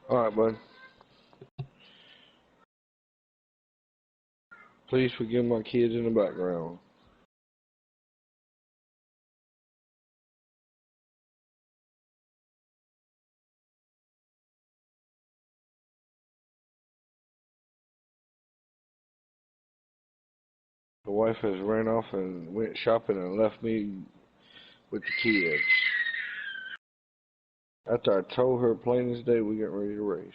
All right, bud. Please forgive my kids in the background. The wife has ran off and went shopping and left me with the kids. After I told her plain as day we get ready to race.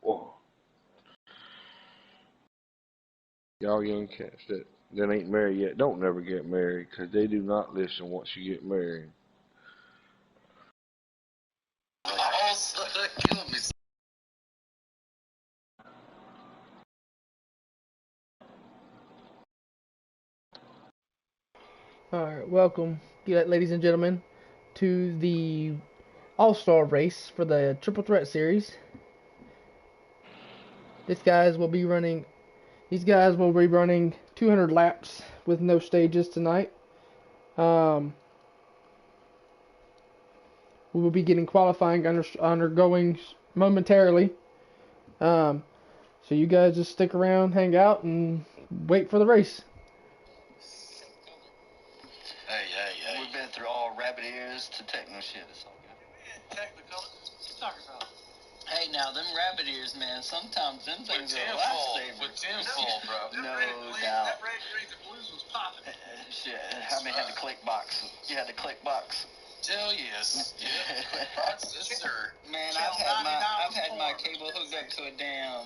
Whoa. Y'all young cats that ain't married yet, don't never get married, 'cause they do not listen once you get married. Oh, that killed me. Alright, welcome, ladies and gentlemen, to the All-Star race for the Triple Threat Series. These guys will be running 200 laps with no stages tonight. We will be getting qualifying undergoing momentarily. So you guys just stick around, hang out, and wait for the race. Hey. We've been through all rabbit ears to techno shit. It's all good. Technical? What you talking about? Hey, now, them rabbit ears, man, sometimes them things are a lifesaver. With tin full, bro. No doubt. That rabbit ears, the blues was popping. Shit, how many had the click box? You had the click box? Hell yes. Yeah. Yes, sir. Man, I've had my cable hooked up to a damn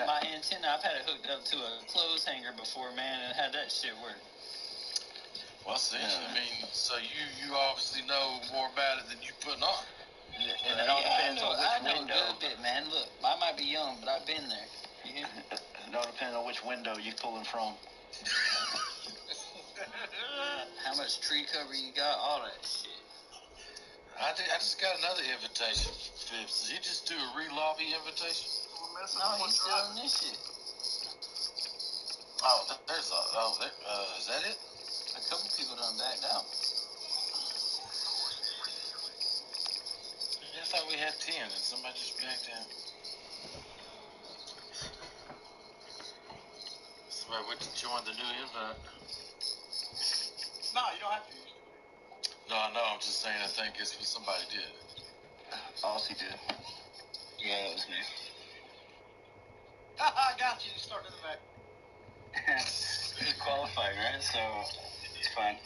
my antenna. I've had it hooked up to a clothes hanger before, man, and had that shit work. Well, see, I mean, so you obviously know more about it than you putting on. And it all depends on which window. I know a good bit, man. Look, I might be young, but I've been there. It all depends on which window you're pulling from. How much tree cover you got, all that shit. I just got another invitation, Phipps. Did you just do a re-lobby invitation? No, he's still on this shit. Oh, is that it? A couple people done backed out. I thought we had 10 and somebody just backed out. Somebody went to join the new invite. No, you don't have to. No, I know. I'm just saying I think it's what somebody did. Aussie did. Yeah, that was me. I got you. You started in the back. Good qualifying, right? So it's fine.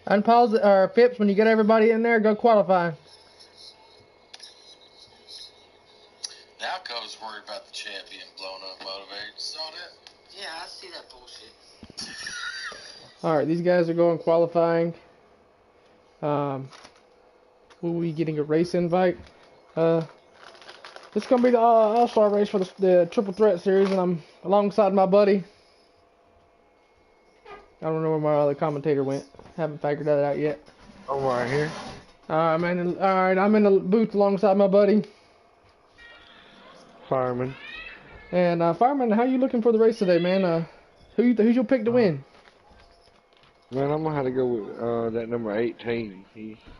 Unpause it, or Phipps, when you get everybody in there, go qualify. Now Co's worried about the chat being blown up motivated. You saw that? Yeah, I see that bullshit. Alright, these guys are going qualifying. We'll be getting a race invite. This is going to be the All-Star race for the Triple Threat Series, and I'm alongside my buddy. I don't know where my other commentator went. Haven't figured that out yet. I'm right here. Alright, I'm in the booth alongside my buddy. Fireman. And Fireman, how you looking for the race today, man? Who's your pick to win? Man, I'm gonna have to go with that number 18.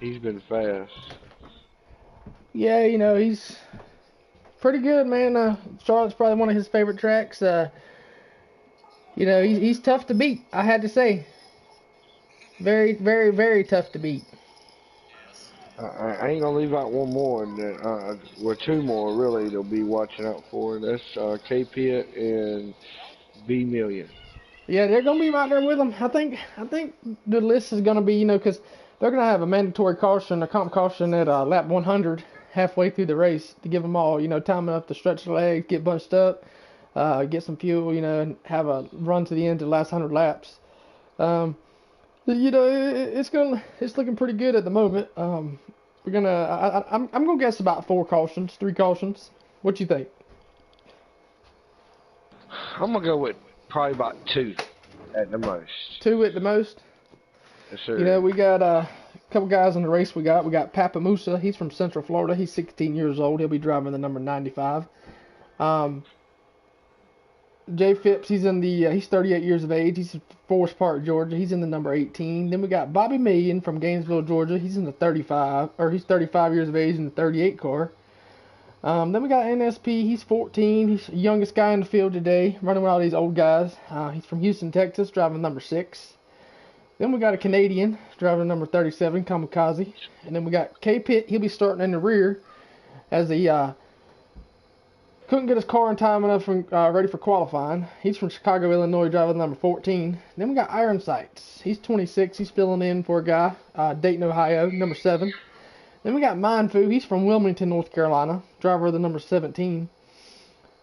He's been fast. Yeah, you know, he's pretty good, man. Charlotte's probably one of his favorite tracks. You know, he's tough to beat, I had to say. Very, very, very tough to beat. I ain't gonna leave out one more, well, two more really. They'll be watching out for. That's K Pit and B Million. Yeah, they're gonna be right there with him. I think the list is gonna be, you know, because they're gonna have a mandatory caution, a comp caution at lap 100 halfway through the race to give them all, you know, time enough to stretch their legs, get bunched up, get some fuel, you know, and have a run to the end of the last 100 laps. You know, it's looking pretty good at the moment. I'm gonna guess about 3 cautions. What you think? I'm gonna go with probably about 2 at the most. 2 at the most. Yes, sir. You know, we got a couple guys in the race. We got Papa Musa. He's from Central Florida. He's 16 years old. He'll be driving the number 95. Jay Phipps, he's in the he's 38 years of age. He's from Forest Park, Georgia. He's in the number 18. Then we got Bobby Million from Gainesville, Georgia. He's in the 35, or he's 35 years of age in the 38 car. Then we got NSP. He's 14. He's the youngest guy in the field today, running with all these old guys. He's from Houston, Texas, driving number 6. Then we got a Canadian driving number 37, Kamikaze. And then we got K Pitt. He'll be starting in the rear as he couldn't get his car in time enough and ready for qualifying. He's from Chicago, Illinois, driving number 14. Then we got Iron Sights. He's 26. He's filling in for a guy, Dayton, Ohio, number 7. Then we got Mindfu. He's from Wilmington, North Carolina, driver of the number 17.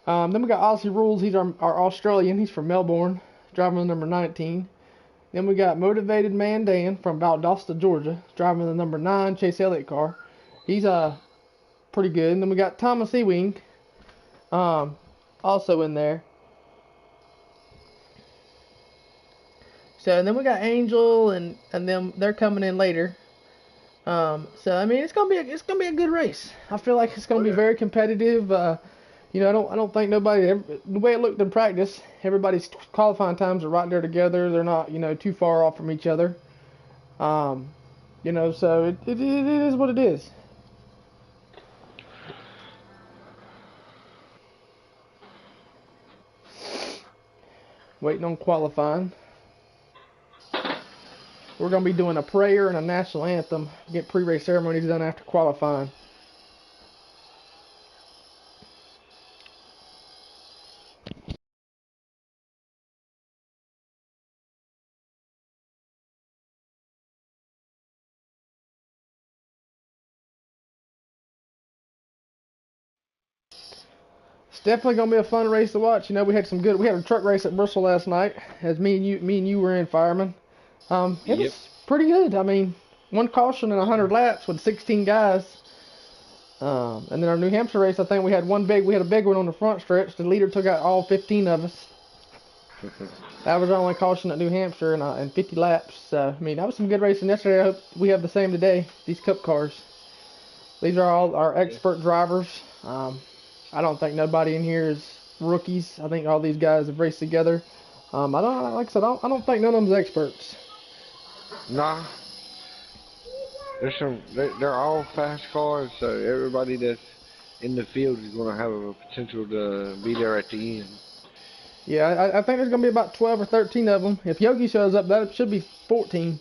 Then we got Aussie Rules. He's our Australian. He's from Melbourne, driver of the number 19. Then we got Motivated Man Dan from Valdosta, Georgia, driving the number 9 Chase Elliott car. He's pretty good. And then we got Thomas Ewing, also in there. So and then we got Angel and them. They're coming in later. So I mean it's gonna be a good race. I feel like it's gonna be very competitive. You know, I don't think nobody, the way it looked in practice, everybody's qualifying times are right there together. They're not, you know, too far off from each other. You know, so it is what it is. Waiting on qualifying. We're going to be doing a prayer and a national anthem. Get pre-race ceremonies done after qualifying. It's definitely gonna be a fun race to watch. You know, we had a truck race at Bristol last night, as me and you were in, Fireman. It was pretty good. I mean, one caution in 100 laps with 16 guys. And then our New Hampshire race, I think we had a big one on the front stretch. The leader took out all 15 of us. That was our only caution at New Hampshire in 50 laps. So, I mean, that was some good racing yesterday. I hope we have the same today, these Cup cars. These are all our expert drivers. I don't think nobody in here is rookies. I think all these guys have raced together. I don't think none of them's experts. Nah. They're all fast cars, so everybody that's in the field is going to have a potential to be there at the end. Yeah, I think there's going to be about 12 or 13 of them. If Yogi shows up, that should be 14.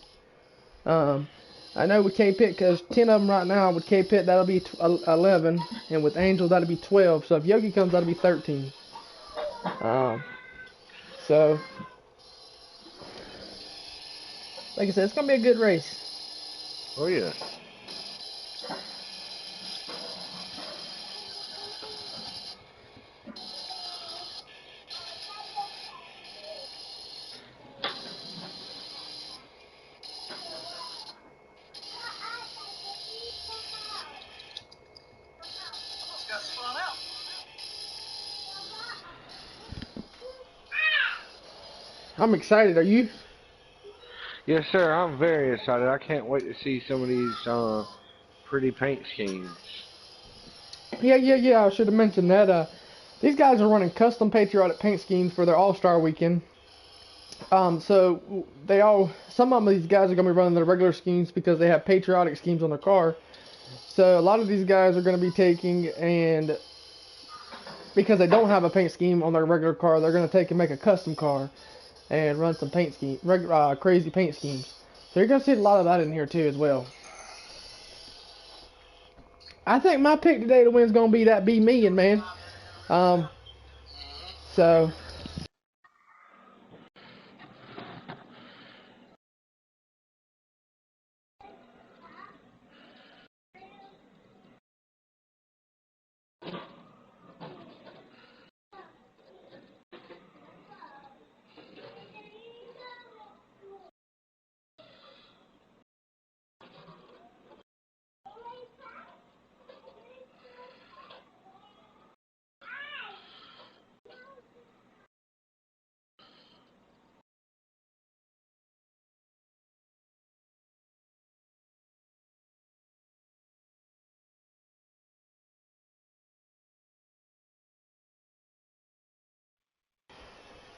I know with K-Pit, because 10 of them right now, with K-Pit, that'll be 11, and with Angel, that'll be 12. So if Yogi comes, that'll be 13. So, like I said, it's going to be a good race. Oh, yeah. I'm excited. Are you? Yes, sir. I'm very excited. I can't wait to see some of these pretty paint schemes. Yeah. I should have mentioned that. These guys are running custom patriotic paint schemes for their All-Star weekend. So some of these guys are going to be running their regular schemes because they have patriotic schemes on their car. So a lot of these guys are going to be taking, and because they don't have a paint scheme on their regular car, they're going to take and make a custom car and run some crazy paint schemes. So you're going to see a lot of that in here too as well. I think my pick today to win is going to be that Be Million, man. So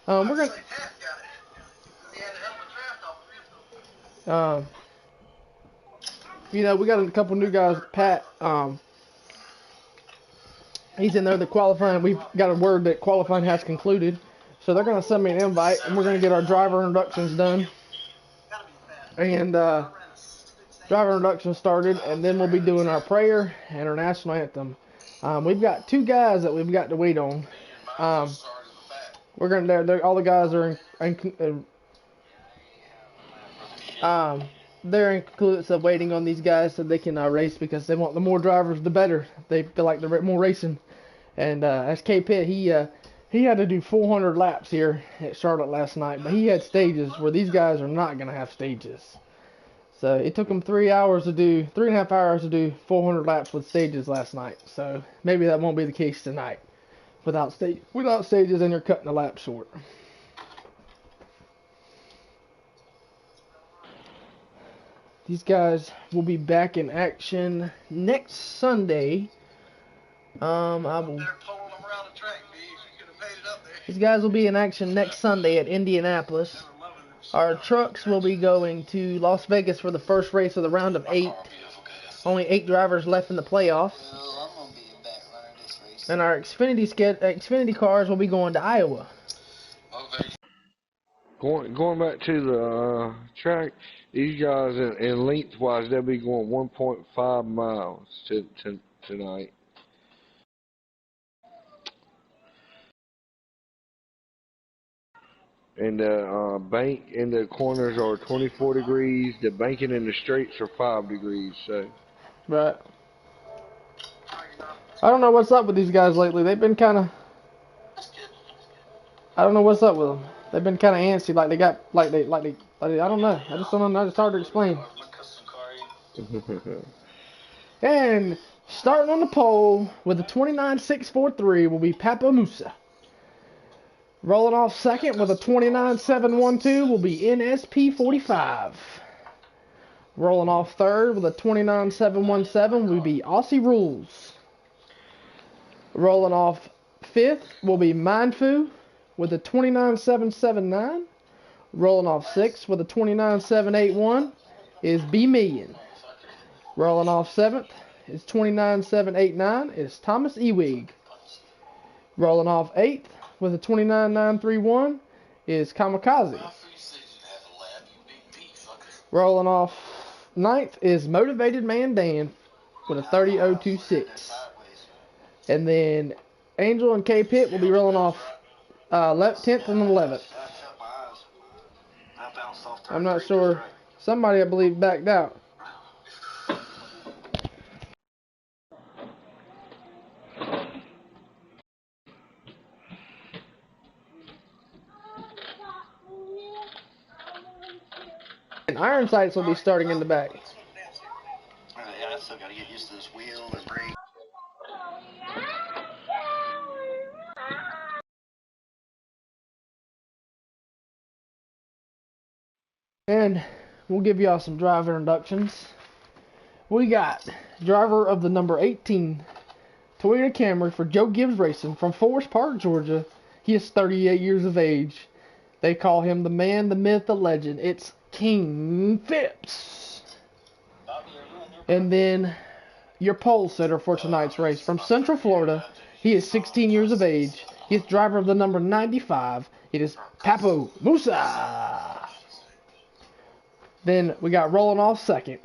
We're gonna. You know, we got a couple new guys. Pat. He's in there. The qualifying. We've got a word that qualifying has concluded. So they're gonna send me an invite, and we're gonna get our driver introductions done. And driver introduction started, and then we'll be doing our prayer and our national anthem. We've got 2 guys that we've got to wait on. We're gonna. All the guys are they're in conclusions of waiting on these guys so they can race, because they want the more drivers the better. They feel like they're more racing. And as K Pitt, he had to do 400 laps here at Charlotte last night, but he had stages where these guys are not gonna have stages. So it took them 3.5 hours to do 400 laps with stages last night. So maybe that won't be the case tonight without stages, and you're cutting the lap short. These guys will be back in action next Sunday. These guys will be in action next Sunday at Indianapolis. Our trucks will be going to Las Vegas for the first race of the round of 8. Only 8 drivers left in the playoffs. And our Xfinity cars will be going to Iowa. Going back to the track, these guys in lengthwise, they'll be going 1.5 miles tonight. And the bank in the corners are 24 degrees. The banking in the straights are 5 degrees. So. Right. I don't know what's up with these guys lately. They've been kind of. I don't know what's up with them. They've been kind of antsy. I don't know. I just don't know. It's hard to explain. And starting on the pole with the 29.643 will be Papa Musa. Rolling off second with a 29.712 will be NSP45. Rolling off third with a 29.717 will be Aussie Rules. Rolling off fifth will be Mindfu with a 29.779. Rolling off sixth with a 29.781 is B Million. Rolling off seventh is 29.789 is Thomas Ewig. Rolling off eighth with a 29.931 is Kamikaze. Rolling off ninth is Motivated Man Dan with a 30.026. And then Angel and K Pitt will be rolling off 10th and 11th. I'm not sure. Somebody, I believe, backed out. And Iron Sights will be starting in the back. Yeah, I still got to get used to this wheel and brake. And we'll give y'all some driver introductions. We got driver of the number 18 Toyota Camry for Joe Gibbs Racing from Forest Park, Georgia. He is 38 years of age. They call him the man, the myth, the legend. It's King Phipps. And then your pole sitter for tonight's race from Central Florida. He is 16 years of age. He is driver of the number 95. It is Papo Musa. Then we got rolling off second.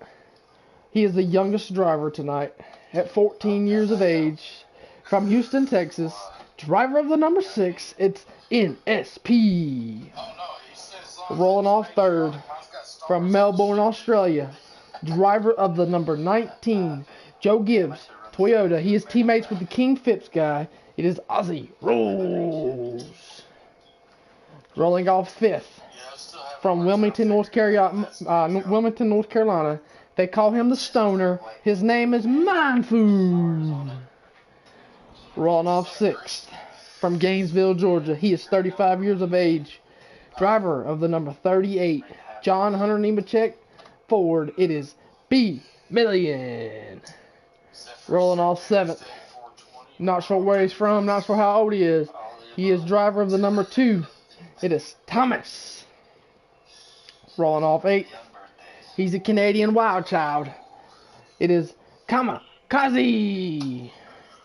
He is the youngest driver tonight at 14 years of age from Houston, Texas. Driver of the number 6. It's NSP. Rolling off third from Melbourne, Australia. Driver of the number 19. Joe Gibbs, Toyota. He is teammates with the King Phipps guy. It is Aussie Rules. Rolling off fifth from Wilmington, North Carolina. They call him the Stoner. His name is Mindfood. Rolling off sixth from Gainesville, Georgia. He is 35 years of age. Driver of the number 38, John Hunter Nemechek Ford. It is B Million. Rolling off seventh. Not sure where he's from. Not sure how old he is. He is driver of the number 2, It is Thomas. Rolling off 8. He's a Canadian wild child. It is Kamikaze.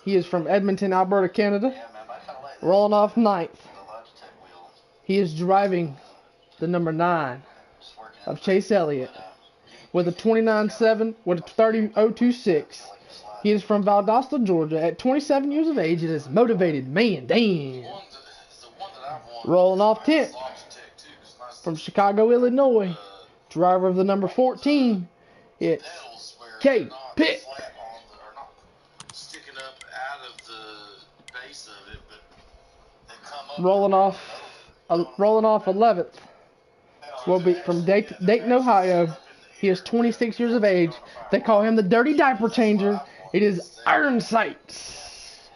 He is from Edmonton, Alberta, Canada. Rolling off 9th. He is driving the number 9 of Chase Elliott with a 29.7 with a 30.026. He is from Valdosta, Georgia. At 27 years of age, it is Motivated Man Dan. Rolling off 10th from Chicago, Illinois. Driver of the number 14. It's K. Pitt. Rolling off 11th will be from Dayton, Ohio. He is 26 years of age. They call him the Dirty Diaper Changer. It is Iron Sights.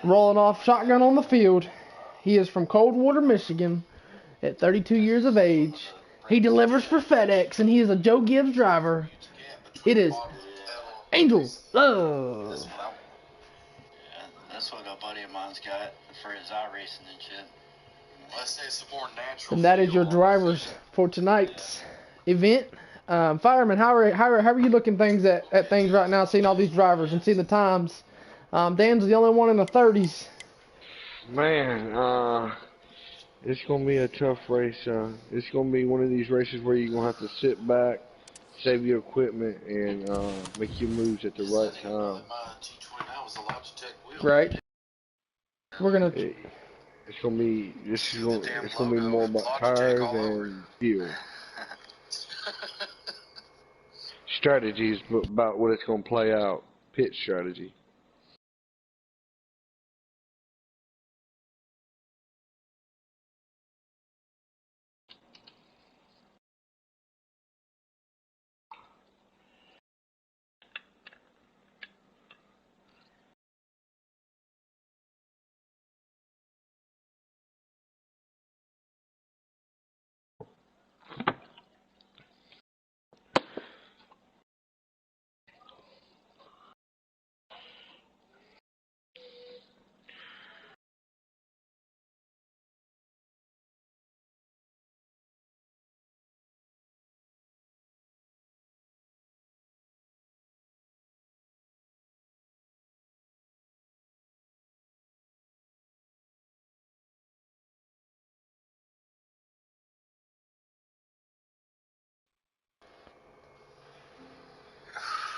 Rolling off shotgun on the field. He is from Coldwater, Michigan. At 32 years of age. He delivers for FedEx, and he is a Joe Gibbs driver. It is Angel Love. That's what a buddy of mine's got for his iRacing and shit. Let's say some more natural. And that is your drivers for tonight's event. Fireman, how are you looking at things right now, seeing all these drivers and seeing the times? Dan's the only one in the 30s. Man, it's going to be a tough race. It's going to be one of these races where you're going to have to sit back, save your equipment, and make your moves at the right time. Right. We're going to... It's going to be more about tires and fuel. Strategies about what it's going to play out. Pit strategy.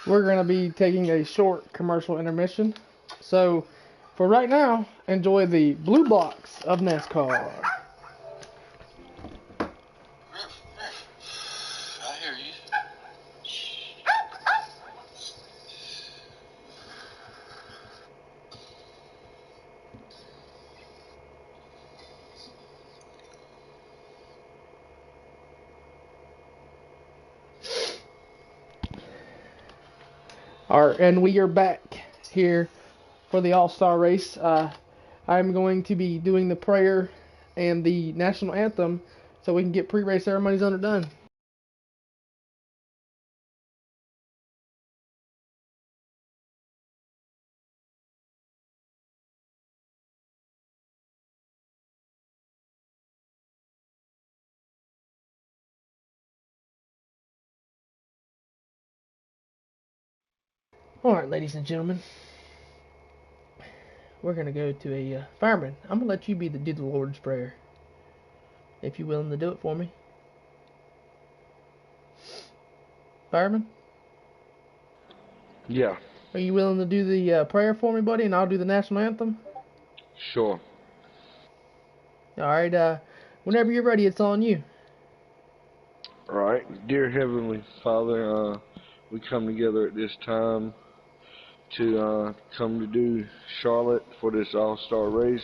We're going to be taking a short commercial intermission. So, for right now, enjoy the blue box of NASCAR. I hear you. Alright, and we are back here for the All-Star race. I'm going to be doing the prayer and the national anthem so we can get pre-race ceremonies underdone. Alright, ladies and gentlemen, we're going to go to a fireman. I'm going to let you do the Lord's Prayer, if you're willing to do it for me. Fireman? Yeah. Are you willing to do the prayer for me, buddy, and I'll do the national anthem? Sure. Alright, whenever you're ready, it's on you. Alright. Dear Heavenly Father, we come together at this time to come to do Charlotte for this All-Star race.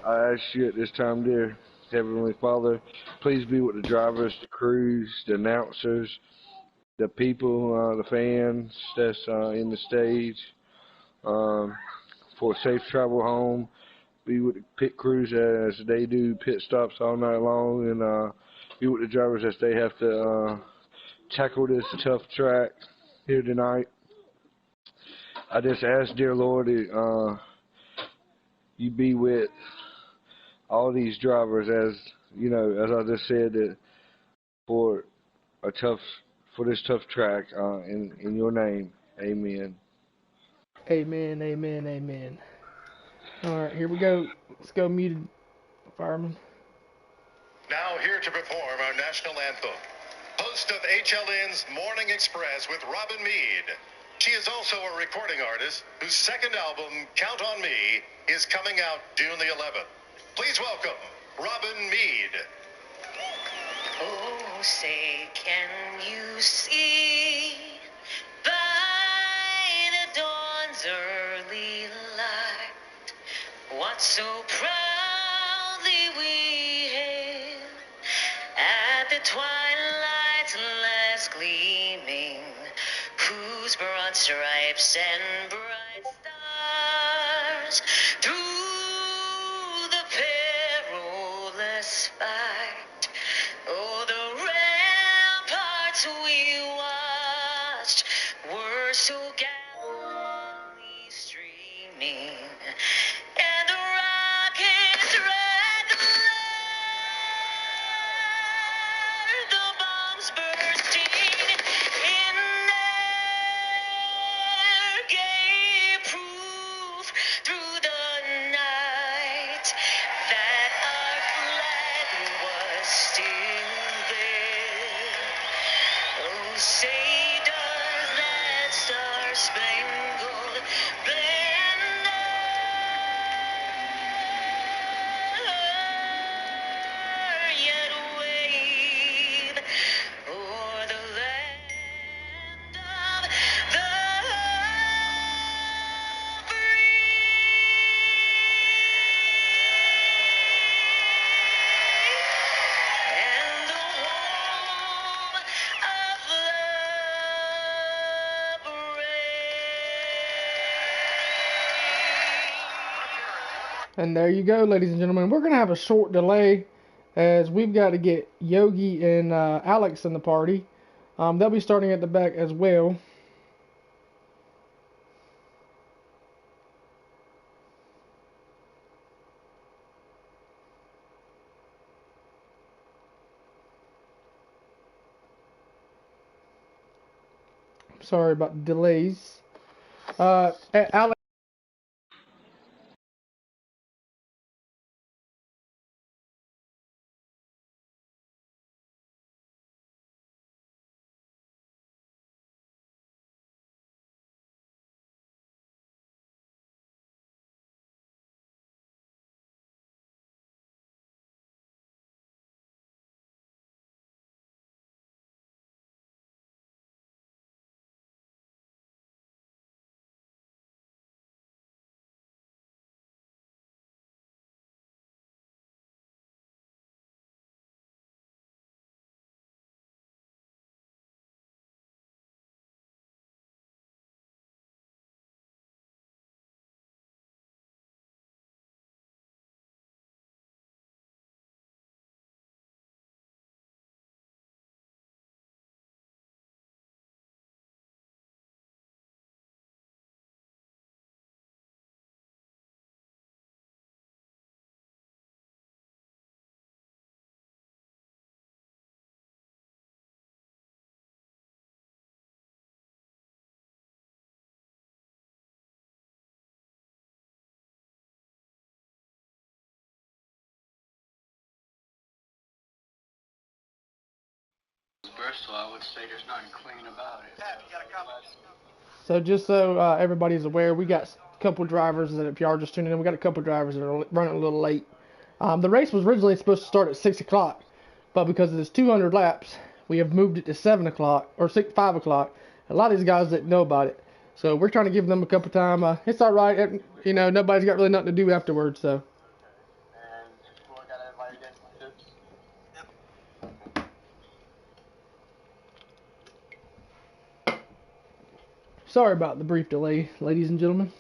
I ask you at this time, dear Heavenly Father, please be with the drivers, the crews, the announcers, the people, the fans that's in the stage, for safe travel home. Be with the pit crews as they do pit stops all night long, and be with the drivers as they have to tackle this tough track here tonight. I just ask, dear Lord, you be with all these drivers, as you know, as I just said, that for this tough track, in your name, amen. Amen, amen, amen. All right, here we go. Let's go, muted fireman. Now here to perform our national anthem, host of HLN's Morning Express with Robin Meade. She is also a recording artist whose second album, Count on Me, is coming out June the 11th. Please welcome Robin Meade. Oh, say, can you see by the dawn's early light what so proudly we hailed at the twilight's last gleaming, whose broad stripes and bright stars through the perilous fight, oh, the ramparts we watched were so gallantly streaming, and the rockets red glare, the bombs bursting in air gave proof through the night that our flag was still there. Oh, say does that star-spangled banner yet wave o'er the land of the free? And the home of love reigns. And there you go, ladies and gentlemen. We're going to have a short delay as we've got to get Yogi and Alex in the party. They'll be starting at the back as well. Sorry about the delays. Alex. Bristol, I would say there's nothing clean about it. So just so everybody's aware, we got a couple drivers that, if y'all are just tuning in, we got a couple drivers that are running a little late. The race was originally supposed to start at 6 o'clock, but because it's 200 laps, we have moved it to 7 o'clock, or 5 o'clock. A lot of these guys didn't know about it. So we're trying to give them a couple time. It's all right. You know, nobody's got really nothing to do afterwards, so. Sorry about the brief delay, ladies and gentlemen.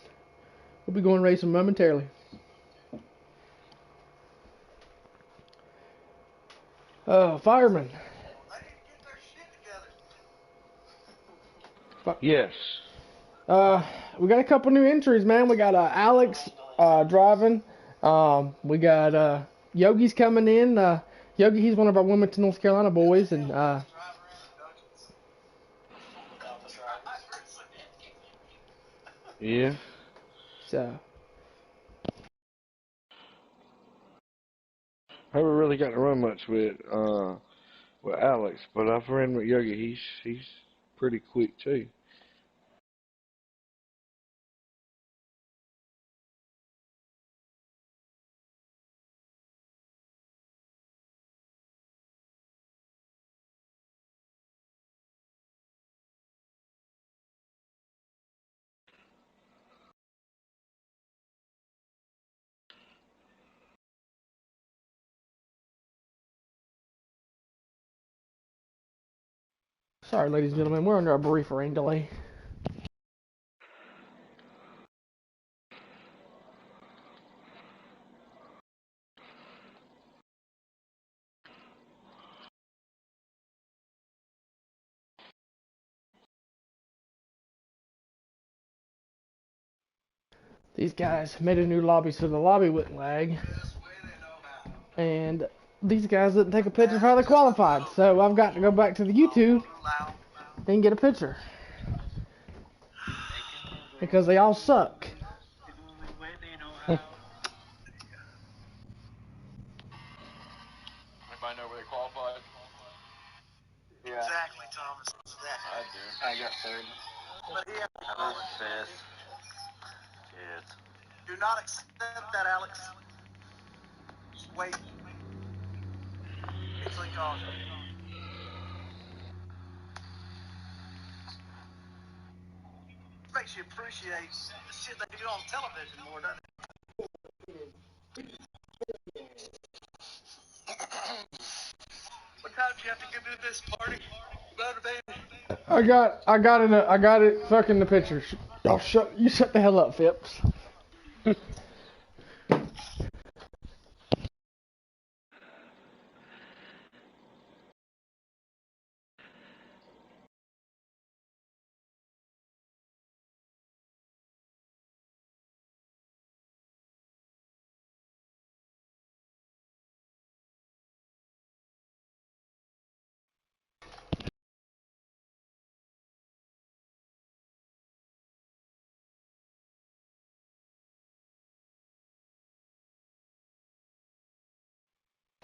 We'll be going racing momentarily. Fireman. Yes. We got a couple new entries, man. We got Alex driving. We got Yogi's coming in. Yogi, he's one of our Wilmington, North Carolina boys, and yeah. So I haven't really got to run much with Alex, but I've ran with Yogi. He's pretty quick too. sorry, ladies and gentlemen, we're under a brief rain delay. These guys made a new lobby so the lobby wouldn't lag. And these guys didn't take a picture of how they qualified. So I've got to go back to the YouTube and get a picture. Because they all suck. Anybody know where they qualified? Yeah. Exactly, Thomas. Exactly. I do. I got third. But he I was fifth. Yes. Do not accept that, Alex. Just wait. It's like caution. Makes you appreciate the shit they do on television more, doesn't it? What time do you have to get to this party? I got it fucking the picture. Oh, you shut the hell up, Phipps.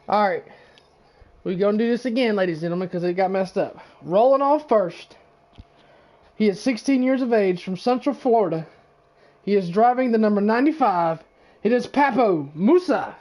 Alright. We're going to do this again, ladies and gentlemen, because it got messed up. Rolling off first. He is 16 years of age from Central Florida. He is driving the number 95. It is Papo Musa.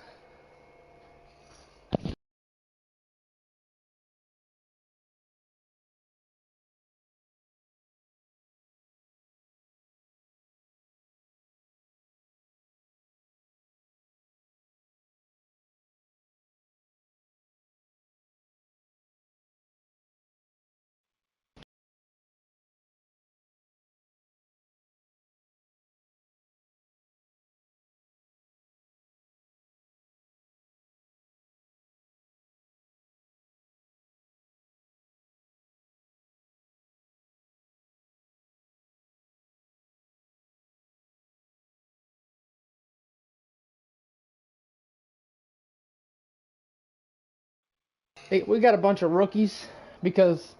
Hey, we got a bunch of rookies because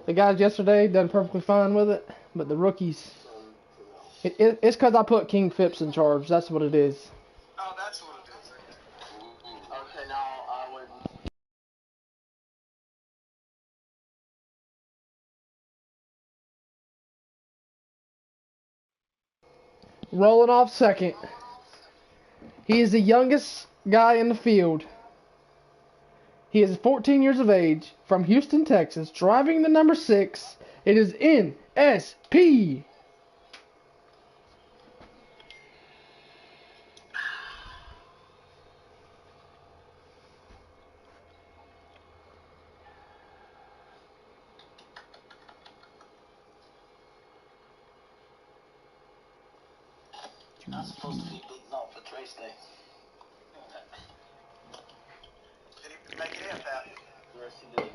the guys yesterday done perfectly fine with it, but the rookies, it's because I put King Phipps in charge. That's what it is. Oh, that's what it is. Okay, now I would. Rolling off second. He is the youngest guy in the field. He is 14 years of age, from Houston, Texas, driving the number 6. It is NSP. Not supposed to be beaten off for race day. Did he make it in, Pat? Yes, he did.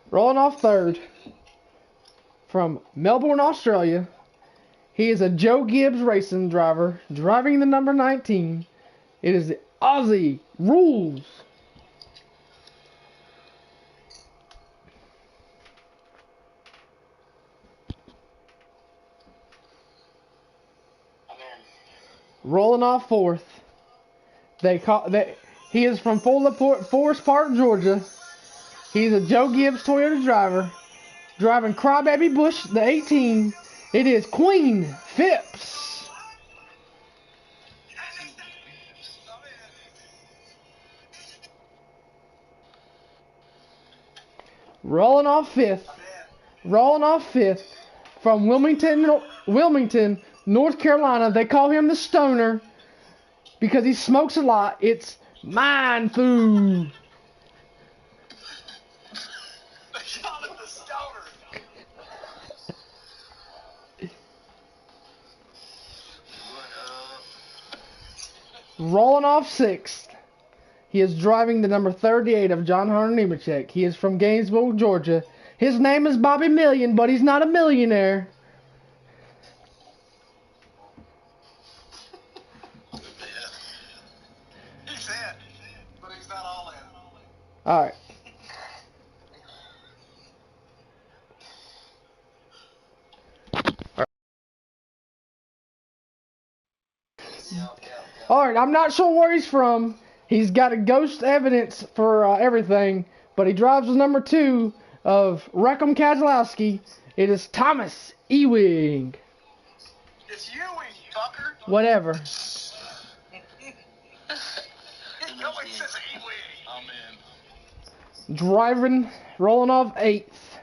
Rolling off third, from Melbourne, Australia. He is a Joe Gibbs racing driver, driving the number 19. It is the Aussie Rules. Rolling off fourth. He is from Forest Park, Georgia. He's a Joe Gibbs Toyota driver, driving Crybaby Bush, the 18. It is Queen Phipps. Rolling off fifth from Wilmington, North Carolina. They call him the Stoner because he smokes a lot. It's Mind Food. Rolling off sixth. He is driving the number 38 of John Hunter Nemechek. He is from Gainesville, Georgia. His name is Bobby Million, but he's not a millionaire. He's in, but he's not all in. All right. All right, I'm not sure where he's from. He's got a ghost evidence for everything, but he drives the number 2 of Reckham Keselowski. It is Thomas Ewing. It's Ewing, fucker. Whatever. Nobody says Ewing. Driving, rolling off 8th.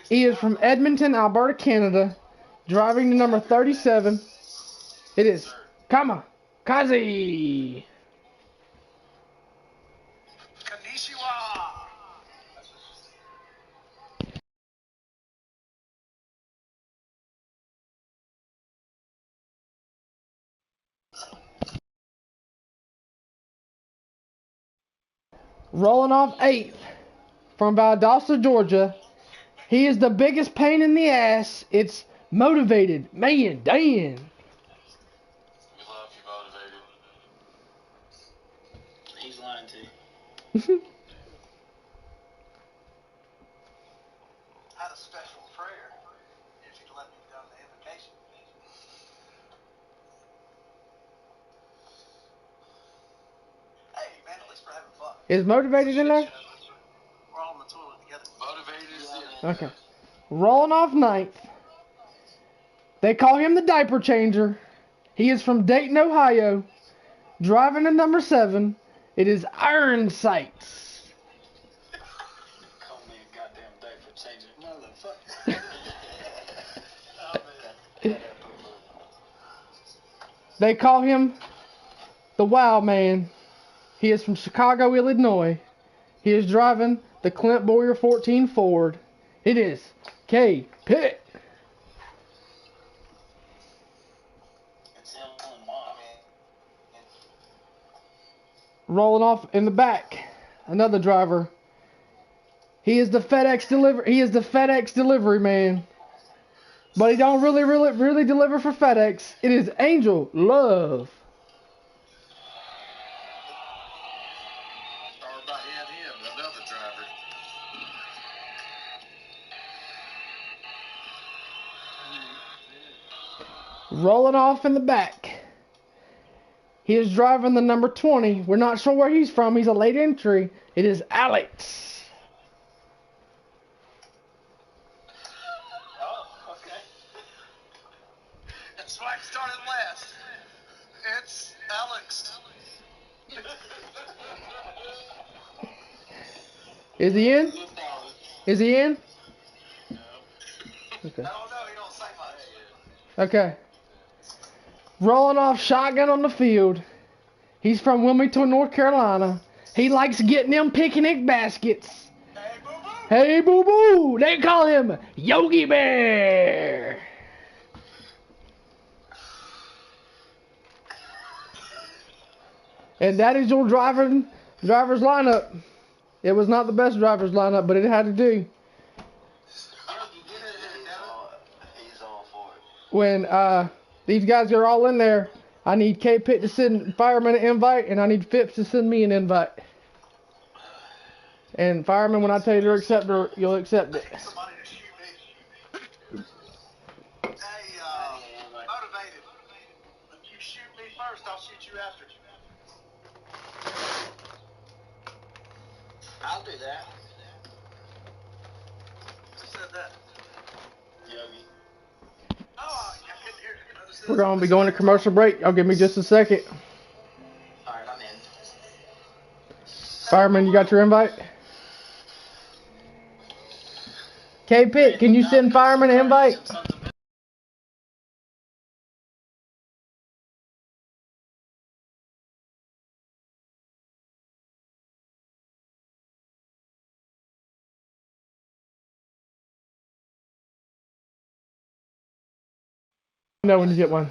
He is from Edmonton, Alberta, Canada. Driving the number 37. It is Kamikaze. Konnichiwa. Rolling off 8th from Valdosta, Georgia. He is the biggest pain in the ass. It's Motivated Man Dan. We love you, Motivated. He's lying to you. I had a special prayer if you'd let me down the invitation. Hey, man, at least we're having fun. Is Motivated in there? We're all in the toilet together. Motivated is in. Okay. Rolling off 9th. They call him the Diaper Changer. He is from Dayton, Ohio. Driving the number 7. It is Iron Sights. Call me a goddamn diaper changer, motherfucker. Oh, man. They call him the Wow Man. He is from Chicago, Illinois. He is driving the Clint Boyer 14 Ford. It is K. Pitt. Rolling off in the back, another driver. He is the FedEx delivery man. But he don't really deliver for FedEx. It is Angel Love. Or about him, another driver. Rolling off in the back. He is driving the number 20. We're not sure where he's from. He's a late entry. It is Alex. Oh, okay. That's why I started last. It's Alex. Is he in? Is he in? Okay. I don't know, he don't say much. Okay. Rolling off shotgun on the field. He's from Wilmington, North Carolina. He likes getting them picnic baskets. Hey, boo-boo. Hey, boo-boo. They call him Yogi Bear. And that is your driver's lineup. It was not the best driver's lineup, but it had to do. He's all for it. when these guys are all in there, I need K-Pit to send Fireman an invite, and I need Phipps to send me an invite. And Fireman, when I tell you to accept her, you'll accept it. Somebody to shoot me. Hey, motivated. If you shoot me first, I'll shoot you after. I'll do that. Who said that? Yogi. Oh, I couldn't hear you. We're going to be going to commercial break. Y'all give me just a second. Alright, I'm in. Fireman, you got your invite? K-Pit, can you send Fireman an invite? No, when you get one.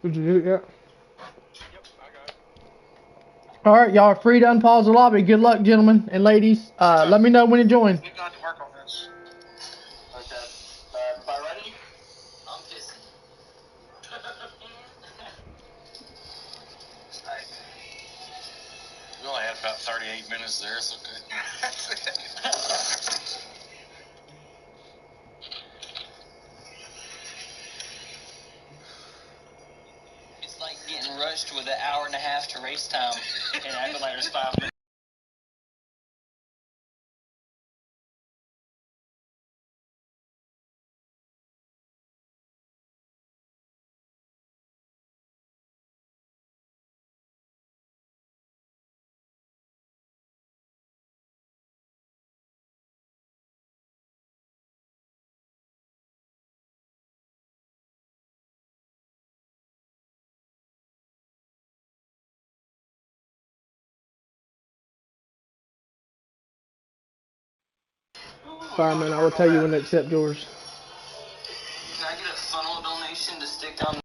Did you do it yet? Alright, y'all are free to unpause the lobby. Good luck, gentlemen and ladies. Let me know when you join. We've got to work on this. Okay. Everybody ready? I'm pissing. We only had about 38 minutes there, so good. It's like getting rushed with an hour and a half to race time and acting like there's 5 minutes. Fireman, I will tell you when to accept yours. Can I get a funnel donation to stick down?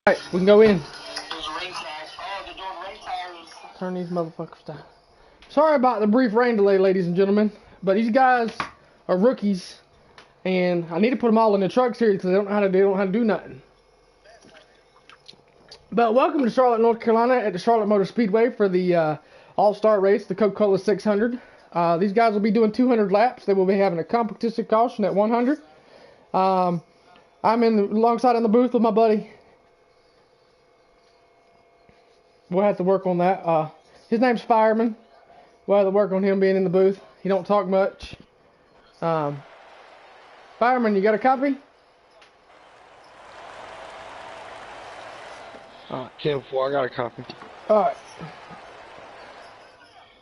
Alright, we can go in. There's a ring tag. Oh, they're doing ring tires. Turn these motherfuckers down. Sorry about the brief rain delay, ladies and gentlemen, but these guys are rookies, and I need to put them all in the truck series because they don't know how to do nothing. But welcome to Charlotte, North Carolina, at the Charlotte Motor Speedway for the All-Star race, the Coca-Cola 600. These guys will be doing 200 laps. They will be having a competition caution at 100. I'm alongside in the booth with my buddy. We'll have to work on that. His name's Fireman. We'll have to work on him being in the booth. He don't talk much. Fireman, you got a copy? 10-4, I got a copy. Alright.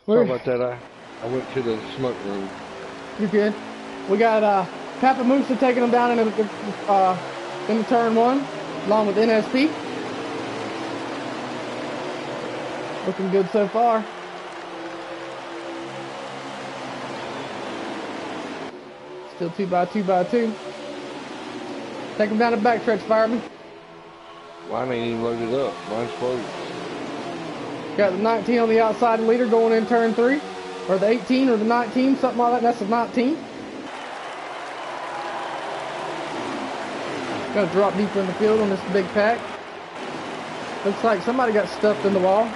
Sorry about that. I went to the smoke room. You're good. We got Papa Musa taking them down in the turn 1, along with NSP. Looking good so far. Still 2x2x2. Take them down the backstretch, Fireman. Mine ain't even loaded up. Mine's closed. Got the 19 on the outside leader going in turn 3. Or the 18 or the 19, something like that. That's the 19. Got to drop deeper in the field on this big pack. Looks like somebody got stuffed in the wall.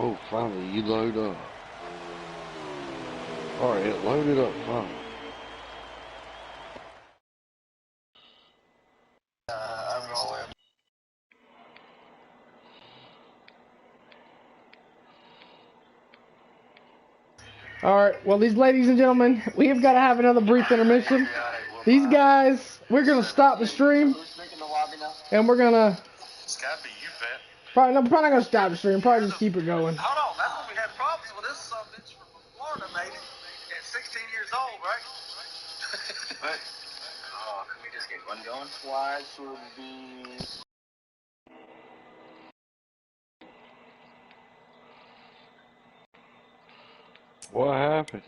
Oh, finally, you load up. Alright, it loaded up finally. I'm going. Alright, well, these ladies and gentlemen, we have got to have another brief intermission. These guys, we're going to stop the stream. And we're going to... It's got to be you, Pat. Probably not going to stop the stream. Probably just keep it going. Hold on, that's when we had problems with this son bitch from Florida, maybe. At 16 years old, right? But, can we just get one going? Why should be... What happened?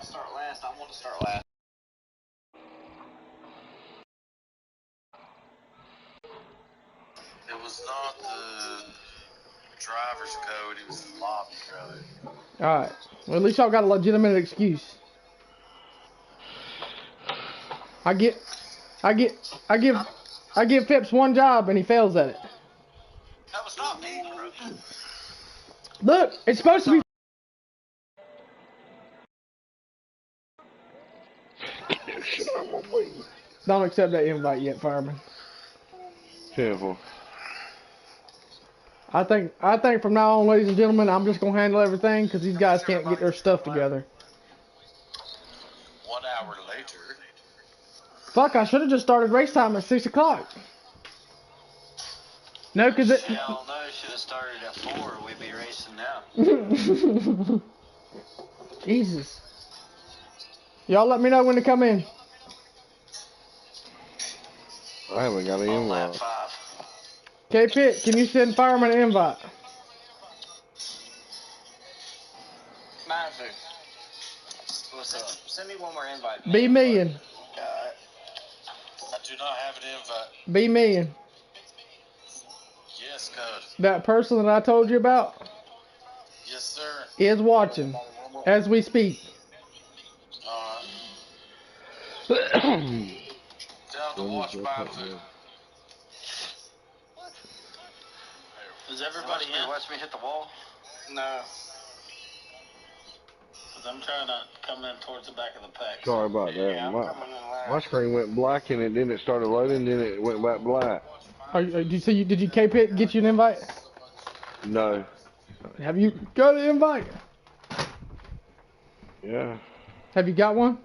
Start last. I want to start last. It was not the driver's code, it was the lobby code. Alright. Well, at least y'all got a legitimate excuse. I give Phipps one job and he fails at it. That was not me, bro. Look, it's supposed to be. Don't accept that invite yet, fireman. Careful. I think from now on, ladies and gentlemen, I'm just gonna handle everything because these guys can't get their stuff together. 1 hour later. Fuck, I should have just started race time at 6 o'clock. No, because it... Hell no, should have started at 4. We'd be racing now. Jesus. Y'all let me know when to come in. I haven't got an invite. K-Pit, can you send fireman an invite? Matthew, what's up? Send me one more invite. B million. I do not have an invite. B million. Yes, code. That person that I told you about Yes, sir. is watching as we speak. Down to watch my food. Does everybody watch me hit the wall? No. Because I'm trying to come in towards the back of the pack. Sorry about that. My screen went black and then it started loading, then it went back black. Did you K-Pit get you an invite? No. Have you got an invite? Yeah. Have you got one?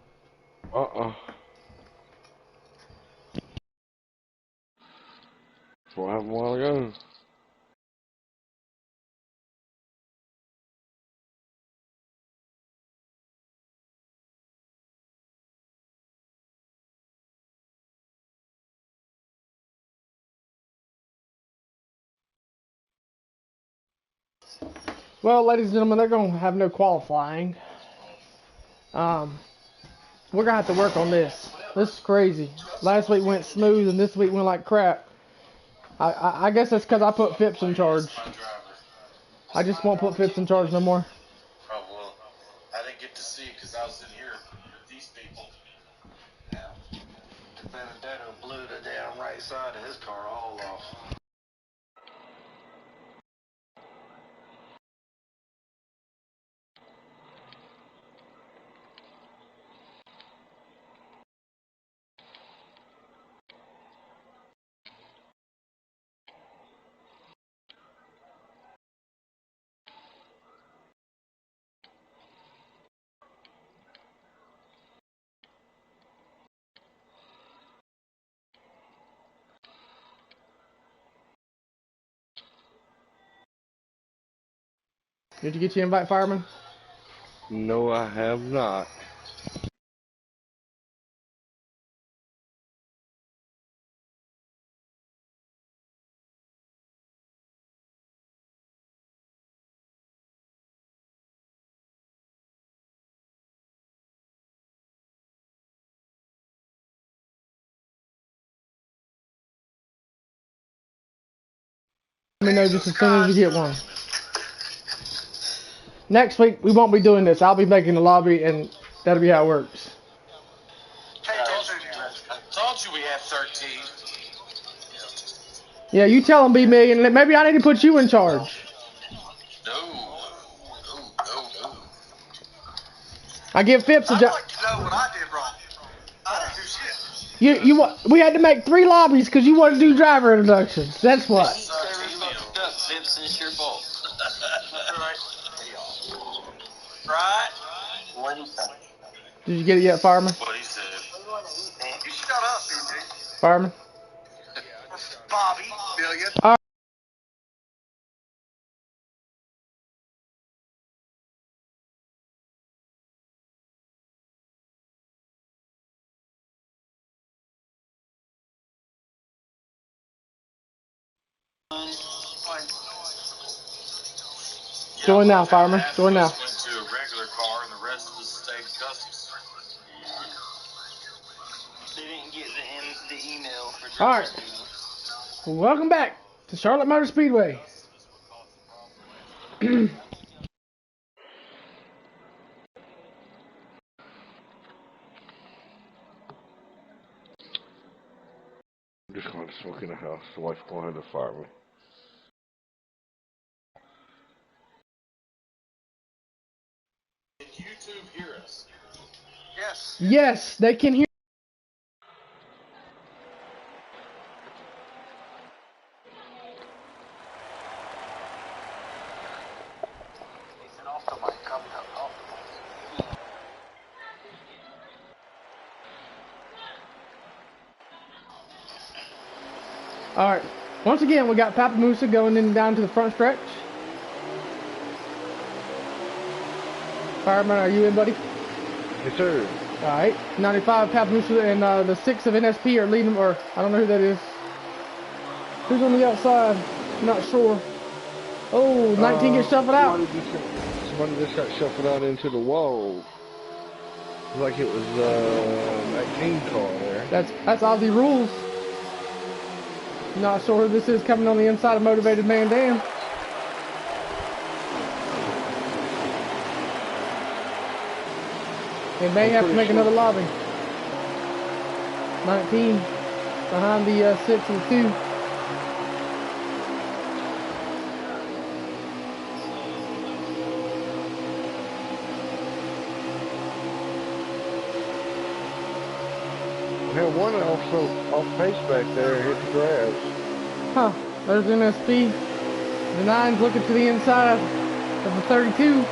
That's what happened a while ago. Well, ladies and gentlemen, they're going to have no qualifying. We're going to have to work on this. This is crazy. Last week went smooth and this week went like crap. I guess that's because I put Phipps in charge. I just won't put Phipps in charge no more. Oh, well, I didn't get to see it because I was in here with these people. Yeah. Benedetto blew the damn right side of his car all off. Did you get your invite, fireman? No, I have not. Let me know just as soon as you get one. Next week, we won't be doing this. I'll be making the lobby, and That'll be how it works. I told you we had 13. Yeah, you tell them, B-Million. Maybe I need to put you in charge. No. I give Phipps a job. I'd like to know what I did wrong. I didn't do shit. We had to make 3 lobbies because you want to do driver introductions. That's what. Phipps, it's your fault. Right? What he said. Did you get it yet, Fireman? What he said. You shut up, BJ. Fireman? Bobby Million. Join now, Fireman. Join now. Went to a regular car and the rest of us stayed customs. They didn't get the email for All right. Welcome back to Charlotte Motor Speedway. I'm just going to smoke in the house. The wife's going to fire me. Can YouTube hear us? Yes. Yes, they can hear. All right. Once again, we got Papamusa going in down to the front stretch. Fireman, are you in, buddy? Yes, sir. All right. 95 Papamusa and the 6 of NSP are leading, or I don't know who that is. Who's on the outside? Not sure. Oh, 19 gets shuffled out. Somebody just got shuffled out into the wall. Like it was 19 car there. That's Aussie rules. Not sure who this is coming on the inside of Motivated Man Dan. They may have to make another lobby. 19 behind the 6 and 2. We had one also off pace back there, hit the grass. Huh, there's NSP. The 9's looking to the inside of the 32.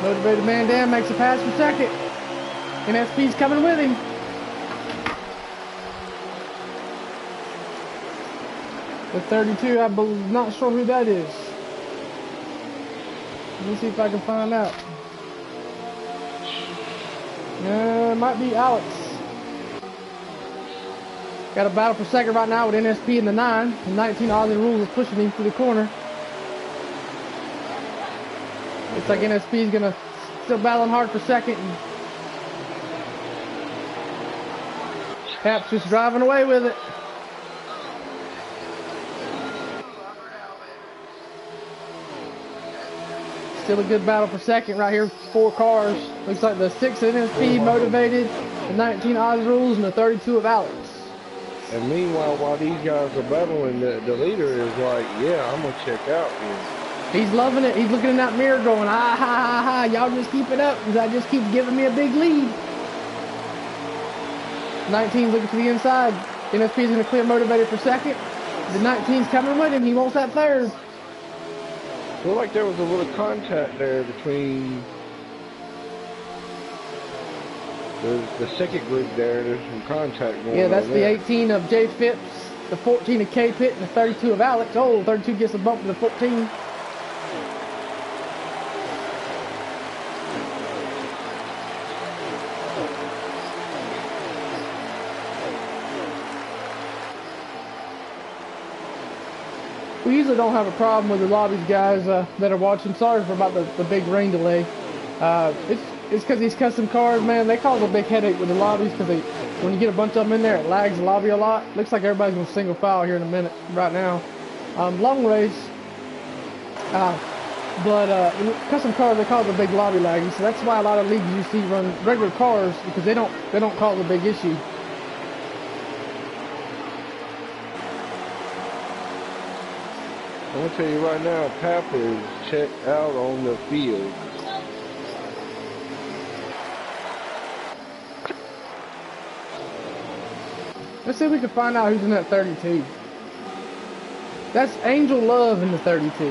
Motivated Man Dan makes a pass for second. NSP's coming with him. The 32, I'm not sure who that is. Let me see if I can find out. It might be Alex. Got a battle for second right now with NSP in the 9. The 19 Aussie rules is pushing him through the corner. Looks like NSP is gonna still battling hard for second. Cap's just driving away with it. Still a good battle for second right here. 4 cars. Looks like the 6 NSP Motivated, the 19 Oz Rules, and the 32 of Alex. And meanwhile, while these guys are battling, the leader is like, yeah, I'm going to check out here. He's loving it. He's looking in that mirror going, ah, ha, ha, ha. Y'all just keep it up because I just keep giving me a big lead. 19's looking to the inside. NSP's going to clear Motivated for second. The 19's coming with him. He wants that third. Looked like there was a little contact there between the second group there. There's some contact going on. Yeah, that's the there. 18 of Jay Phipps, the 14 of K Pitt, and the 32 of Alex. Oh, 32 gets a bump to the 14. We usually don't have a problem with the lobbies, guys that are watching. Sorry for about the big rain delay. It's because these custom cars, man, they cause a big headache with the lobbies because when you get a bunch of them in there, it lags the lobby a lot. Looks like everybody's going to single file here in a minute right now. Long race. But in custom cars, they cause a big lobby lag, so that's why a lot of leagues you see run regular cars, because they don't cause a big issue. I'm gonna tell you right now, Papa is checked out on the field. Let's see if we can find out who's in that 32. That's Angel Love in the 32.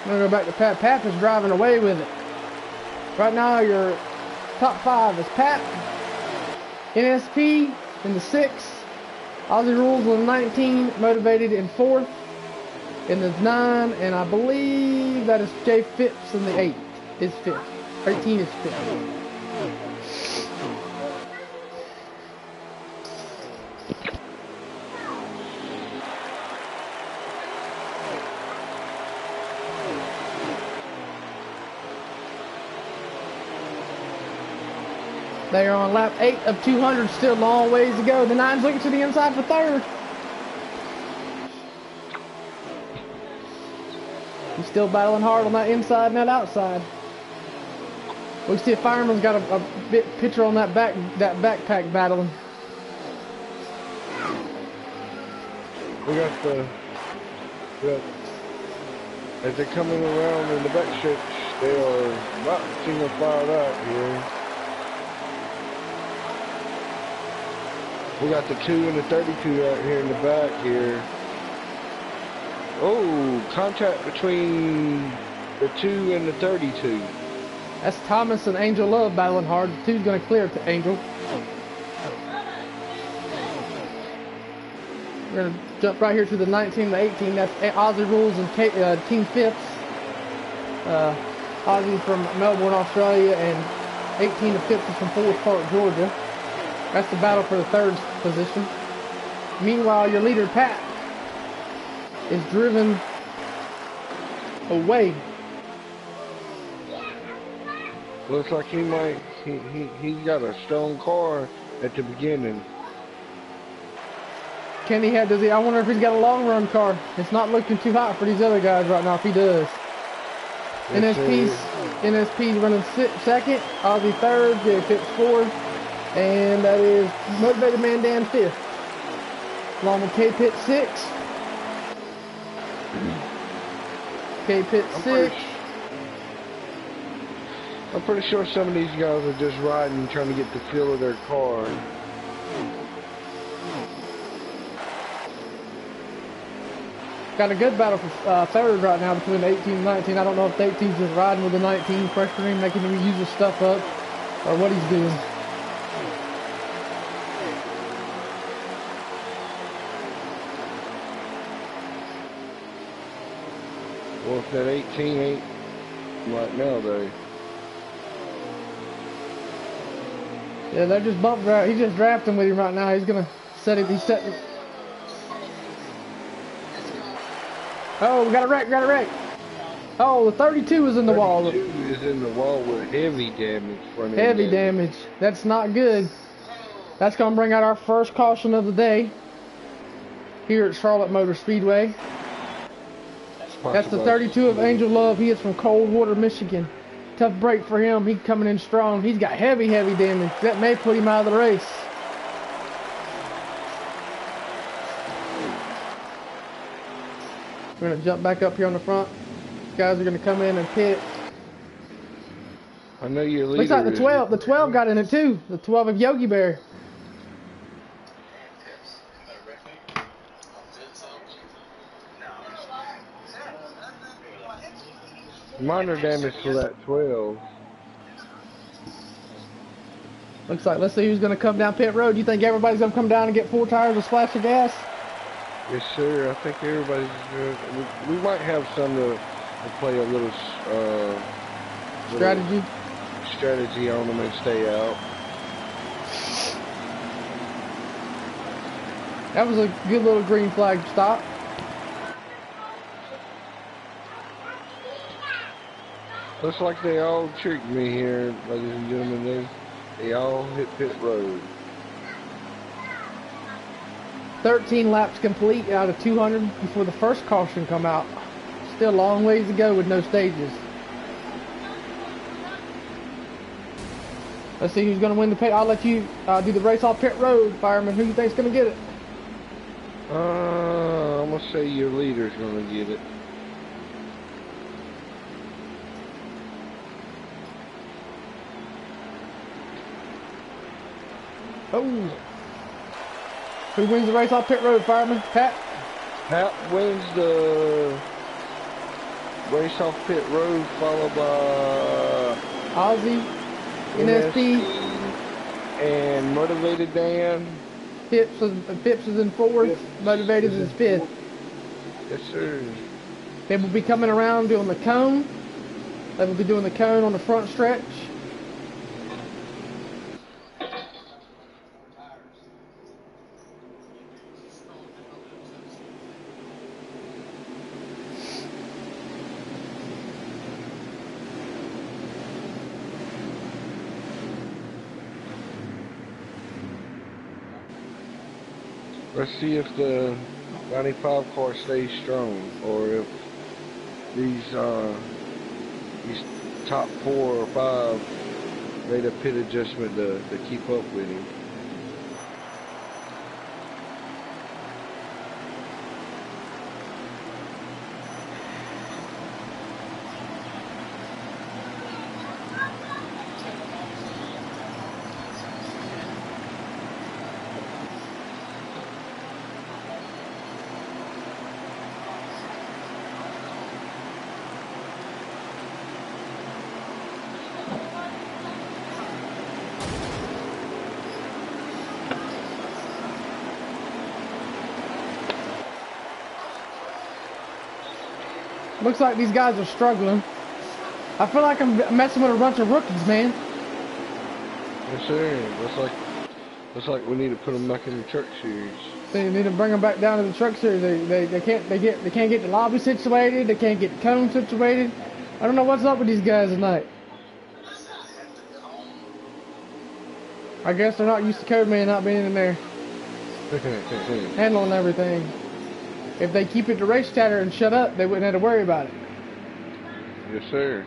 I'm gonna go back to Pat. Pat is driving away with it. Right now, your top 5 is Pat, NSP in the 6, Aussie Rules in the 19, Motivated in 4th, in the 9, and I believe that is Jay Phipps in the 8 is 5th. 13 is 5th. They are on lap 8 of 200, still a long ways to go. The 9's looking to the inside for 3rd. He's still battling hard on that inside and that outside. We see a fireman's got a bit picture on that backpack battling. We got as they're coming around in the back stretch, they are not single filed out here. We got the 2 and the 32 out here in the back here. Oh, contact between the 2 and the 32. That's Thomas and Angel Love battling hard. The 2's going to clear to Angel. We're going to jump right here to the 19 and the 18. That's Aussie Rules and Team Phipps. Aussie from Melbourne, Australia, and 18 to Phipps is from Forest Park, Georgia. That's the battle for the 3rd position. Meanwhile, your leader, Pat, is driven away. Looks like he might, he's got a strong car at the beginning. Kenny does he? I wonder if he's got a long run car. It's not looking too hot for these other guys right now if he does. NSP's running 2nd, Aussie 3rd, Jay Phipps 4th. And that is Motivated Man Dan 5th. Along with K-Pit 6. K-Pit 6. I'm pretty sure some of these guys are just riding, trying to get the feel of their car. Got a good battle for 3rd right now between the 18 and 19. I don't know if the 18's just riding with the 19, pressuring him, making him use his stuff up, or what he's doing. Well, if that 18 ain't right now, though. Yeah, they're just bump drive. He's just drafting with him right now. He's gonna set it. He's setting. Oh, we got a wreck. Oh, the 32 is in the wall. 32 is in the wall with heavy damage. Heavy damage. That's not good. That's gonna bring out our first caution of the day here at Charlotte Motor Speedway. That's the 32 of Angel Love. He is from Coldwater, Michigan. Tough break for him. He's coming in strong. He's got heavy damage. That may put him out of the race. We're going to jump back up here on the front. These guys are going to come in and pit. I know your leader. Looks like the 12. The 12 got in it too. The 12 of Yogi Bear. Minor damage to that 12. Looks like, let's see who's going to come down pit road. You think everybody's going to come down and get 4 tires of splash of gas? Yes, sir. I think everybody's good. We might have some to play a little strategy on them and stay out. That was a good little green flag stop. Looks like they all tricked me here, ladies and gentlemen. They all hit pit road. 13 laps complete out of 200 before the first caution come out. Still a long ways to go with no stages. Let's see who's going to win the pit. I'll let you do the race off pit road, Fireman. Who you think's going to get it? I'm going to say your leader's going to get it. Oh. Who wins the race off pit road, Fireman? Pat? Pat wins the race off pit road, followed by Ozzy, NSP, and Motivated Dan. Phipps is in fourth, Motivated is fifth. Yes, sir. They will be coming around doing the cone. They will be doing the cone on the front stretch. Let's see if the 95 car stays strong, or if these top 4 or 5 made a pit adjustment to keep up with him. Looks like these guys are struggling. I feel like I'm messing with a bunch of rookies, man. Yes, sir. Looks like we need to put them back in the truck series. They need to bring them back down to the truck series. They can't get the lobby situated. They can't get the cone situated. I don't know what's up with these guys tonight. I guess they're not used to Code Man not being in there handling everything. If they keep it to race chatter and shut up, they wouldn't have to worry about it. Yes, sir.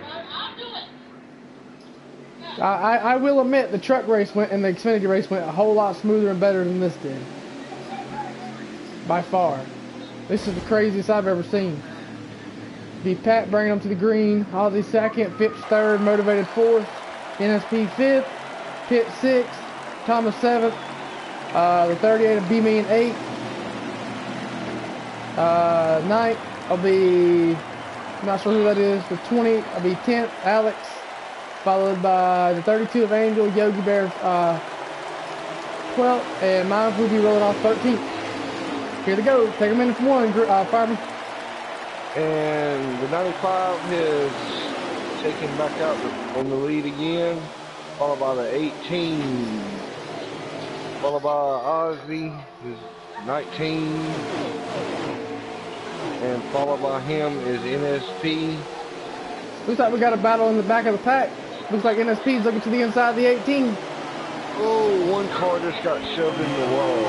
I will admit the truck race went and the Xfinity race went a whole lot smoother and better than this did. By far. This is the craziest I've ever seen. Be Pat bringing them to the green, Ozzy second, Phipps third, Motivated fourth, NSP fifth, Pitt sixth, Thomas seventh, the 38 of B-Me in eighth. Ninth will be, I'm not sure who that is, the 20 will be 10th, Alex, followed by the 32 of Angel, Yogi Bear 12th, and mine will be rolling off 13th. Here they go, take them in for one, Fireman. And the 95 is taken back out on the lead again, followed by the 18, followed by Ozzy, who's 19. And followed by him is NSP. Looks like we got a battle in the back of the pack. Looks like NSP is looking to the inside of the 18. Oh, one car just got shoved in the wall.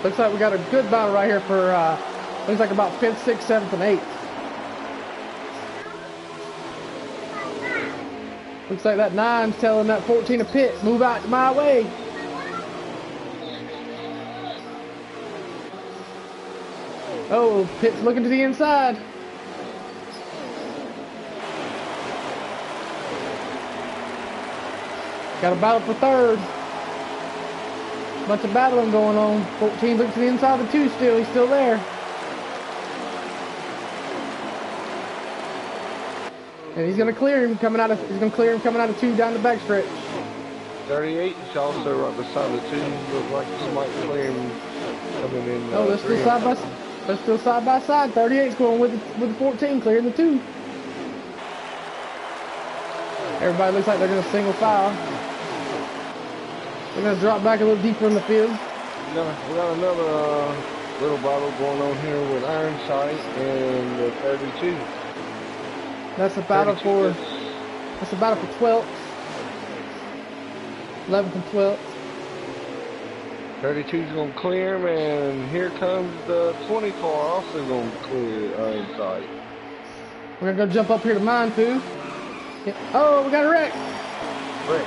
Looks like we got a good battle right here for, looks like about 5th, 6th, 7th, and 8th. Looks like that 9's telling that 14 to pit, move out my way. Oh, Pitt's looking to the inside. Got a battle for third. Bunch of battling going on. 14 looking to the inside of the 2 still. He's still there. And he's gonna clear him coming out of 2 down the backstretch. 38 is also right beside the 2. Looks like he might clear him coming in. Oh, let's do side by side. Let's still side by side. 38's going with the 14, clearing the 2. Everybody looks like they're going to single file. They're going to drop back a little deeper in the field. We got another little battle going on here with Ironsight and the 32. That's a battle for 12th. 11th and 12th. 32's gonna clear him, and here comes the 20 car also gonna clear inside. We're gonna go jump up here to mine too. Yeah. Oh, we got a wreck. Wreck.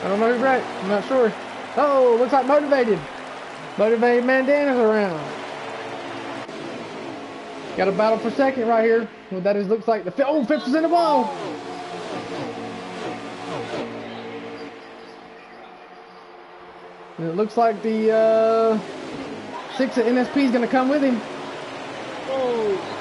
I don't know who wrecked. I'm not sure. Oh, looks like Motivated. Motivated Mandana's around. Got a battle for second right here. What that is looks like the Phipps is in the wall. And it looks like the 6 at NSP is gonna come with him. Oh.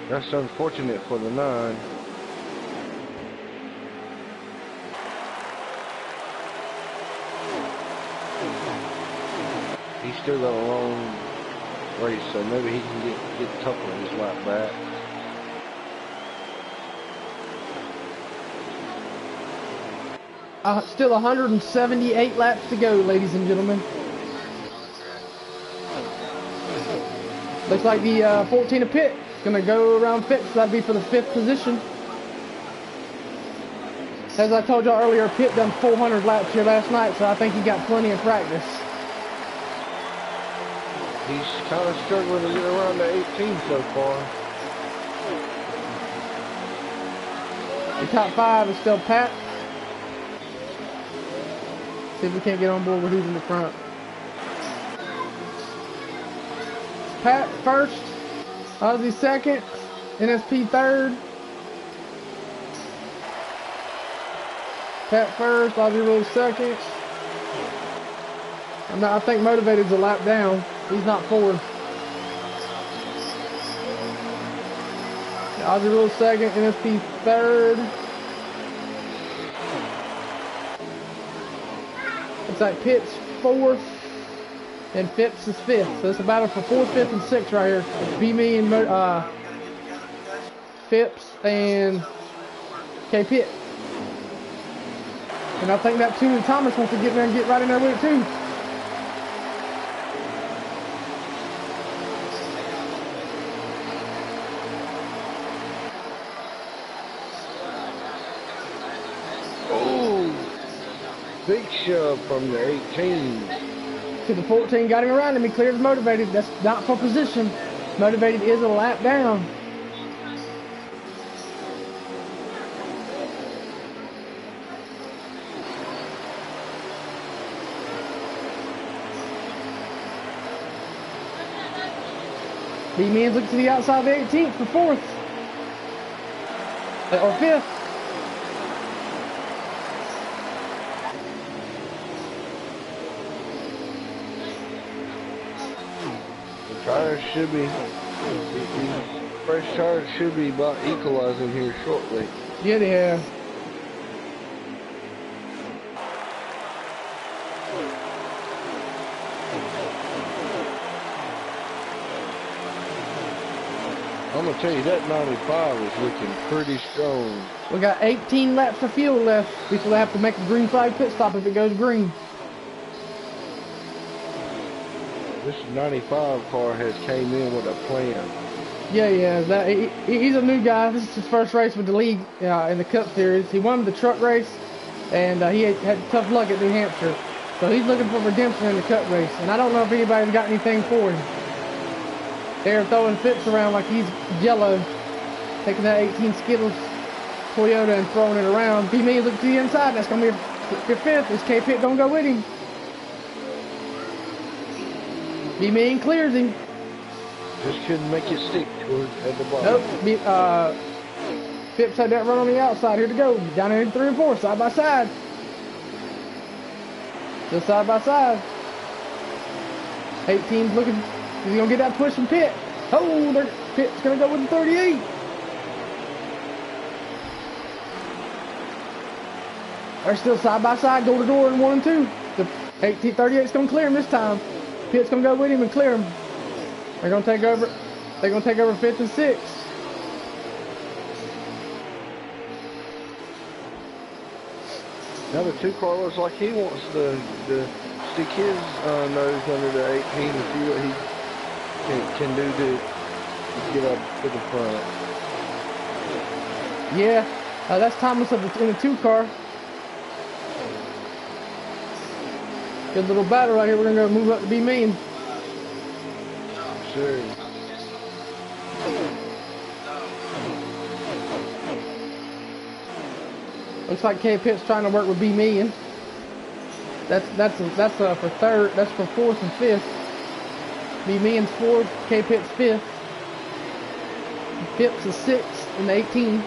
That's unfortunate for the 9. He's still got a long race, so maybe he can get a couple of his lap back. Still 178 laps to go, ladies and gentlemen. Looks like the 14 of Pitt is going to go around Phipps. That'd be for the 5th position. As I told y'all earlier, Pitt done 400 laps here last night, so I think he got plenty of practice. He's kind of struggling to get around the 18 so far. The top 5 is still Pat. See if we can't get on board with who's in the front. Pat first, Ozzy second, NSP third. Pat first, Ozzy Rule second. I think Motivated's a lap down. He's not forward. Ozzy Rule second, NSP third. Looks like Pitt's 4th and Phipps is 5th. So it's a battle for 4th, 5th, and 6th right here. It's B-Me and Phipps and K. Pitt. And I think that Toomey Thomas wants to get there and get right in there with it too. Big shove from the 18. To the 14, got him around him. He clears Motivated. That's not for position. Motivated is a lap down. B-Man's looking to the outside of the 18th for 4th. Or 5th. Tires should be, fresh tires should be about equalizing here shortly. Yeah, they have. I'm gonna tell you that 95 is looking pretty strong. We got 18 laps of fuel left before they have to make a green flag pit stop if it goes green. This 95 car has came in with a plan. Yeah, he's a new guy. This is his first race with the league in the Cup Series. He won the truck race, and he had tough luck at New Hampshire. So he's looking for redemption in the Cup race. And I don't know if anybody's got anything for him. They're throwing Phipps around like he's Jello, taking that 18 Skittles Toyota and throwing it around. B-Me look to the inside. That's going to be your 5th. Is K. Pitt going to go with him? B-Me clears him. Just couldn't make it stick at the bottom. Nope. Phipps had that run on the outside. Here to go. Down there in 3 and 4, side by side. Just side by side. 18's looking. Is he gonna get that push from Pitt? Oh, Pitt's gonna go with the 38. They're still side by side, door to door in 1 and 2. The 38's gonna clear him this time. Pitt's gonna go with him and clear him. They're gonna take over. They're going to take over 5th and 6th. Now the 2-car looks like he wants to stick his nose under the 18 to see what he can do to get up to the front. Yeah, that's Thomas in the 2-car. Good little battle right here. We're going to go move up to be mean. Sure. Looks like K Pitt's trying to work with B Million. That's for third. That's for 4th and 5th. B Million's 4th. K Pitt's 5th. Phipps is 6th in the 18.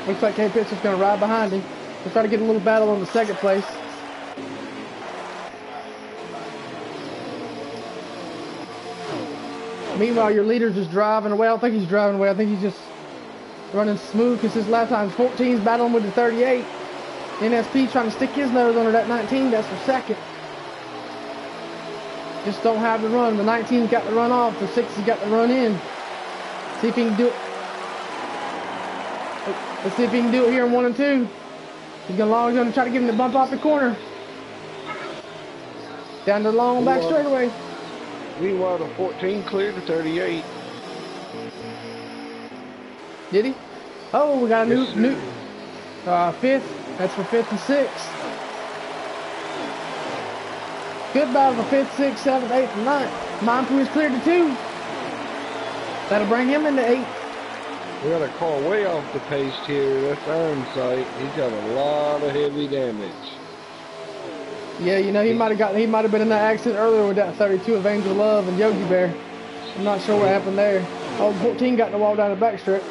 Looks like K Pitt's just going to ride behind him. We'll try to get a little battle on the 2nd place. Meanwhile, your leader's just driving away. I don't think he's driving away. I think he's just running smooth because his lap time's 14's battling with the 38. NSP trying to stick his nose under that 19. That's for 2nd. Just don't have the run. The 19's got to run off. The 6 has got to run in. See if he can do it. Let's see if he can do it here in 1 and 2. He's going to try to get him to bump off the corner. Down the long back straightaway. Meanwhile, the 14 cleared the 38. Did he? Oh, we got a new 5th. That's for 5th and 6th. Good battle for 5th, 6th, 7th, 8th, and 9th. Mindful is cleared to 2. That'll bring him into 8th. We got a car way off the pace here. That's Ironsight. He's got a lot of heavy damage. Yeah, you know, he might have been in that accident earlier with that 32 of Angel Love and Yogi Bear. I'm not sure what happened there. Oh, 14 got the wall down the backstretch.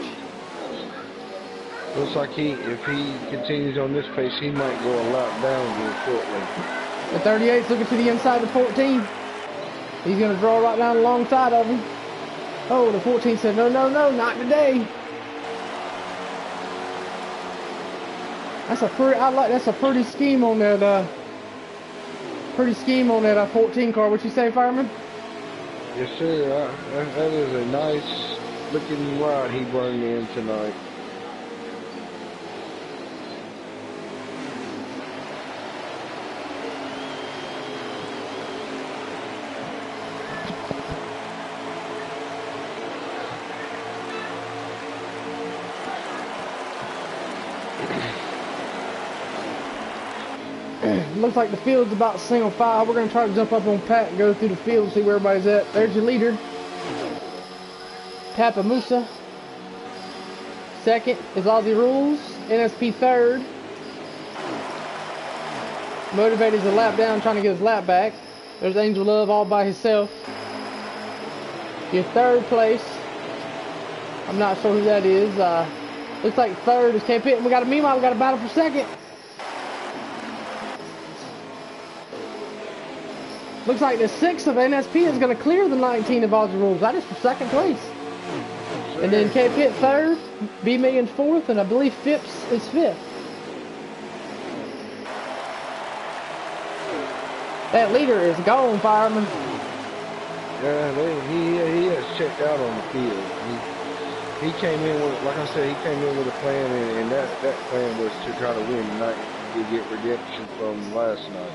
Looks like if he continues on this pace, he might go a lap down here shortly. The 38's looking to the inside of 14. He's going to draw right down alongside of him. Oh, the 14 said, no, not today. That's a pretty scheme on that. Pretty scheme on that 14 car. What you say, Fireman? Yes, sir. That is a nice looking ride he burned in tonight. Looks like the field's about single file. We're going to try to jump up on Pat and go through the field and see where everybody's at. There's your leader, Papa Musa. 2nd is Aussie Rules. NSP 3rd. Motivated a lap down, trying to get his lap back. There's Angel Love all by himself. Your 3rd place, I'm not sure who that is. Looks like 3rd is K Pitt. And we got a battle for 2nd. Looks like the 6th of NSP is going to clear the 19 of Aussie Rules. That is for 2nd place. And then K Pitt 3rd, B Million 4th, and I believe Phipps is 5th. That leader is gone, Fireman. Yeah, he has checked out on the field. He came in with, like I said, he came in with a plan, and that plan was to try to win tonight to get redemption from last night.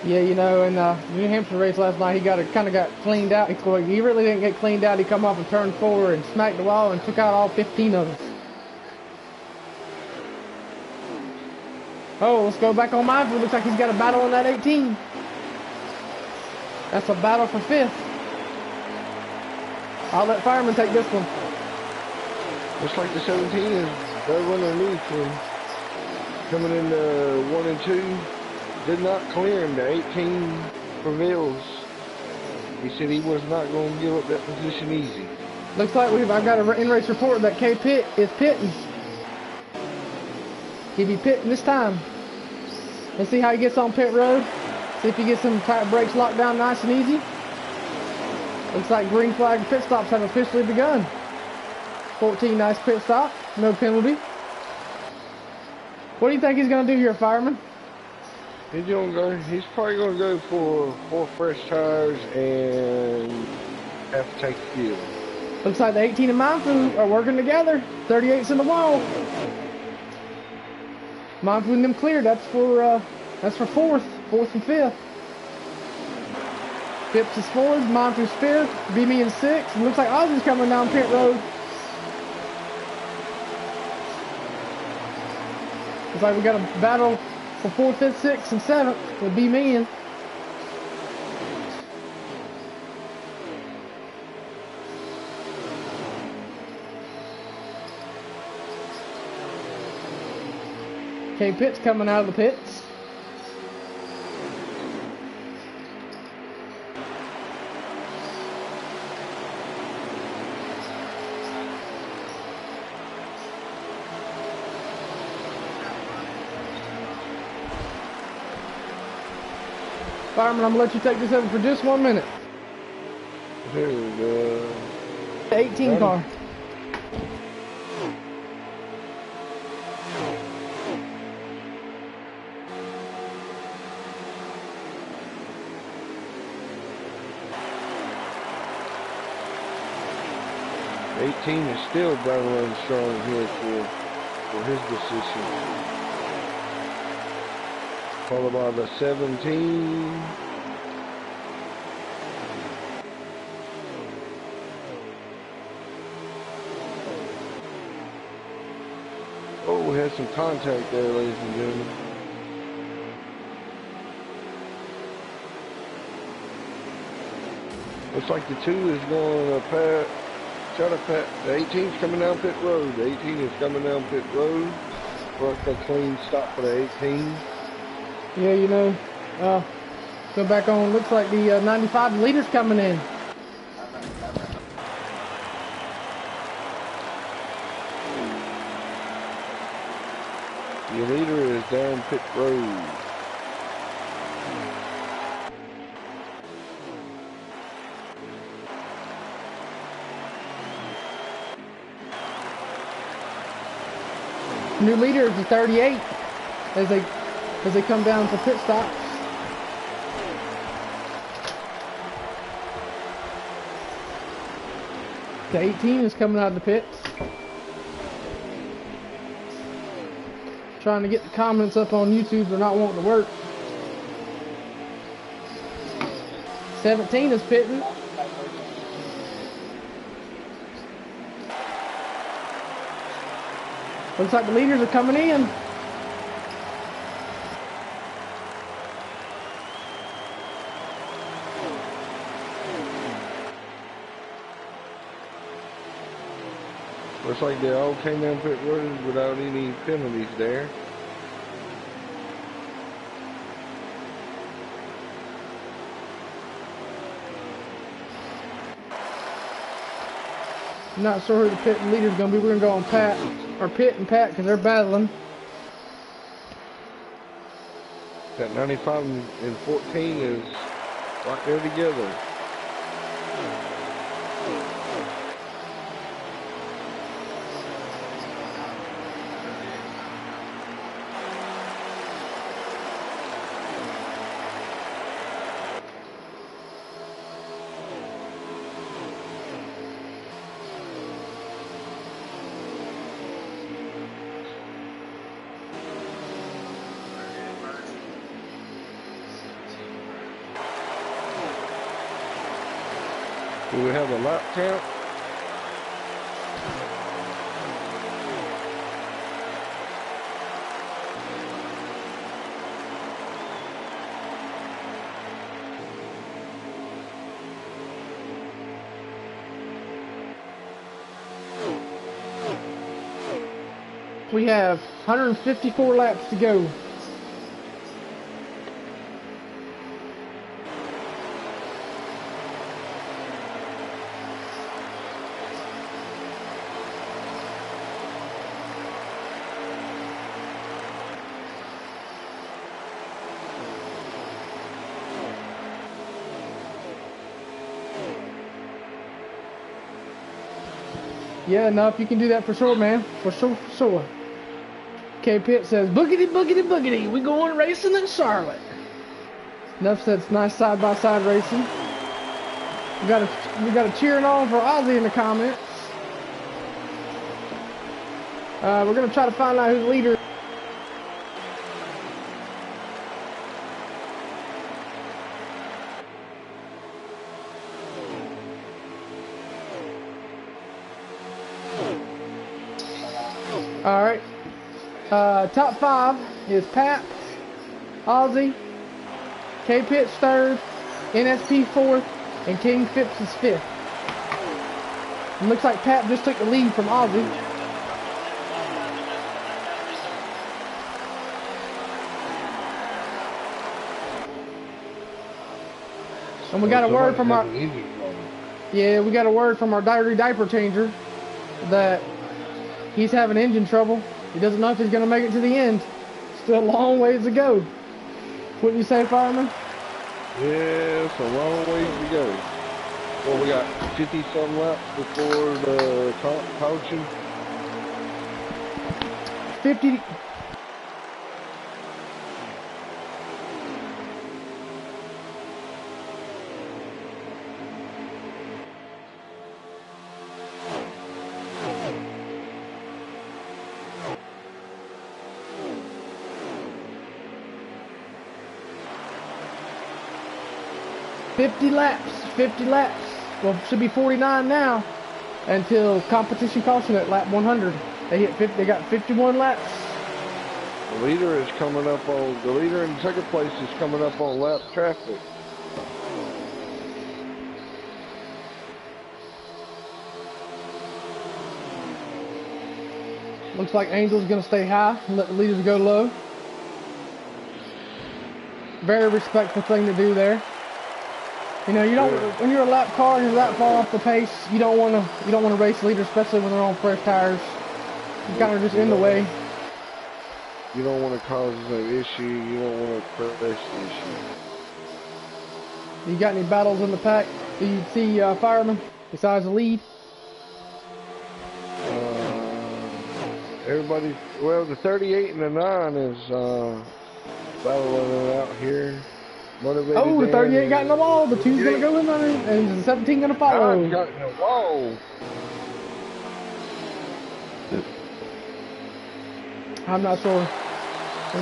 Yeah, you know, in the New Hampshire race last night, he kind of got cleaned out. He really didn't get cleaned out. He come off and turned 4 and smacked the wall and took out all 15 of us. Oh, let's go back on Mindful. Looks like he's got a battle on that 18. That's a battle for 5th. I'll let Fireman take this one. Looks like the 17 is right underneath him. Coming into 1 and 2. Did not clear him. The 18 prevails. He said he was not going to give up that position easy. Looks like I got an in-race report that K Pitt is pitting. He'll be pitting this time. Let's see how he gets on pit road. See if he gets some tire brakes locked down nice and easy. Looks like green flag pit stops have officially begun. 14, nice pit stop. No penalty. What do you think he's going to do here, Fireman? He's probably gonna go for 4 fresh tires and half a tank of fuel. Looks like the 18 and Mindful are working together. 38's in the wall. Mindful and them cleared. That's for fourth and fifth. Phipps is fourth, Mindful's fifth, BB in sixth. And looks like Ozzy's coming down pit road. Looks like we got a battle for 4th, 5th, 6th, and 7th with B-Man. K Pitts coming out of the pits. Fireman, I'm gonna let you take this over for just 1 minute. Here we go. The 18 car. The 18 is still battling strong here for his position. Followed by the 17. Oh, we had some contact there, ladies and gentlemen. Looks like the 2 is going to try to pat. The 18's coming down pit road. The 18 is coming down pit road. Work a clean stop for the 18. Yeah, you know, go back on. Looks like the 95 leader's coming in. The leader is down pit road. New leader is the 38 as they come down for pit stops. The 18 is coming out of the pits. Trying to get the comments up on YouTube. They're not wanting to work. 17 is pitting. Looks like the leaders are coming in. Looks like they all came down pit road without any penalties there. I'm not sure who the pit leader's gonna be. We're gonna go on Pat, or Pit and Pat, because they're battling. That 95 and 14 is right there together. Do we have a lap count? We have 154 laps to go. Yeah, enough. You can do that for sure, man. For sure, for sure. K-Pitt says, boogity, boogity, boogity, we going racing in Charlotte. Enough said it's nice side-by-side racing. We got a cheering on for Ozzy in the comments. We're going to try to find out who's leader. Alright. Top 5 is Pat, Ozzy, K-Pitt's 3rd, NSP 4th, and King Phipps is 5th. It looks like Pat just took the lead from Ozzy. And we got a word from our... Yeah, we got a word from our diaper changer that he's having engine trouble. He doesn't know if he's going to make it to the end. Still a long ways to go. Wouldn't you say, Fireman? Yeah, it's a long ways to go. Well, we got 50-some laps before the caution. 50... $50 laps. Well, should be 49 now until competition caution at lap 100. They hit 50. They got 51 laps. The leader is coming up on. The leader in second place is coming up on lap traffic. Looks like Angel's gonna stay high and let the leaders go low. Very respectful thing to do there. You know, you don't when you're a lap car and you're that far off the pace, you don't want to race leaders, especially when they're on fresh tires. You kind of just in the way. You don't want to cause an issue. You don't want to press the issue. You got any battles in the pack? Do you see Fireman besides the lead? Everybody, well, the 38 and the 9 is battling out here. Motivated. Oh, the 38 got in the wall. The 2's gonna go in on it, and the 17 gonna follow. 9 got in the wall. I'm not sure. The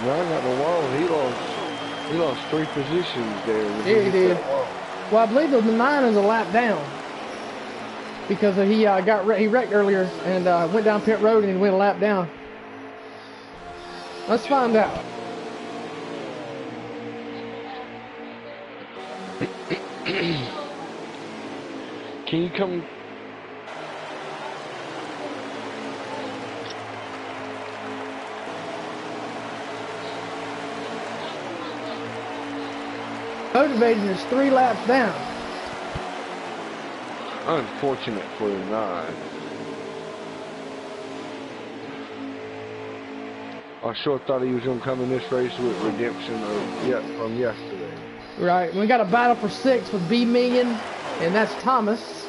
9 got in the wall. He lost 3 positions there. Yeah, he did. Well, I believe the 9 is a lap down because he wrecked earlier and went down pit road and went a lap down. Let's find out. Can you come? Motivated is 3 laps down. Unfortunate for the 9. I sure thought he was going to come in this race with redemption from yesterday. Right. We got a battle for 6 with B Million, and that's Thomas.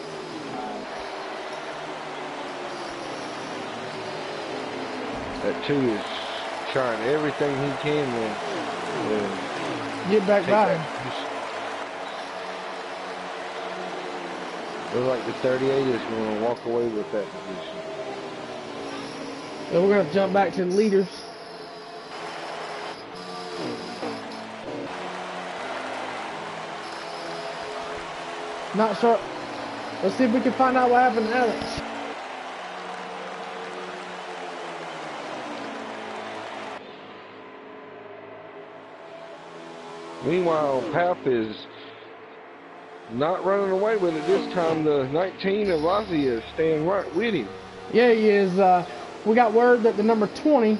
That 2 is trying everything he can to get back by him. Looks like the 38 is going to walk away with that position. So we're going to jump back to the leaders. Not sure. Let's see if we can find out what happened to Alex. Meanwhile, Pap is not running away with it this time. The 19 of Ozzy is staying right with him. Yeah, he is. We got word that the number 20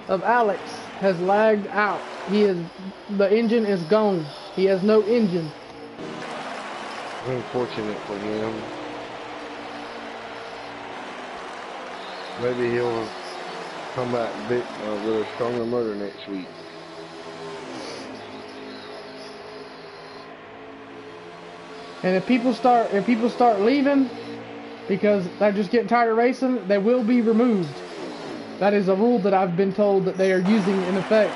of Alex has lagged out. The engine is gone. He has no engine. Unfortunate for him. Maybe he'll come back with a stronger motor next week. And if people start leaving, because they're just getting tired of racing. They will be removed. That is a rule that I've been told that they are using in effect.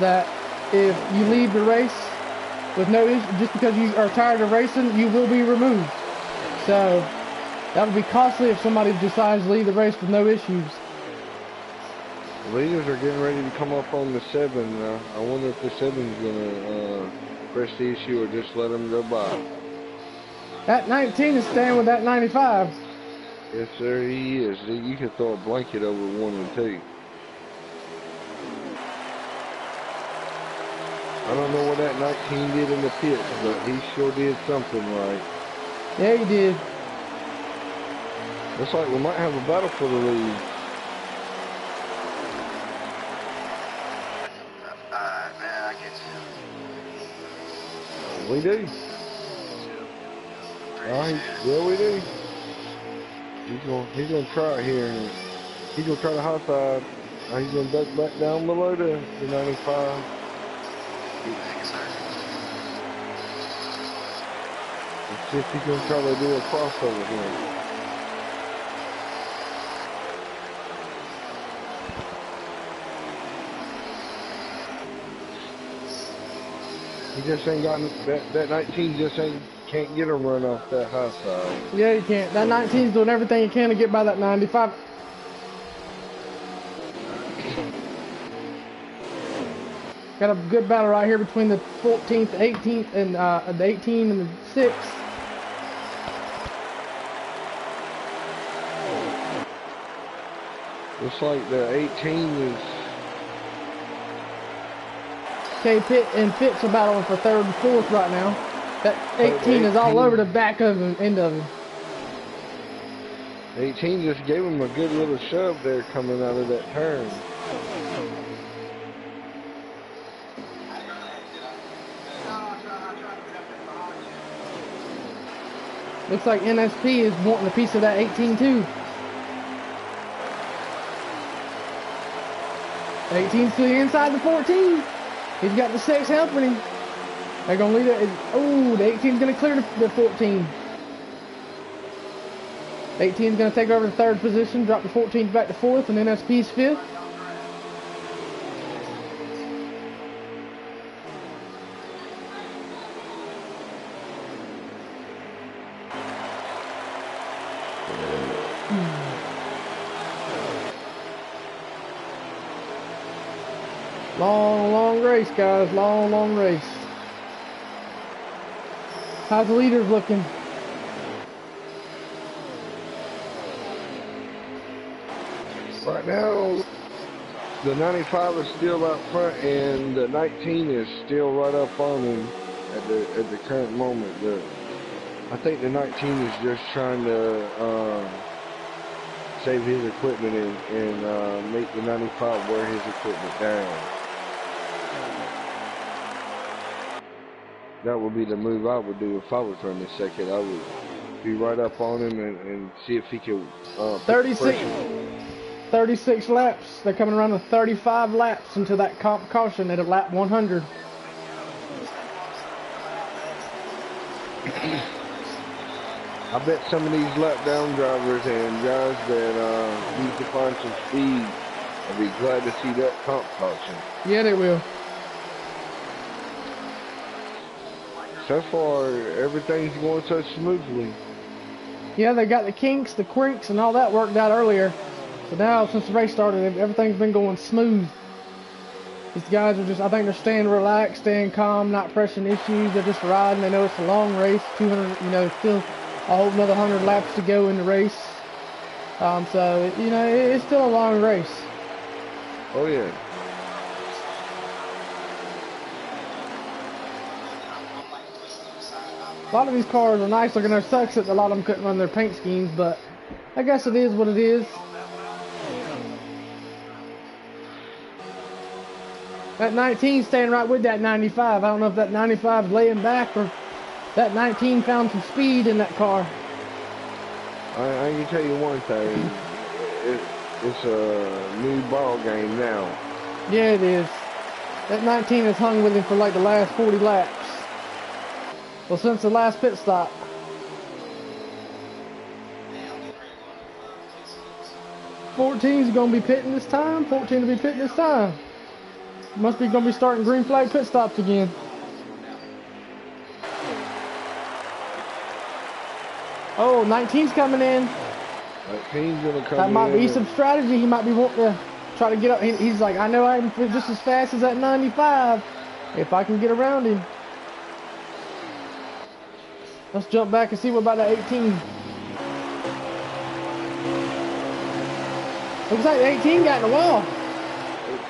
That if you leave the race with no issue, just because you are tired of racing, you will be removed. So that would be costly if somebody decides to leave the race with no issues. Leaders are getting ready to come up on the 7. I wonder if the 7's gonna press the issue or just let them go by. That 19 is staying with that 95. Yes, sir, he is. You can throw a blanket over 1 and 2. I don't know what that 19 did in the pits, but he sure did something right. Yeah, he did. Looks like we might have a battle for the lead. Alright, man, I get you. We do. Alright, yeah, we do. He's gonna try it here. He's gonna try the high side. He's gonna duck back down below the 95. Let's see if he's gonna try to do a crossover here. He just ain't gotten that 19 just can't get a run off that high side. Yeah, he can't. That 19's doing everything he can to get by that 95. Got a good battle right here between the 14th, 18th, and the 18 and the 6th. Looks like the 18 is... Okay, Pitt and Fitz are battling for 3rd and 4th right now. That 18 is all over the back of him, end of him. 18 just gave him a good little shove there coming out of that turn. Looks like NSP is wanting a piece of that 18 too. 18's to the inside the 14. He's got the 6 helping him. They're going to lead it. Oh, the 18's going to clear the 14. 18's going to take over the 3rd position, drop the 14 back to 4th, and NSP's 5th. Long race, guys. Long race. How's the leaders looking? Right now, the 95 is still out front, and the 19 is still right up on him at the current moment. I think the 19 is just trying to save his equipment and make the 95 wear his equipment down. That would be the move I would do if I was running second. I would be right up on him and see if he could 36 laps. They're coming around to 35 laps into that caution at lap 100. I bet some of these lap down drivers and guys that need to find some speed will be glad to see that comp caution. Yeah, they will. So far, everything's going so smoothly. Yeah, they got the kinks, the quirks, and all that worked out earlier. So now, since the race started, everything's been going smooth. These guys are just, I think they're staying relaxed, staying calm, not pressing issues. They're just riding. They know it's a long race, 200, still a whole another 100 laps to go in the race. So, it's still a long race. Oh, yeah. A lot of these cars are nice looking. There sucks that a lot of them couldn't run their paint schemes, but I guess it is what it is. That 19 staying right with that 95. I don't know if that 95 is laying back or that 19 found some speed in that car. I can tell you one thing. It's a new ball game now. Yeah, it is. That 19 has hung with him for like the last 40 laps. Well, since the last pit stop. 14's gonna be pitting this time. 14 to be pitting this time. Must be gonna be starting green flag pit stops again. Oh, 19's coming in. 19's gonna come in. That might be some strategy. He might be wanting to try to get up. He's like, I know I can fit just as fast as that 95 if I can get around him. Let's jump back and see what about that 18. Looks like the 18 got in the wall.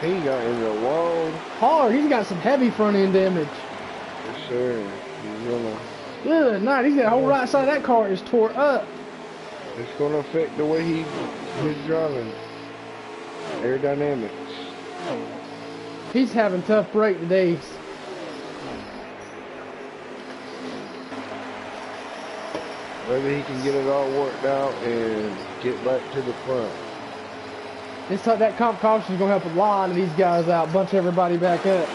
18 got in the wall. Hard. He's got some heavy front end damage. Yes, sir. He's gonna. Good night. He's got the whole right side of that car is tore up. It's gonna affect the way he's driving. Aerodynamics. He's having tough brake days. Maybe he can get it all worked out and get back to the front. That comp caution is gonna help a lot of these guys out, bunch everybody back up.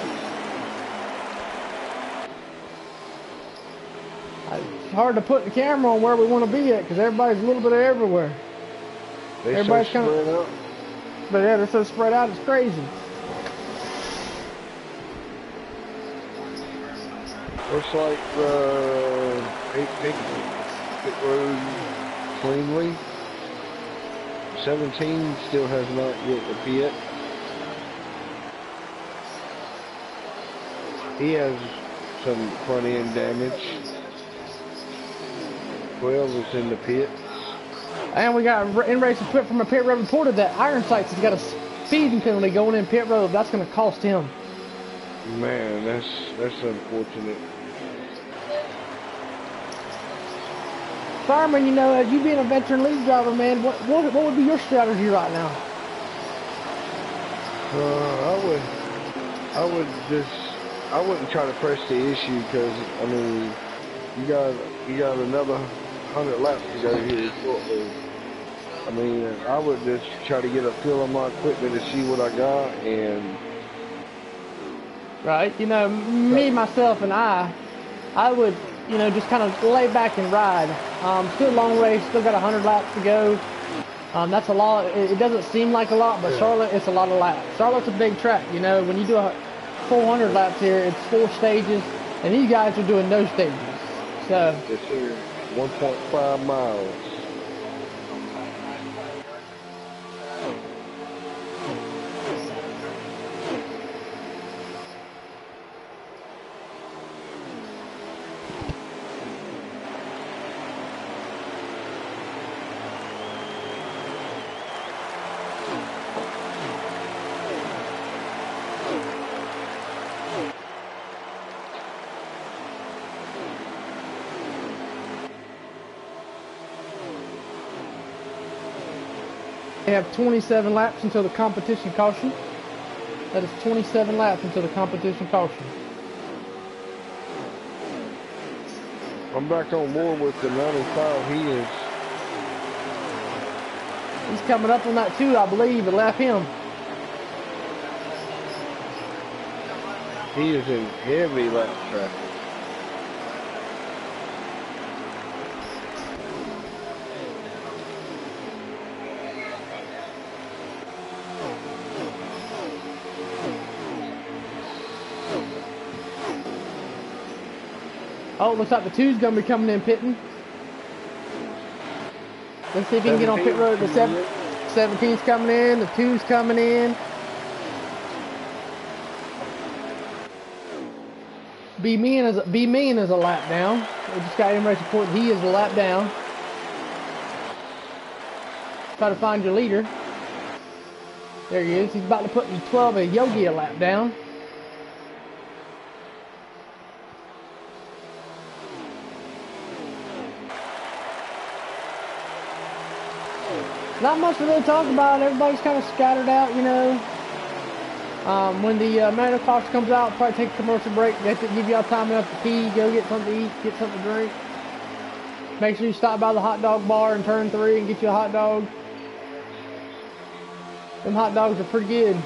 It's hard to put the camera on where we want to be at because everybody's a little bit of everywhere. Everybody's kind of spread out. But yeah, they're so spread out, it's crazy. Looks like pit road cleanly. 17 still has not yet the pit. He has some front end damage. 12 is in the pit. And we got in race equipment from a pit road reported that Iron Sights has got a speeding penalty going in pit road. That's going to cost him. Man, that's unfortunate. Fireman, you know, you being a veteran lead driver, man, what would be your strategy right now? I wouldn't try to press the issue because I mean, you got another 100 laps to go here shortly. I mean, I would just try to get a feel of my equipment to see what I got and. Right, you know, me, myself, and I would, you know, just kind of lay back and ride. Still a long race, still got 100 laps to go. That's a lot. It doesn't seem like a lot, but yeah. Charlotte, it's a lot of laps. Charlotte's a big track, you know. When you do 400 laps here, it's 4 stages, and these guys are doing no stages. So. Yes, sir. 1.5 miles. They have 27 laps until the competition caution. That is 27 laps until the competition caution. I'm back on board with the 95. He's coming up on that too, I believe, and lap him. He is in heavy lap traffic. Oh, looks like the 2's going to be coming in pitting. Let's see if he can get on pit road. The 17's coming in. The 2's coming in. Be mean is a lap down. We just got him race report. He is a lap down. Try to find your leader. There he is. He's about to put the 12 of Yogi a lap down. Not much to really talk about. Everybody's kind of scattered out, you know. When the manual clock comes out, probably take a commercial break. They give y'all time enough to pee, go get something to eat, get something to drink. Make sure you stop by the hot dog bar in turn 3 and get you a hot dog. Them hot dogs are pretty good.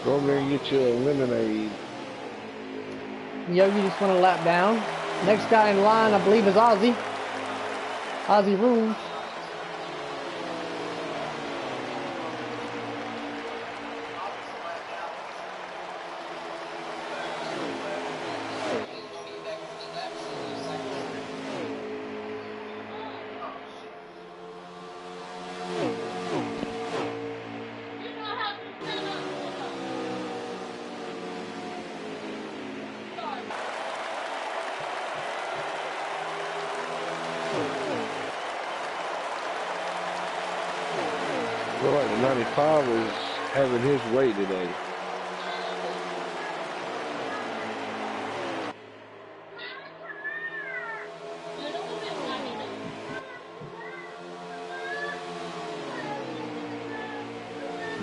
Go over there and get you a lemonade. Yogi just went a lap down. Next guy in line, I believe, is Ozzy. Ozzy rules. Feel like the 95 is having his way today.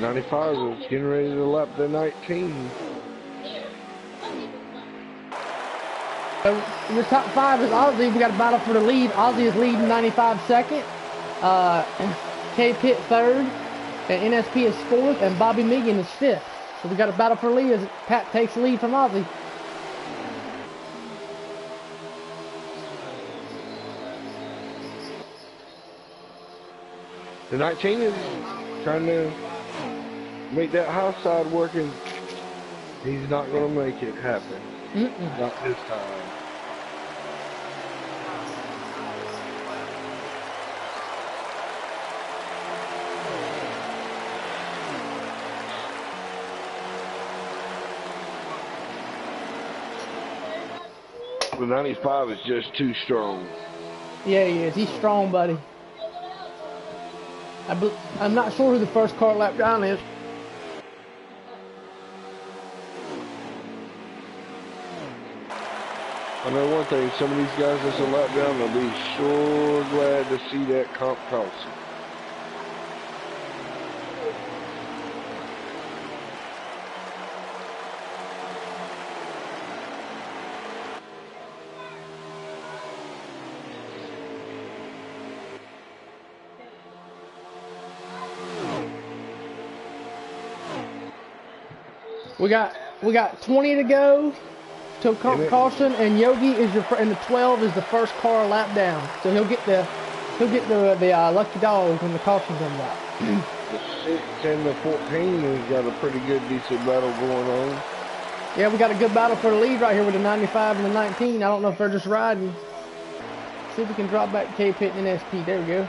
'95 is getting ready to lap the 19. So your top 5 is Ozzy. We got a battle for the lead. Ozzy is leading 95 second. K-Pit 3rd. And NSP is 4th. And Bobby Megan is 5th. So we got a battle for the lead as Pat takes the lead from Ozzy. The 19 is trying to make that high side working. He's not going to make it happen. Not this time. The 95 is just too strong. Yeah, he is. He's strong, buddy. I'm not sure who the first car lap down is. I know one thing, some of these guys that's a lap down will be sure glad to see that comp caution. We got 20 to go till caution, and Yogi is and the 12 is the first car lap down. So he'll get the lucky dog when the caution comes out. The 6 and the 14 has got a pretty good decent battle going on. Yeah, we got a good battle for the lead right here with the 95 and the 19. I don't know if they're just riding. See if we can drop back K-Pit and NSP. There we go.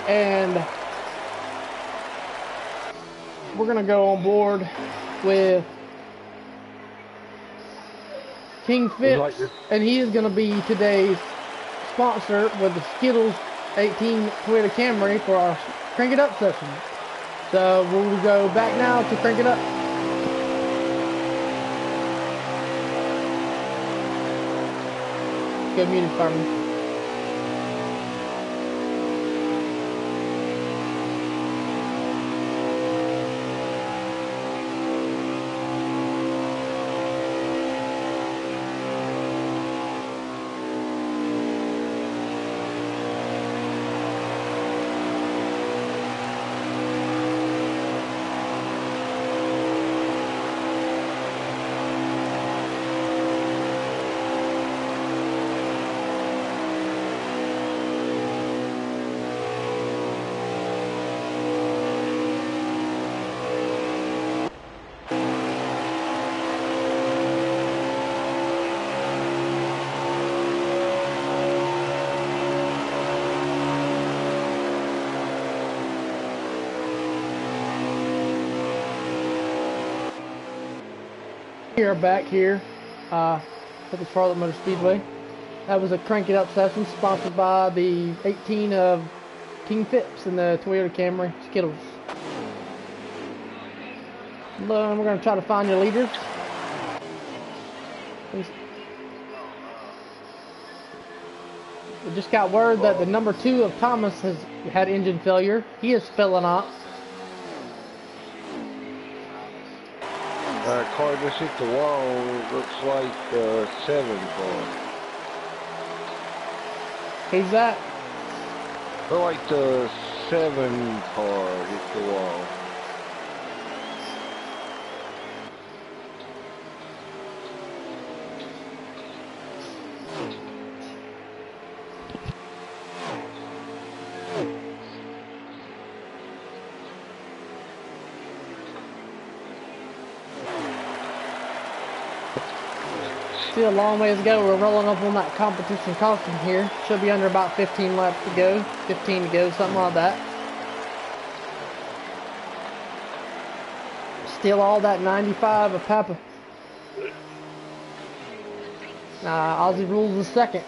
And we're gonna go on board with King Phipps, and he is gonna be today's sponsor with the Skittles 18 Toyota Camry for our Crank It Up session. So we'll go back now to Crank It Up. Go muted, Fireman. We are back here at the Charlotte Motor Speedway. That was a Crank It Up session sponsored by the 18 of King Phipps and the Toyota Camry Skittles. And we're going to try to find your leaders. We just got word that the number 2 of Thomas has had engine failure. He is spilling out. car just hit the wall. It looks like the 7 car. Who's that? Look like the 7 car hit the wall. Still a long ways to go. We're rolling up on that competition caution here. Should be under about 15 laps to go. 15 to go, something like that. Still all that 95 of Papa. Aussie Rules is second.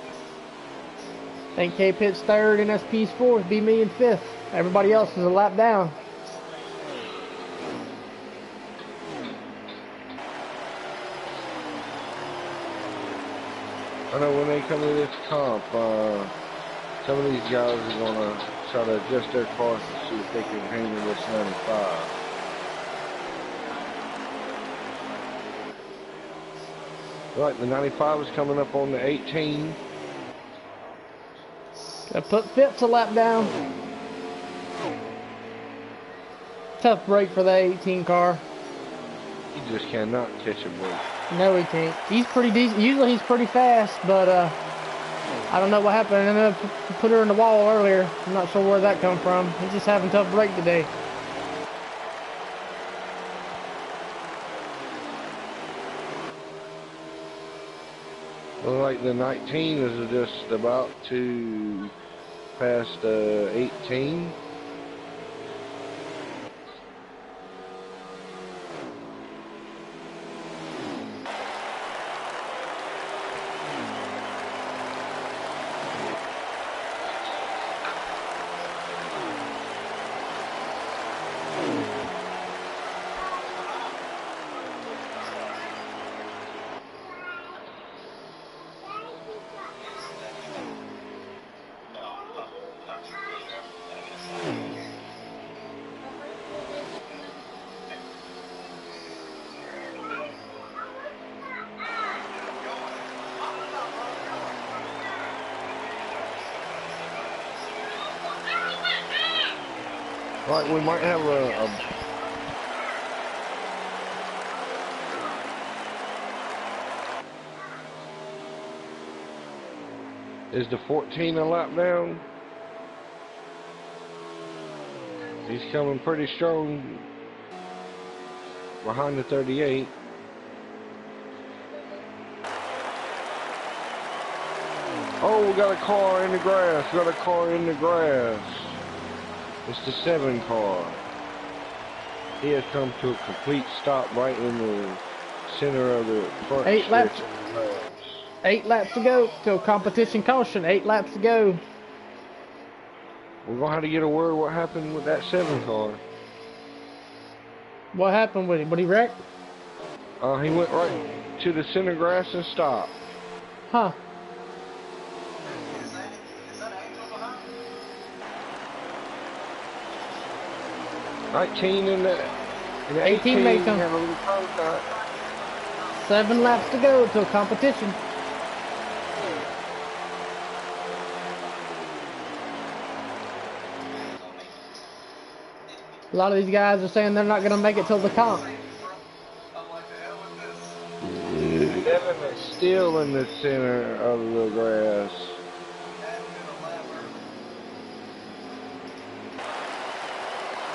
I think K-Pit's third and SP's fourth. Be me in fifth. Everybody else is a lap down. I know when they come to this comp, some of these guys are going to try to adjust their cars to see if they can handle this 95. Right, the 95 is coming up on the 18. Gotta put Phipps a lap down. Tough break for the 18 car. He just cannot catch a break. No, he can't. He's pretty decent. Usually he's pretty fast, but I don't know what happened. I ended up put her in the wall earlier. I'm not sure where that come from. He's just having a tough break today. Well, like the 19 is just about to pass the 18. Like we might have Is the 14 a lap down? He's coming pretty strong behind the 38. Oh, we got a car in the grass. Got a car in the grass. It's the 7 car. He has come to a complete stop right in the center of the front. 8 laps. 8 laps to go till competition caution. 8 laps to go. We're gonna have to get a word what happened with that 7 car. What happened with him? What, he wrecked? He went right to the center grass and stopped. Huh. 19 in the 18 makes him. 7 laps to go till competition. A lot of these guys are saying they're not going to make it till the comp. 7 is still in the center of the grass.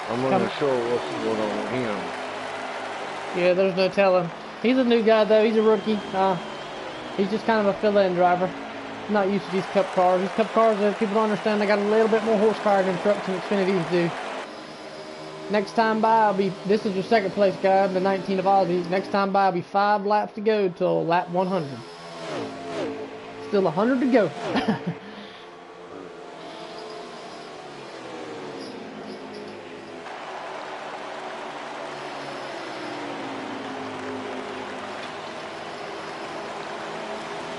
I'm not sure what's going on with him. Yeah, there's no telling. He's a new guy though. He's a rookie. He's just kind of a fill-in driver. Not used to these Cup cars. These Cup cars, people don't understand, they got a little bit more horsepower than trucks and Xfinities do. Next time by, this is your second place guy, the 19 of Aussies. Next time by, will be 5 laps to go till lap 100. Still 100 to go.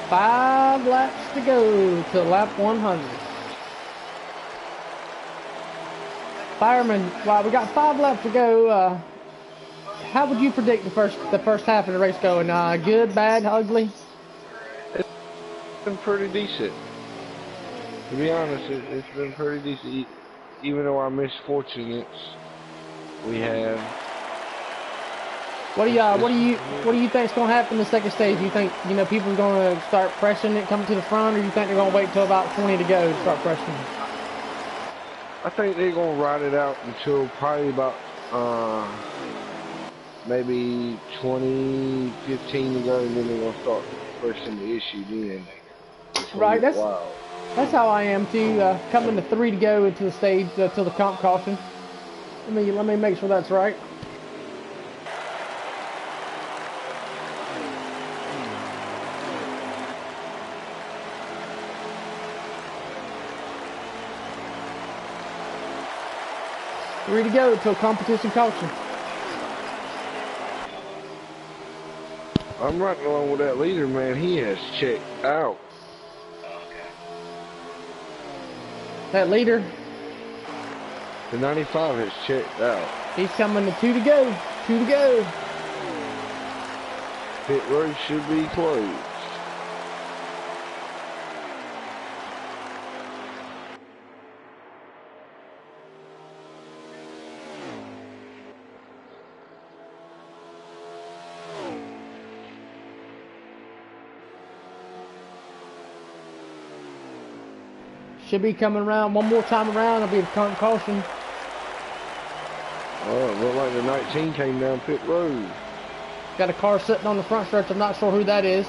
Five laps to go to lap 100. Fireman, well, we got 5 laps to go. how would you predict the first half of the race going? Good, bad, ugly? It's been pretty decent. To be honest, it's been pretty decent. Even though our misfortunates we have. What do you think's gonna happen in the second stage? Do you think people are gonna start pressing it coming to the front, or you think they're gonna wait till about 20 to go to start pressing it? I think they're gonna ride it out until probably about maybe 20, 15 to go, and then they're gonna start pressing the issue then. Right, that's how I am too. Coming to 3 to go into the stage till the comp caution. Let me make sure that's right. Three to go till competition caution. I'm right along with that leader, man. He has checked out. That leader, the 95 has checked out. He's coming to 2 to go. 2 to go. Pit road should be closed. Should be coming around one more time around. It'll be the current caution. Oh, it looked like the 19 came down pit road. Got a car sitting on the front stretch. I'm not sure who that is.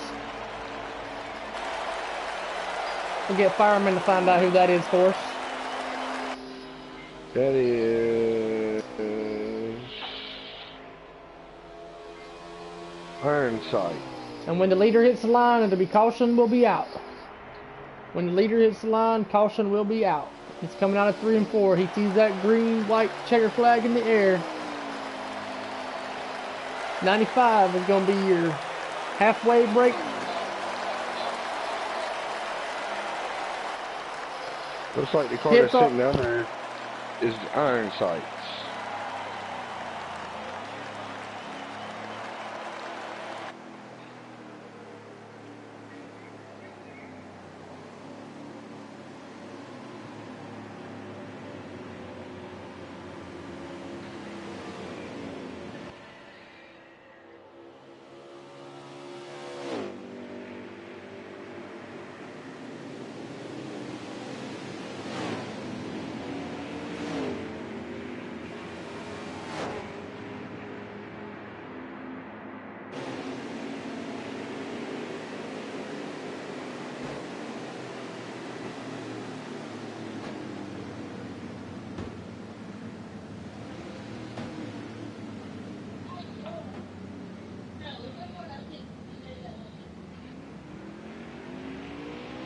We'll get firemen to find out who that is for us. That is Ironside. And when the leader hits the line, it'll be caution will be out. When the leader hits the line, caution will be out. He's coming out of 3 and 4. He sees that green, white checker flag in the air. 95 is going to be your halfway break. Looks like the car that's sitting down there is Ironsights.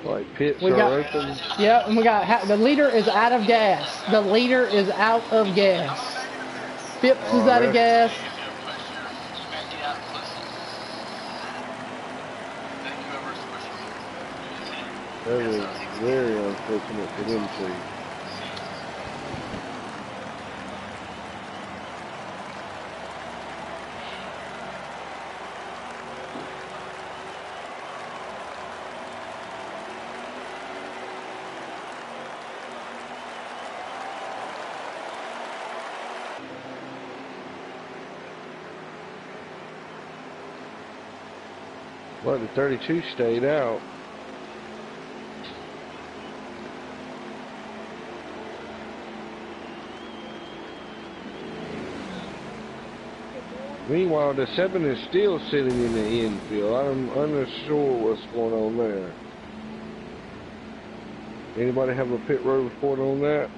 Like pits are open. Yeah, and we got the leader is out of gas. The leader is out of gas. Phipps is out of gas. That is very unfortunate for them two. Well, the 32 stayed out. Meanwhile, the 7 is still sitting in the infield. I'm unsure what's going on there. Anybody have a pit road report on that?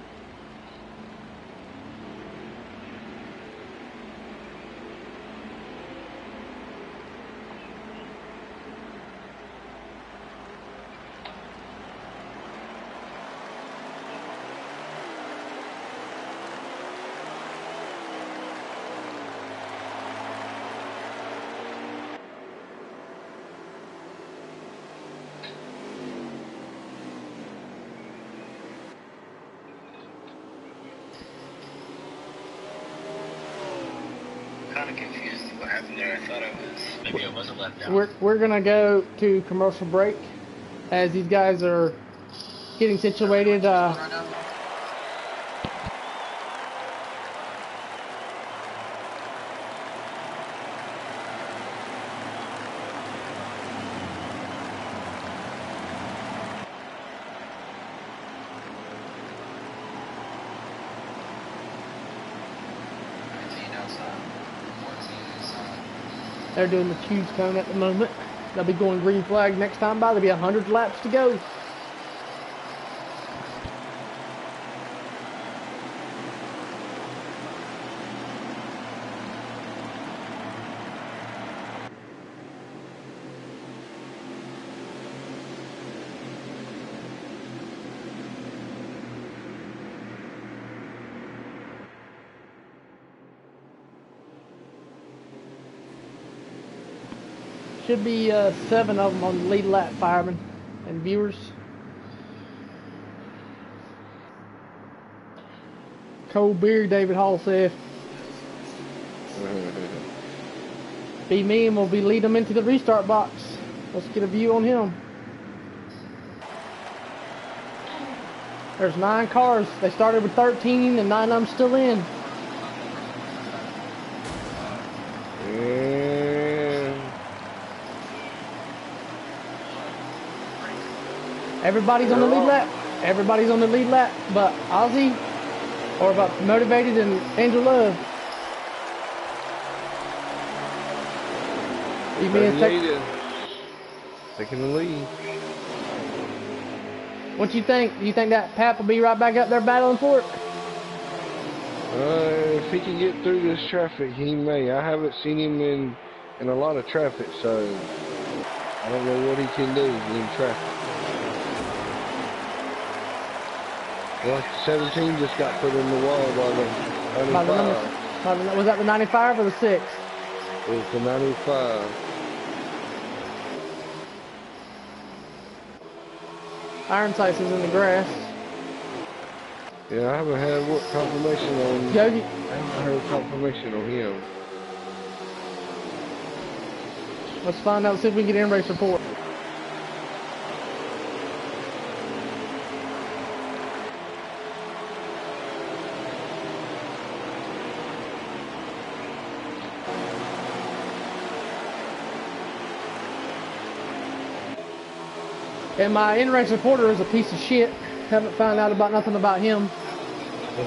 kind of confused what happened there. I thought I was, maybe I wasn't left out. We're gonna go to commercial break as these guys are getting situated. They're doing the choose cone at the moment. They'll be going green flag next time by. There'll be 100 laps to go. Should be 7 of them on the lead lap, firemen and viewers. Cold beer, David Hall said. Be me and we'll be leading them into the restart box. Let's get a view on him. There's 9 cars. They started with 13 and 9 of them still in. Everybody's on the lead lap. Everybody's on the lead lap, but Ozzy, or about Motivated and Angel Love. Taking the lead. What you think? Do you think that Pap will be right back up there battling for it? If he can get through this traffic, he may. I haven't seen him in a lot of traffic, so I don't know what he can do in traffic. Well, 17 just got put in the wall by the 95. Was that the 95 or the 6? It was the 95. Iron Sights is in the grass. Yeah, I haven't had confirmation on. Yogi. I haven't heard confirmation on him. Let's find out, see if we can get in race report. And my in-race reporter is a piece of shit. Haven't found out about nothing about him.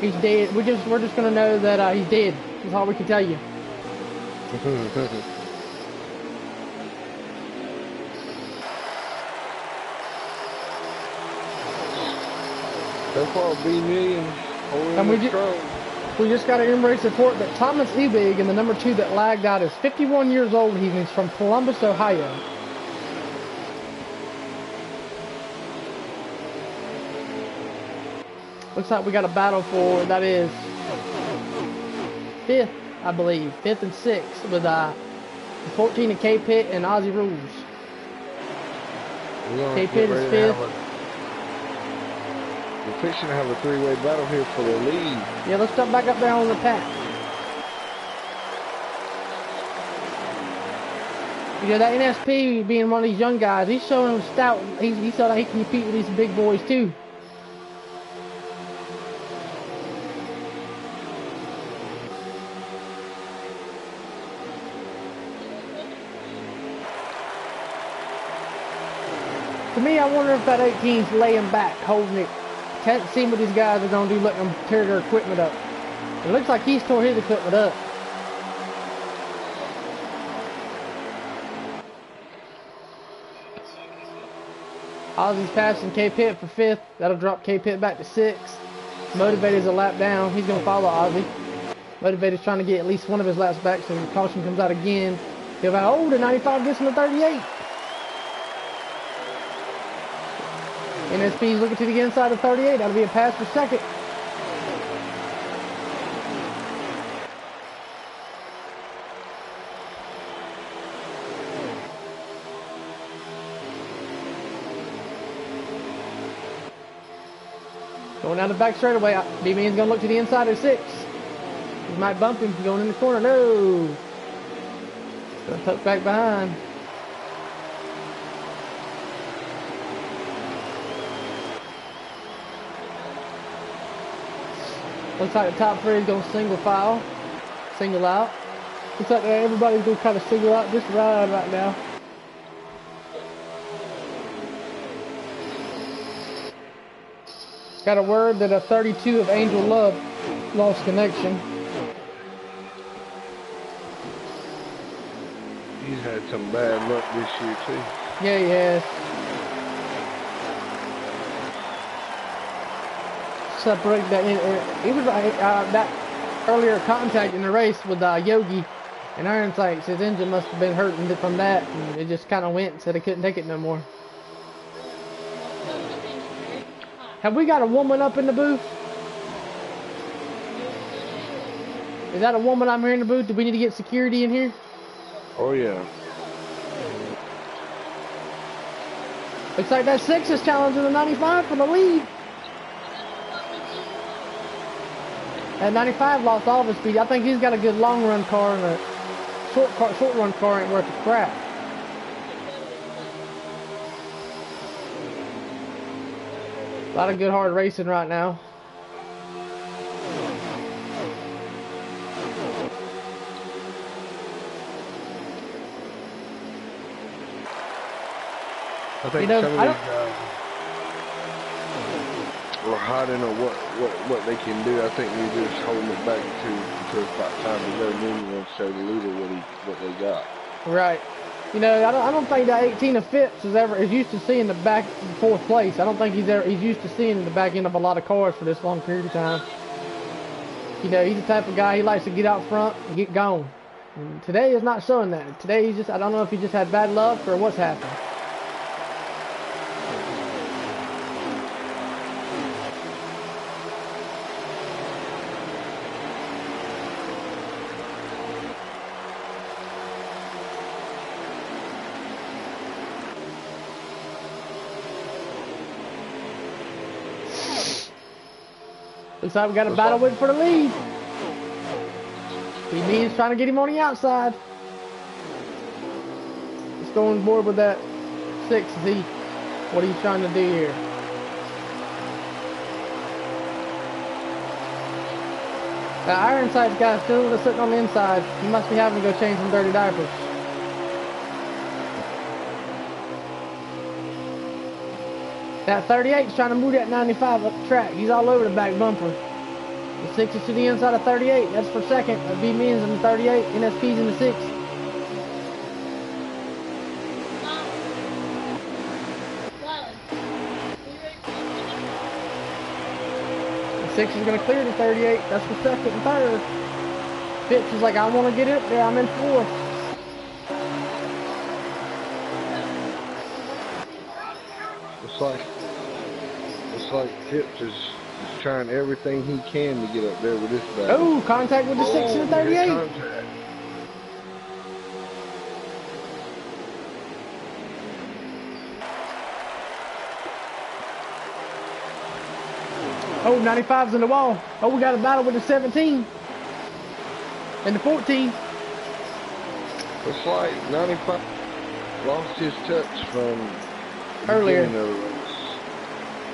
He's dead. We're just gonna know that he's dead. That's all we can tell you. So far, B-Million. And we just got an in-race report that Thomas Ebig and the number 2 that lagged out is 51 years old. He's from Columbus, Ohio. Looks like we got a battle for, that is 5th, I believe. 5th and 6th with 14 and K-Pit and Aussie Rules. K-Pit is 5th. We're fixing to have a 3-way battle here for the lead. Yeah, let's jump back up there on the pack. You know, that NSP being one of these young guys, he's showing him stout. He showed that he can compete with these big boys too. To me, I wonder if that 18's laying back, holding it. Can't see what these guys are going to do, letting them tear their equipment up. It looks like he's tore his equipment up. Ozzy's passing K-Pit for 5th. That'll drop K-Pit back to 6th. Motivated's a lap down. He's going to follow Ozzy. Motivated's trying to get at least one of his laps back, so the caution comes out again. He'll have, oh, the 95 gets him to 38. NSP's looking to the inside of 38. That'll be a pass for 2nd. Going down the back straightaway. B-Man's going to look to the inside of 6. He might bump him going in the corner. No. Gonna tuck back behind. Looks like the top three is going to single file, single out. Looks like everybody's going to kind of single out this ride right now. Got a word that a 32 of Angel Love lost connection. He's had some bad luck this year too. Yeah, he has. Separate that. He was that earlier contact in the race with Yogi, and Iron Sights. His engine must have been hurting from that, and it just kind of went, so they couldn't take it no more. Have we got a woman up in the booth? Is that a woman I'm here in the booth? Do we need to get security in here? Oh yeah. Looks like that 6 is challenging the 95 for the lead. That 95 lost all of his speed. I think he's got a good long run car, and a short run car ain't worth a crap. A lot of good hard racing right now. I think some of these guys are hiding on what they can do. I think they're just holding it back until it's about time to go. And then you're going to show the leader what they got. Right. You know, I don't think that 18 of Phipps is used to seeing the back 4th place. I don't think he's used to seeing the back end of a lot of cars for this long period of time. You know, he's the type of guy, he likes to get out front and get gone. And today is not showing that. Today he's just, I don't know if he just had bad luck or what's happened. Looks like we got a battle with for the lead. BB is trying to get him on the outside. Let's go on board with that 6. What are you trying to do here? The Iron Sights guy still sitting on the inside. He must be having to go change some dirty diapers. That 38 is trying to move that 95 up the track. He's all over the back bumper. The 6 is to the inside of 38. That's for second. That'd be Means in the 38. NSP's in the 6. The 6 is going to clear the 38. That's for second and third. Phipps is like, I want to get up there. I'm in 4th. Looks like Phipps is trying everything he can to get up there with this battle. Oh, contact with the 6 and the 38. Contact. Oh, 95's in the wall. Oh, we got a battle with the 17 and the 14. Looks like 95 lost his touch from earlier. The race.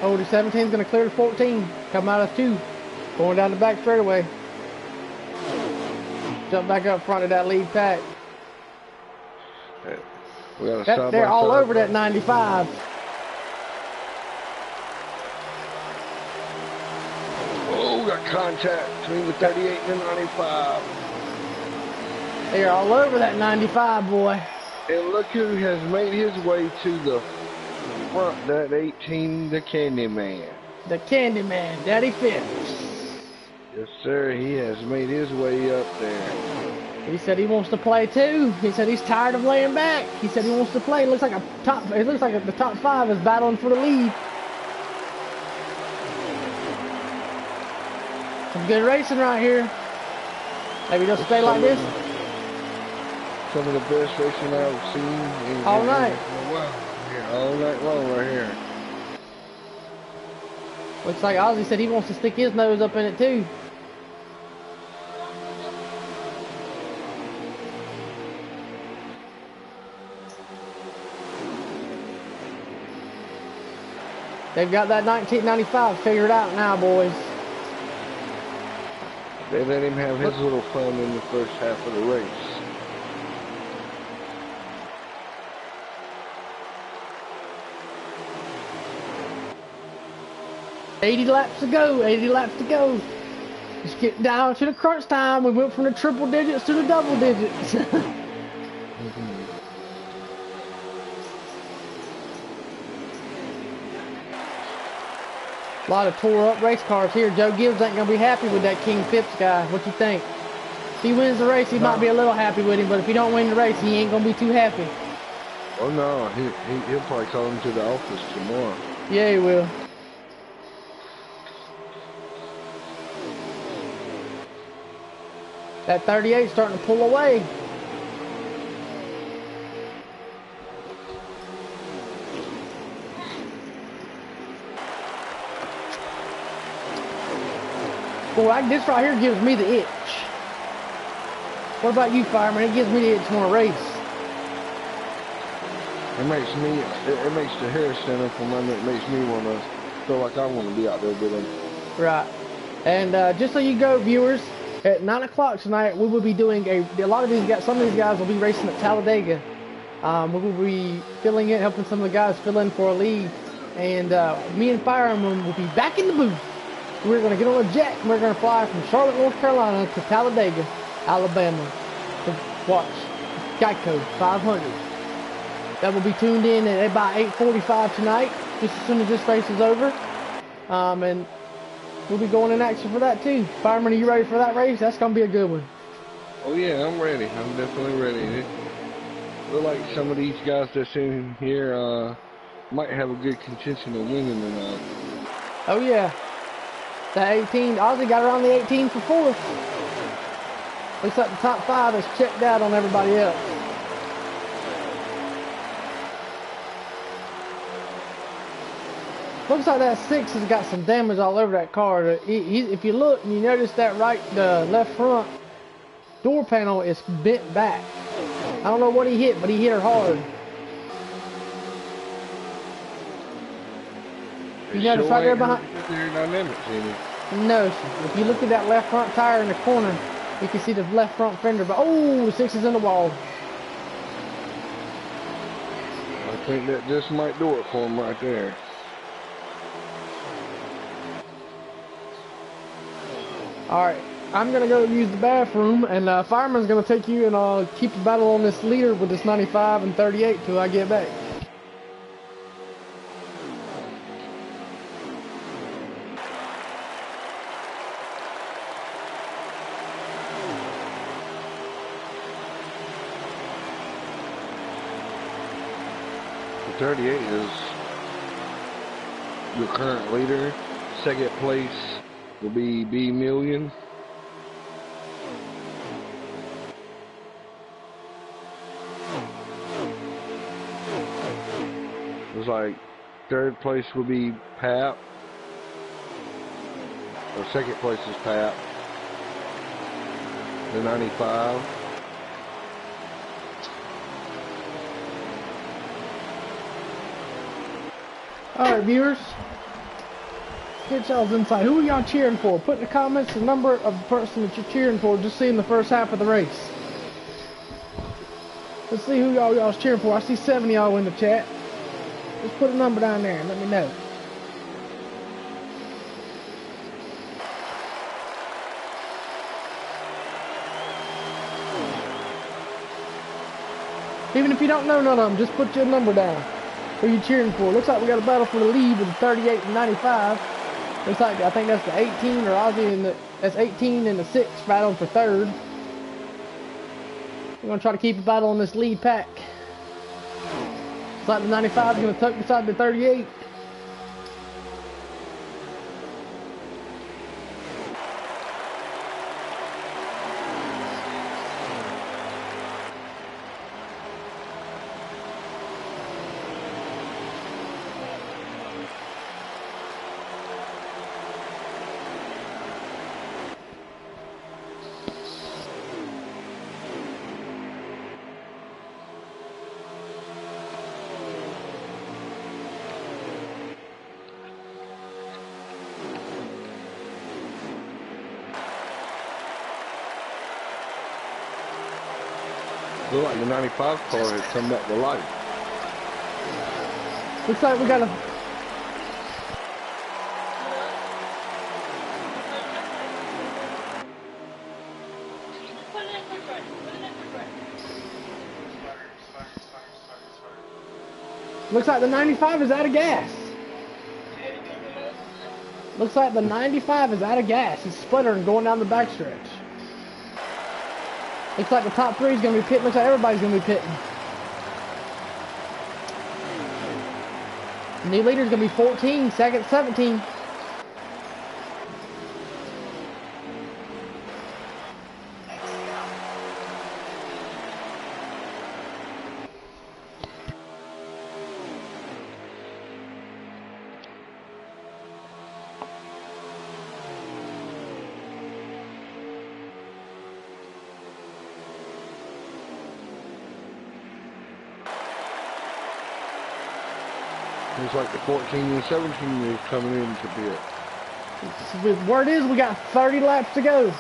Oh, the 17's going to clear the 14. Come out of 2. Going down the back straightaway. Jump back up front of that lead pack. We got a They're all over that 95. Oh, got contact between the 38 and the 95. They are all over that 95, boy. And look who has made his way to the front, that 18, the Candyman. The Candyman, Daddy Phipps. Yes, sir. He has made his way up there. He said he wants to play too. He said he's tired of laying back. He said he wants to play. It looks like the top 5 is battling for the lead. Some good racing right here. Maybe they'll stay like this. Some of the best racing I've seen all night. All night long right here. Looks like Ozzy said he wants to stick his nose up in it too. They've got that 1995 figured out now, boys. They let him have his little fun in the first half of the race. $80 laps to go, 80 laps to go. Just get down to the crunch time. We went from the triple digits to the double digits. A lot of tore up race cars here. Joe Gibbs ain't gonna be happy with that King Phipps guy. What you think? If he wins the race, he might be a little happy with him, but if he don't win the race, he ain't gonna be too happy. Oh no, he'll probably call him to the office tomorrow. Yeah, he will. That 38's starting to pull away. Boy, this right here gives me the itch. What about you, Fireman? It gives me the itch to want to race. It makes the hair stand up on my neck. It makes me want to feel like I want to be out there with them. Right. And just so you go, viewers, at 9 o'clock tonight, we will be doing a lot of these guys, some of these guys will be racing at Talladega. We will be filling in, helping some of the guys fill in for a lead. And me and Fireman will be back in the booth. We're going to get on a jet and we're going to fly from Charlotte, North Carolina to Talladega, Alabama to watch Geico 500. That will be tuned in at about 8:45 tonight, just as soon as this race is over. And we'll be going in action for that too. Fireman, are you ready for that race? That's going to be a good one. Oh yeah, I'm ready. I'm definitely ready. It look like some of these guys that's in here might have a good contention of winning tonight. Oh yeah. That 18, Ozzy got around the 18 for 4th. Looks like the top 5 is checked out on everybody else. Looks like that 6 has got some damage all over that car. If you look and you notice that left front door panel is bent back. I don't know what he hit, but he hit her hard. You notice right there behind. No, if you look at that left front tire in the corner, you can see the left front fender. But oh, 6 is in the wall. I think that just might do it for him right there. All right, I'm gonna go use the bathroom, and Fireman's gonna take you and keep the battle on this leader with this 95 and 38 till I get back. The 38 is your current leader. Second place will be B Million. Looks like third place will be Pap. Or second place is Pap. The 95. All right, viewers. Get y'all's insight. Who are y'all cheering for? Put in the comments the number of the person that you're cheering for just seeing the first half of the race. Let's see who y'all's cheering for. I see 7 of y'all in the chat. Just put a number down there and let me know. Even if you don't know none of them, just put your number down. Who you cheering for? Looks like we got a battle for the lead with the 38 and 95. Looks like, I think that's the 18 or Ozzy and that's 18 and the 6 battling for third. We're going to try to keep a battle on this lead pack. Looks like the 95 is going to tuck beside the 38. Look like the 95 car has come back to life. Looks like we got a... Looks like the 95 is out of gas. Looks like the 95 is out of gas. It's sputtering going down the backstretch. Looks like the top 3 is going to be pitting. Looks like everybody's going to be pitting. The new leader is going to be 14, second 17. Looks like the 14 and 17 is coming in to pit. Word is we got 30 laps to go.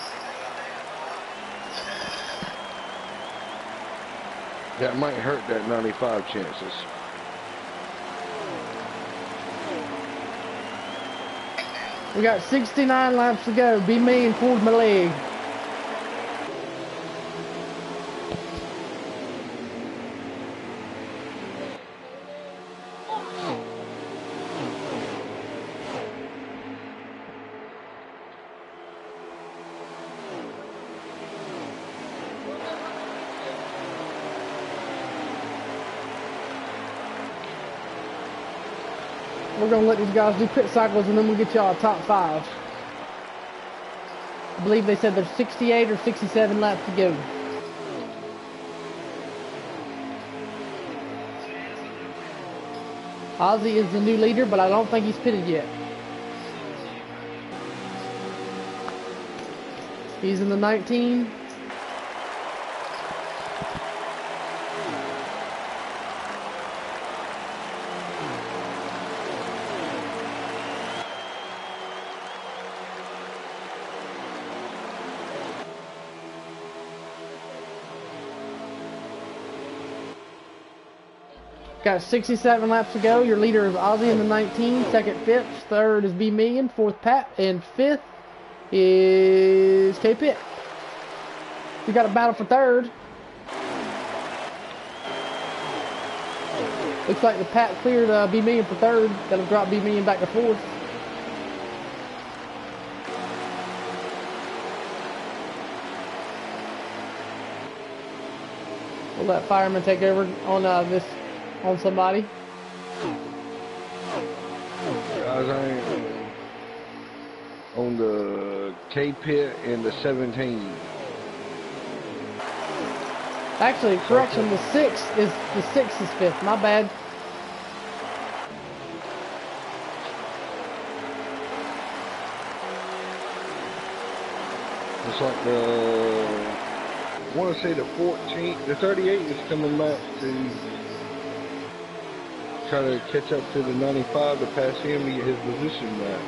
That might hurt that 95 chances. We got 69 laps to go. Be me and pulled my leg. We're going to let these guys do pit cycles and then we'll get y'all a top 5. I believe they said there's 68 or 67 laps to go. Ozzy is the new leader, but I don't think he's pitted yet. He's in the 19. Got 67 laps to go. Your leader is Ozzy in the 19. Second, Phipps. Third is B Million. Fourth, Pat. And fifth is K Pitt. We got a battle for third. Looks like the Pat cleared B Million for third. That'll drop B Million back to fourth. We'll let Fireman take over on this. On somebody. Guys, I am on the K Pit and the 17. Actually, correction, the 6 is 5th. My bad. It's like I want to say the 14, the 38 is coming back to try to catch up to the 95 to pass him to get his position back.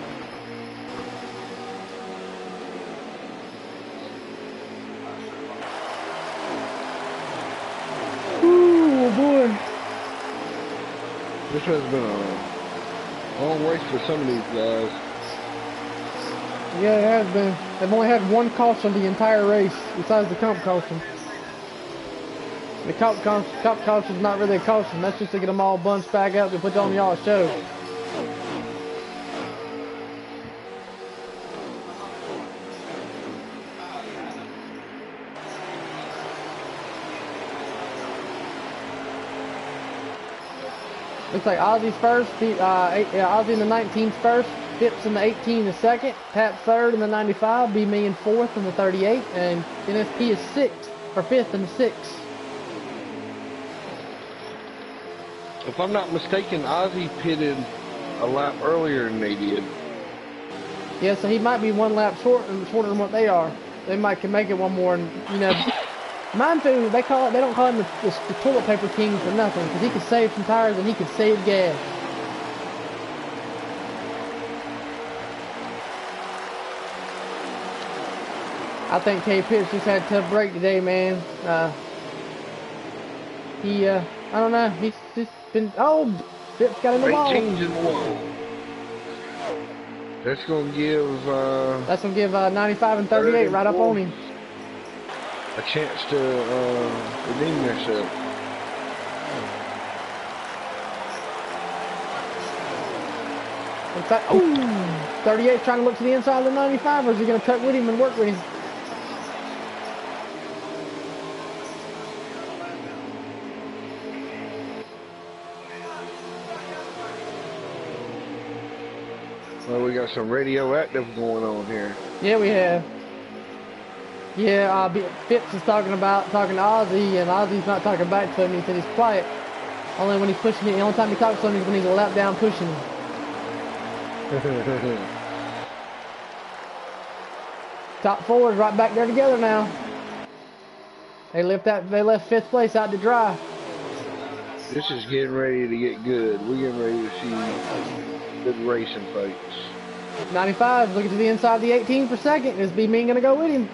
Ooh, boy. This has been a long race for some of these guys. Yeah, it has been. They've only had one caution the entire race, besides the comp caution. The comp caution is not really a caution. That's just to get them all bunched back up to put on y'all a show. Looks like Ozzy's first, Ozzy in the 19's first, Phipps in the 18 the second, Pat third in the 95, B Million fourth in the 38, and NSP is sixth, or fifth in the 6. If I'm not mistaken, Ozzy pitted a lap earlier than they did. Yeah, so he might be one lap shorter than what they are. They might can make it one more, and you know, mind you, they don't call him the toilet paper king for nothing, because he could save some tires and he could save gas. I think K Pitts just had a tough break today, man. He, I don't know. He's just been. Oh, Phipps got in the wall. 18's in the wall. That's gonna give. That's gonna give 95 and 38 right up on him. A chance to redeem themselves. In fact, ooh, 38 trying to look to the inside of the 95, or is he gonna tuck with him and work with him? Well, we got some radioactive going on here. Yeah, we have. Yeah, Phipps is talking to Ozzy, and Ozzy's not talking back to him. He said he's quiet. Only when he's pushing it. The only time he talks to him is when he's a lap down pushing him. Top four is right back there together now. They left 5th place out to dry. This is getting ready to get good. We're getting ready to see good racing, folks. 95 looking to the inside of the 18 for second. Is B Mean gonna go with him?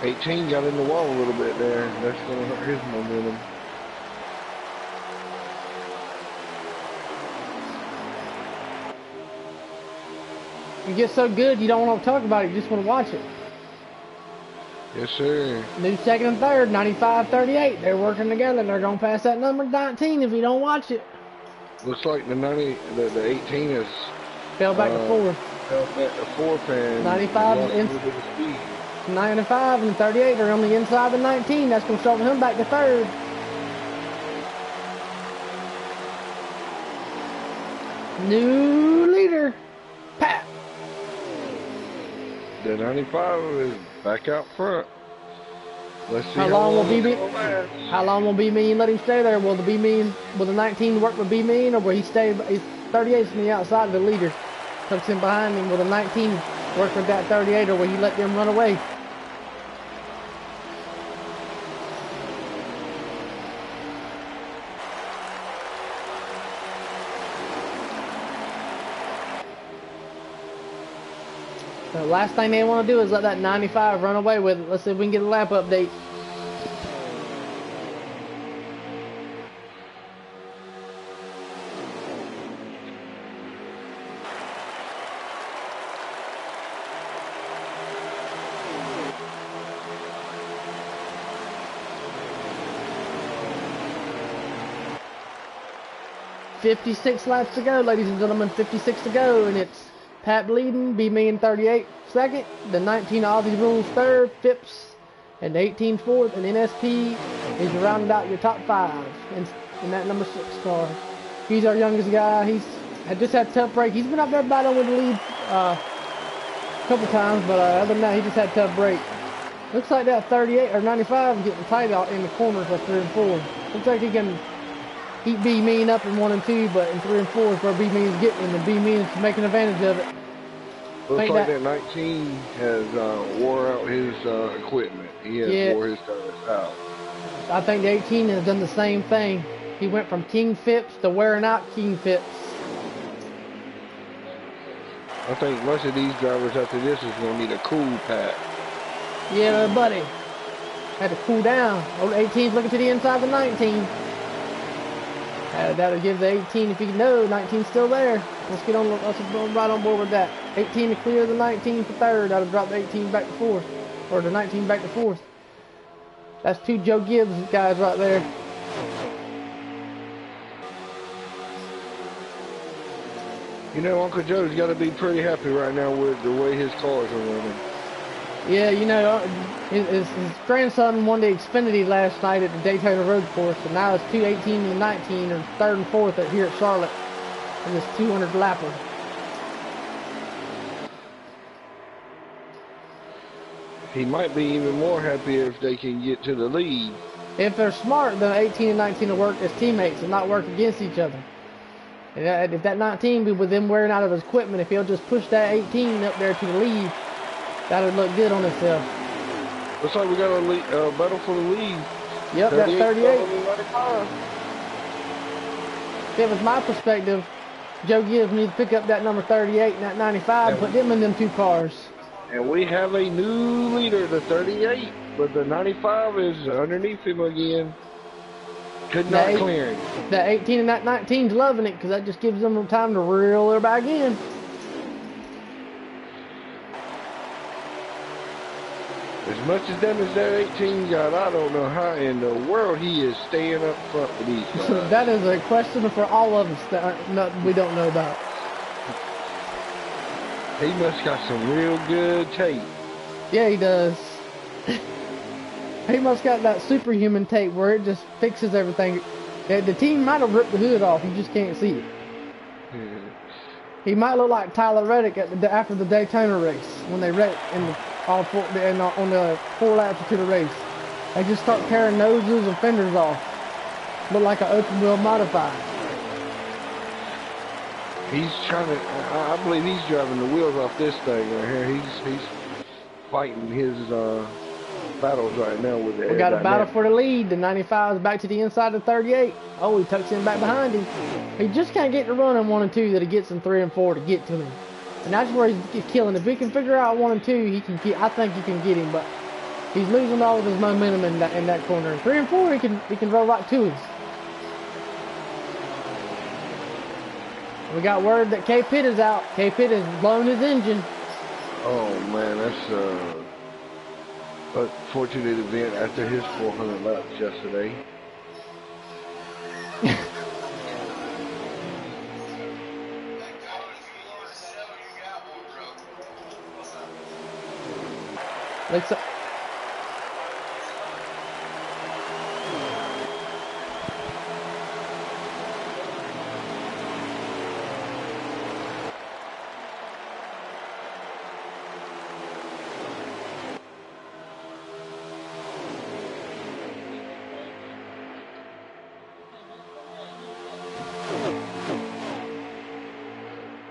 '18 got in the wall a little bit there. That's gonna hurt his momentum. You get so good you don't want to talk about it, you just want to watch it. Yes, sir. New second and third, 95-38. They're working together. They're going to pass that number 19 if you don't watch it. Looks like the 18 is Fell back to 4th. Fell back to 4th and 95 lost a little bit of speed. 95 and 38 are on the inside of 19. That's going to shovel him back to 3rd. New leader, Pat. The 95 is back out front. Let's see How long will B Mean let him stay there? Will the 19 work with B Mean, or will he stay? 38 from the outside of the leader, tucks in behind him. Will the 19 work with that 38, or will he let them run away? The last thing they want to do is let that 95 run away with it. Let's see if we can get a lap update. .56 laps to go, ladies and gentlemen. 56 to go, and it's Pat leading, B Mean 38 second, the 19 Aussie Rules third, Phipps and 18 fourth, and NSP is rounded out your top 5 in that number 6 car. He's our youngest guy. He's just had tough break. He's been up there battling with the lead a couple times, but other than that, he just had tough break. Looks like that 38 or 95 is getting tight out in the corners of 3 and 4. Looks like he can keep B Mean up in 1 and 2, but in 3 and 4 is where B Mean's getting him, and B Mean's making advantage of it. Looks like that 19 has wore out his equipment. He has wore his tires out. I think the 18 has done the same thing. He went from King Phipps to wearing out King Phipps. I think most of these drivers after this is going to need a cool pack. Yeah, buddy. Had to cool down. Old 18's looking to the inside of the 19. That'll give the 18, if you know, 19's still there. Let's go right on board with that. 18 to clear the 19 for 3rd. That'll drop the 18 back to 4th. Or the 19 back to 4th. That's 2 Joe Gibbs guys right there. You know, Uncle Joe's got to be pretty happy right now with the way his cars are running. Yeah, you know, his grandson won the Xfinity last night at the Daytona Road Course, and now it's 2:18 and 19, or 3rd and 4th here at Charlotte in this 200 lapper. He might be even more happy if they can get to the lead. If they're smart, then 18 and 19 will work as teammates and not work against each other. And if that 19, with them wearing out of his equipment, if he'll just push that 18 up there to the lead, that would look good on itself. Looks like we got a battle for the lead. Yep, that's 38. If it was my perspective, Joe Gibbs needs to pick up that number 38 and that 95, put them in them 2 cars. And we have a new leader, the 38, but the 95 is underneath him again. Could not clear him. That 18 and that 19's loving it because that just gives them time to reel her back in. As much as damage that 18 got, I don't know how in the world he is staying up front with these guys. That is a question for all of us that we don't know about. He must got some real good tape. Yeah, he does. He must got that superhuman tape where it just fixes everything. The team might have ripped the hood off, you just can't see it. He might look like Tyler Reddick after the Daytona race when they wrecked on the 4 laps to the race. They just start tearing noses and fenders off. Look like an open wheel modified. He's trying to. I believe he's driving the wheels off this thing right here. He's fighting his battles right now with it. We got a battle for the lead. The 95 is back to the inside of 38. Oh, he tucks in back behind him. He just can't get the run in 1 and 2 that he gets in 3 and 4 to get to him. And that's where he's killing. If we can figure out 1 and 2, he can get. I think he can get him, but he's losing all of his momentum in that corner. In 3 and 4, he can roll right to us. We got word that K Pitt is out. K Pitt has blown his engine. Oh man, that's a fortunate event after his 400 laps yesterday. Let's.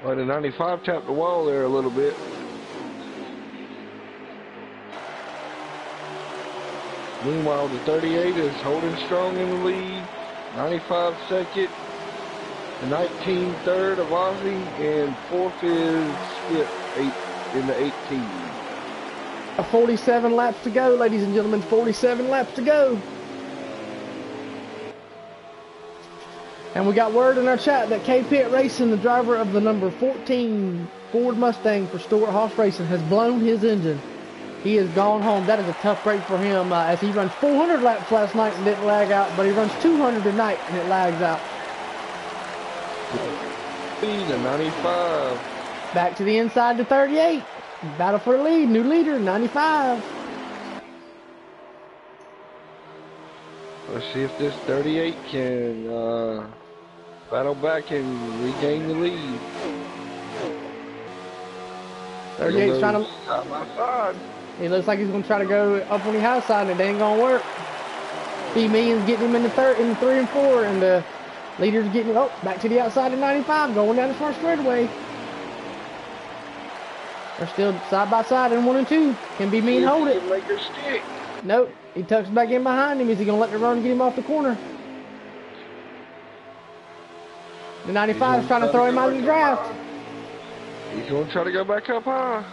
Well, the 95 tapped the wall there a little bit. Meanwhile, the 38 is holding strong in the lead. 95 second. The 19 third of Ozzy. And 4th is Skip in the 18. 47 laps to go, ladies and gentlemen. 47 laps to go. And we got word in our chat that K Pitt Racing, the driver of the number 14 Ford Mustang for Stuart Haas Racing, has blown his engine. He has gone home. That is a tough break for him as he runs 400 laps last night and didn't lag out, but he runs 200 tonight and it lags out. The 95. Back to the inside to 38. Battle for the lead. New leader, 95. Let's see if this 38 can battle back and regain the lead. 38's trying to. Side by side. He looks like he's going to try to go up on the high side, and it ain't going to work. B-Million's getting him in the 3 and 4, and the leader's getting back to the outside of 95, going down the far straightaway. They're still side by side in 1 and 2. Can B-Million hold it? Make her stick. Nope. He tucks back in behind him. Is he going to let the run get him off the corner? The 95 is trying to throw him out of the draft. He's going to try to go back up high.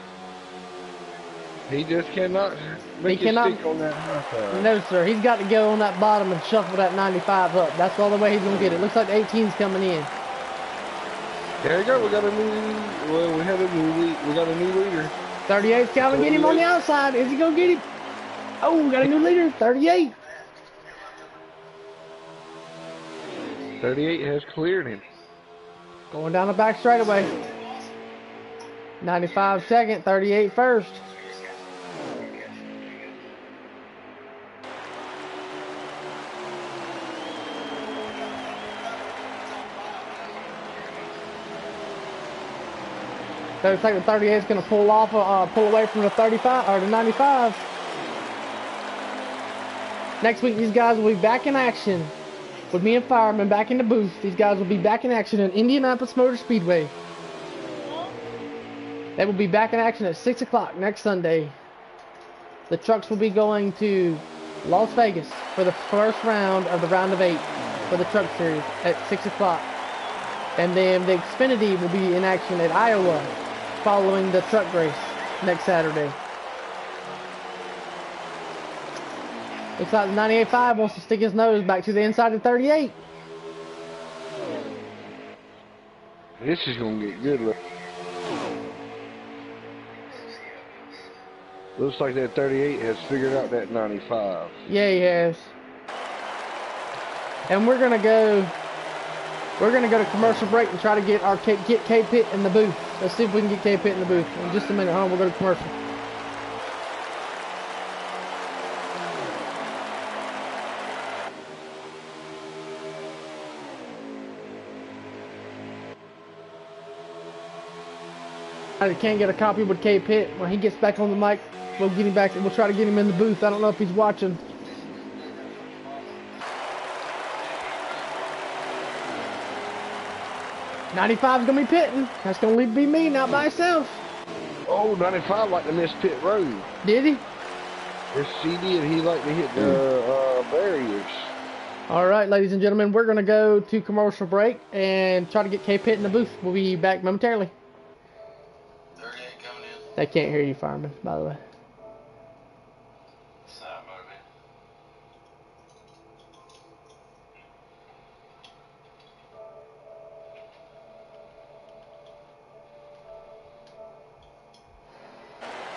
He just cannot make his stick on that high side. No, sir. He's got to go on that bottom and shuffle that 95 up. That's the only way he's going to get it. Looks like the 18's coming in. There you go. We got a new leader. 38's Calvin, get him on the outside. Is he going to get him? Oh, we got a new leader. 38. 38 has cleared him. Going down the back straightaway. 95 second, 38 first. So it's like the 38 is going to pull away from the 35 or the 95. Next week, these guys will be back in action with me and Fireman back in the booth. These guys will be back in action in Indianapolis Motor Speedway. They will be back in action at 6 o'clock next Sunday. The trucks will be going to Las Vegas for the first round of the round of 8 for the truck series at 6 o'clock. And then the Xfinity will be in action at Iowa following the truck race. next Saturday. Looks like the 98.5 wants to stick his nose back to the inside of 38. This is going to get good. Looks like that 38 has figured out that 95. Yeah, he has. And we're gonna go to commercial break and try to get K-Pitt in the booth. Let's see if we can get K-Pitt in the booth. In just a minute, huh? We'll go to commercial. I can't get a copy with K-Pitt. When he gets back on the mic, we'll get him back. We'll try to get him in the booth. I don't know if he's watching. '95 is gonna be pitting. That's gonna be me, not by himself. Oh, 95 like to miss pit road. Did he? Yes, he did. He liked to hit the barriers. All right, ladies and gentlemen, we're gonna go to commercial break and try to get K-Pitt in the booth. We'll be back momentarily. 38 coming in. They can't hear you, fireman, by the way. Side motor.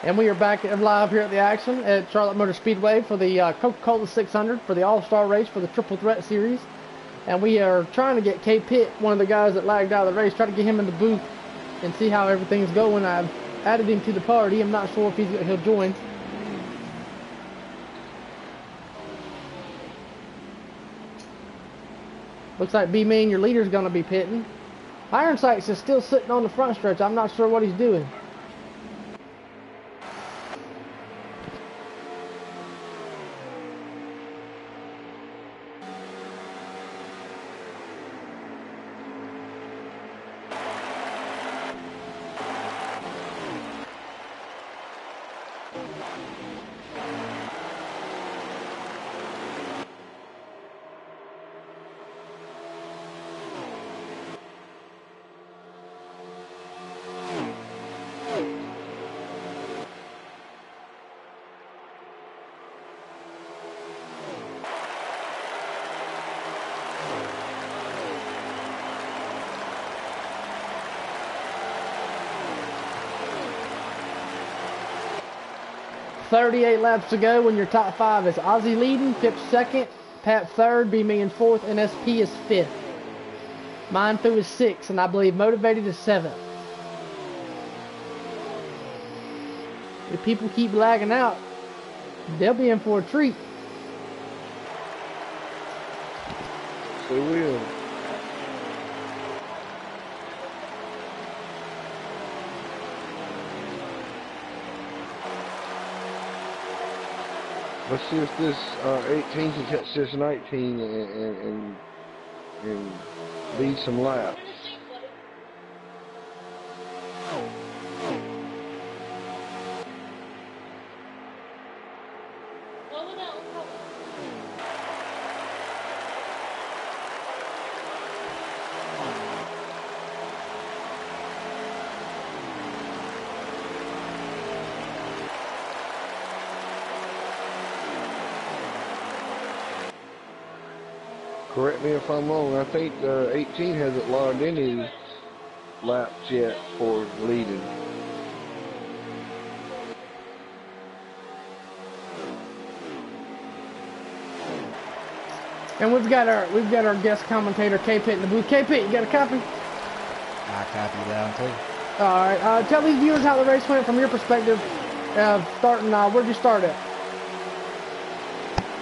And we are back live here at the action at Charlotte Motor Speedway for the Coca-Cola 600 for the All-Star Race for the Triple Threat Series. And we are trying to get K-Pitt, one of the guys that lagged out of the race, try to get him in the booth and see how everything's going. I've added him to the party. I'm not sure if he'll join. Looks like B-Mean, your leader's going to be pitting. Iron Sights is still sitting on the front stretch. I'm not sure what he's doing. .38 laps to go when your top five is Ozzy leading, Pip second, Pat third, B-Mean fourth, and SP is fifth. Mine through is sixth, and I believe Motivated is seventh. If people keep lagging out, they'll be in for a treat. They will. Let's see if this 18 can catch this 19 and lead some laps. Correct me if I'm wrong. I think 18 hasn't logged any laps yet for leading. And we've got our guest commentator K-Pitt in the booth. K-Pitt, you got a copy? I copy down too. All right. Tell these viewers how the race went from your perspective. Starting, where'd you start at?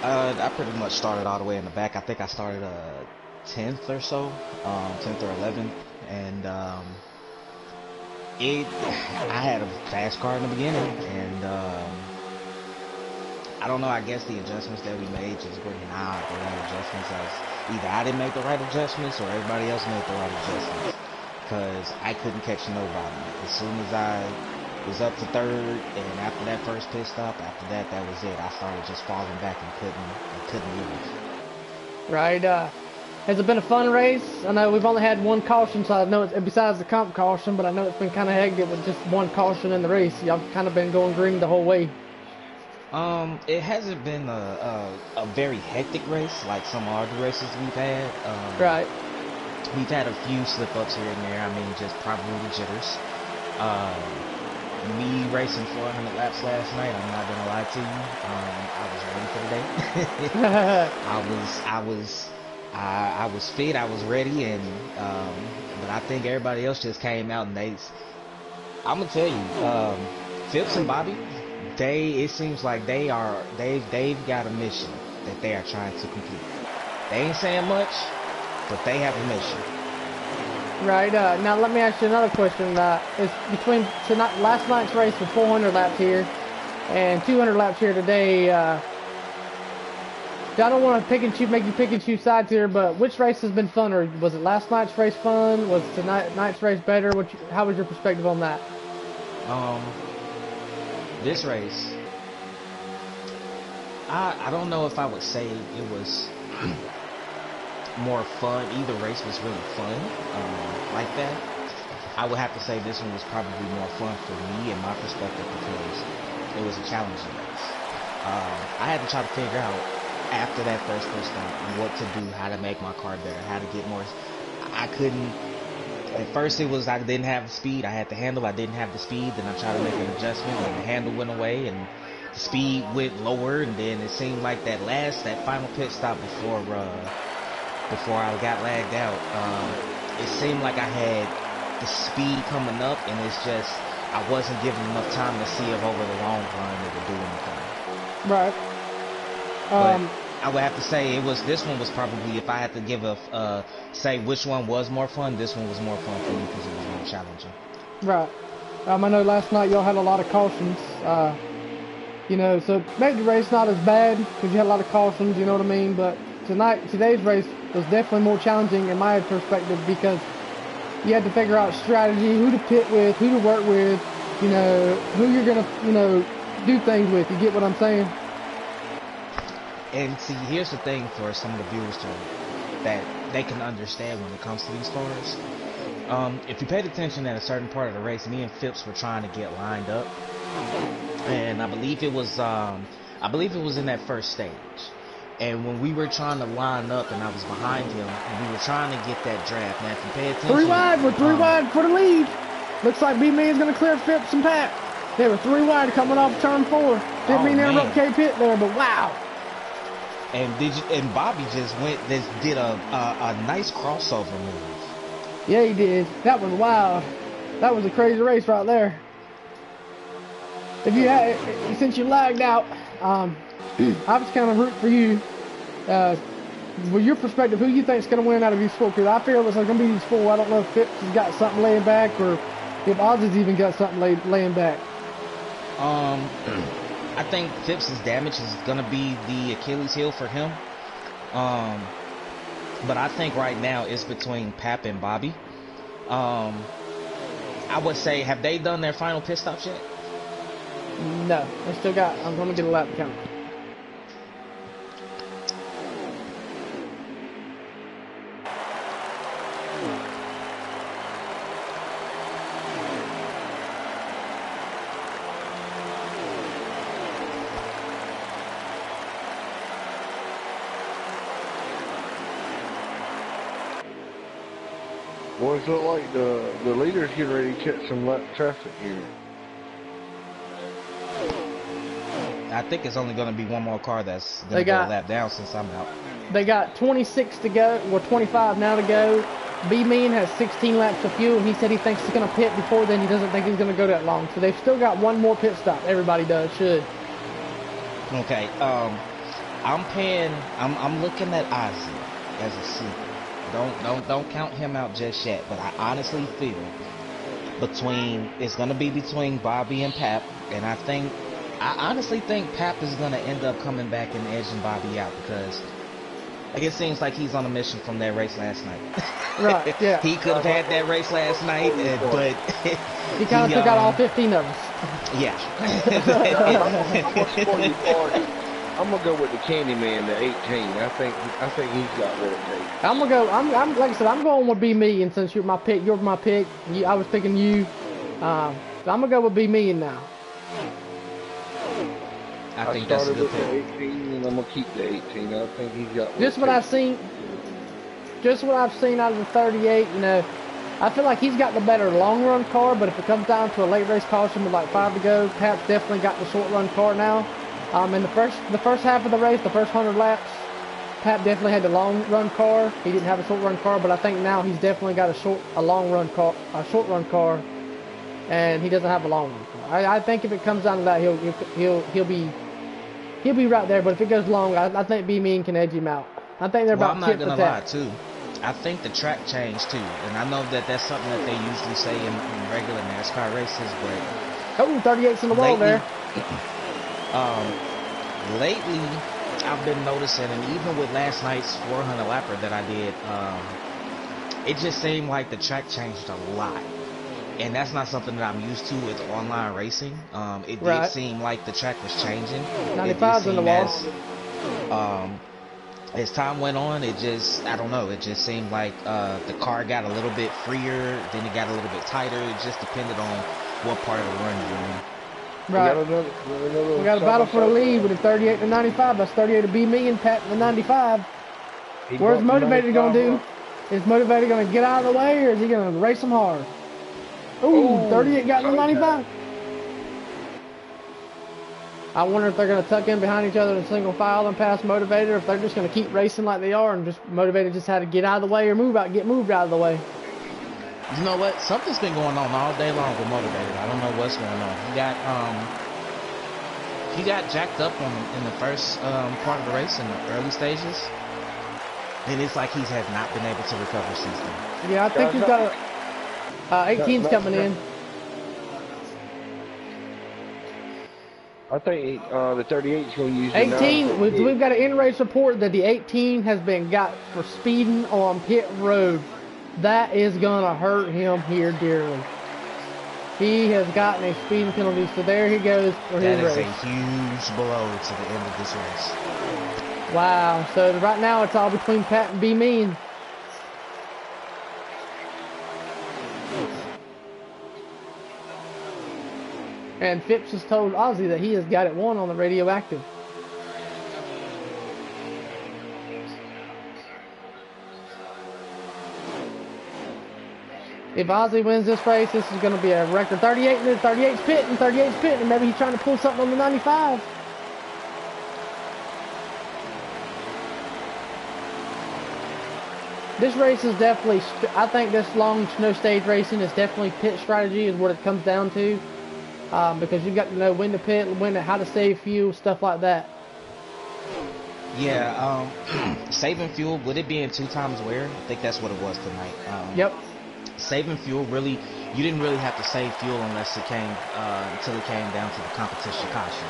I pretty much started all the way in the back. I think I started 10th or so, 10th or 11th, and I had a fast car in the beginning, and I don't know. I guess the adjustments that we made just were not the right adjustments. Either I didn't make the right adjustments or everybody else made the right adjustments, because I couldn't catch nobody. As soon as I was up to third, and after that first pit stop, after that was it. I started just falling back and couldn't move. Right. Has it been a fun race? I know we've only had one caution, so I know it's besides the comp caution, but I know it's been kind of hectic with just one caution in the race. Y'all kind of been going green the whole way. It hasn't been a very hectic race like some other races we've had. Right. We've had a few slip-ups here and there. I mean, just probably the jitters. Me racing 400 laps last night, I'm not gonna lie to you. I was ready for the day. I was fit, I was ready, and but I think everybody else just came out and I'm gonna tell you, Phipps and Bobby, it seems like they've got a mission that they are trying to complete. They ain't saying much, but they have a mission. Right. Now let me ask you another question. Is between last night's race with 400 laps here and 200 laps here today. I don't want to make you pick and choose sides here, but which race has been funner? Was it last night's race fun? Was tonight's race better? How was your perspective on that? This race, I don't know if I would say it was more fun. Either race was really fun like that. I would have to say this one was probably more fun for me in my perspective because it was a challenging race. I had to try to figure out after that first stop what to do, how to make my car better, how to get more. I couldn't. At first it was I didn't have the speed. I had the handle. I didn't have the speed. Then I tried to make an adjustment and the handle went away and the speed went lower. And then it seemed like that final pit stop before I got lagged out, it seemed like I had the speed coming up, and it's just I wasn't given enough time to see if over the long run it would do anything. Right. But I would have to say this one was probably, if I had to give say which one was more fun, this one was more fun for me because it was more challenging. Right. I know last night y'all had a lot of cautions. So maybe the race not as bad because you had a lot of cautions. You know what I mean? But today's race was definitely more challenging in my perspective because you had to figure out strategy, who to pit with, who to work with, who you're gonna, do things with. You get what I'm saying? And see, here's the thing for some of the viewers that they can understand when it comes to these cars. If you paid attention at a certain part of the race, me and Phipps were trying to get lined up, and I believe it was in that first stage. And when we were trying to line up and I was behind him, and we were trying to get that draft. Now, if you pay attention... 3 wide, we're 3 wide for the lead. Looks like B-Man's going to clear Phipps and Pat. They were 3 wide coming off turn 4. Didn't mean they interrupt K-Pit there, but wow. And Bobby just did a nice crossover move. Yeah, he did. That was wild. That was a crazy race right there. Since you lagged out, I was kind of rooting for you. With your perspective, who you think is going to win out of these 4? Because I feel it's going to be these 4. I don't know if Phipps has got something laying back or if Oz has even got something laying back. I think Phipps' damage is going to be the Achilles heel for him. But I think right now it's between Pap and Bobby. I would say, have they done their final pit stops yet? No, I'm going to get a lap count. Boys, look like the leaders getting ready to catch some lap traffic here. I think it's only going to be one more car that's going to go a lap down since I'm out. They got 26 to go, or 25 now to go. B-Man has 16 laps of fuel, and he said he thinks he's going to pit before then. He doesn't think he's going to go that long. So they've still got one more pit stop. Everybody should. Okay. I'm looking at Ozzy as a sleeper. Don't count him out just yet. But I honestly feel it's going to be between Bobby and Pap, and I honestly think Pap is going to end up coming back and edging Bobby out because it seems like he's on a mission from that race last night. Right, yeah. He could have had that race last night, but he kind of took out all 15 of us. Yeah. I'm gonna go with the Candyman, the 18. I think he's got what it takes. I'm gonna go. I'm like I said, I'm going with B Million since you're my pick. You're my pick. I was picking you. So I'm gonna go with B Million now. I think that's a good pick. pick. 18, and I'm gonna keep the 18. I think he's got. Just what I've seen out of the 38. You know, I feel like he's got the better long run car. But if it comes down to a late race caution with like 5 to go, Pap's definitely got the short run car now. In the first half of the race, the first 100 laps, Pap definitely had the long run car. He didn't have a short run car, but I think now he's definitely got a short run car, and he doesn't have a long run car. I think if it comes down to that, he'll be right there. But if it goes long, I think B Mean can edge him out. I think they're about. I'm not gonna lie too. I think the track changed too, and I know that that's something that they usually say in regular NASCAR races, but 38's in the wall there. Lately, I've been noticing, and even with last night's 400 lapper that I did, it just seemed like the track changed a lot. And that's not something that I'm used to with online racing. It did seem like the track was changing. 95's in the wall. As time went on, it just, I don't know, it just seemed like the car got a little bit freer, then it got a little bit tighter. It just depended on what part of the run you're in. Right. We got a battle for the lead with the 38 to 95. That's 38 to B Million, Pat to 95. Where's Motivated going to do? Is Motivated going to get out of the way, or is he going to race him hard? Ooh, 38 got to 95. I wonder if they're going to tuck in behind each other in single file and pass Motivated, or if they're just going to keep racing like they are and just Motivated just had to get out of the way or get moved out of the way. You know what? Something's been going on all day long with Motivated. I don't know what's going on. He got jacked up in the first part of the race in the early stages, and it's like he has not been able to recover since then. Yeah, I think he's got 18's coming in. I think the 38's going to use 18. We've got an in-race report that the 18 has been got for speeding on pit road. That is going to hurt him here dearly. He has gotten a speeding penalty, so there he goes for his race. That is a huge blow to the end of this race. Wow. So right now it's all between Pat and B Mean. And Phipps has told Ozzy that he has got it won on the radioactive. If Ozzy wins this race, this is going to be a record. 38, 38's pitting, and maybe he's trying to pull something on the 95. This race is definitely, I think this long snow stage racing is definitely pit strategy is what it comes down to. Because you've got to know when to pit, how to save fuel, stuff like that. Yeah, saving fuel, with it being 2 times wear, I think that's what it was tonight. Yep. Saving fuel, really, you didn't really have to save fuel unless it came, until it came down to the competition caution.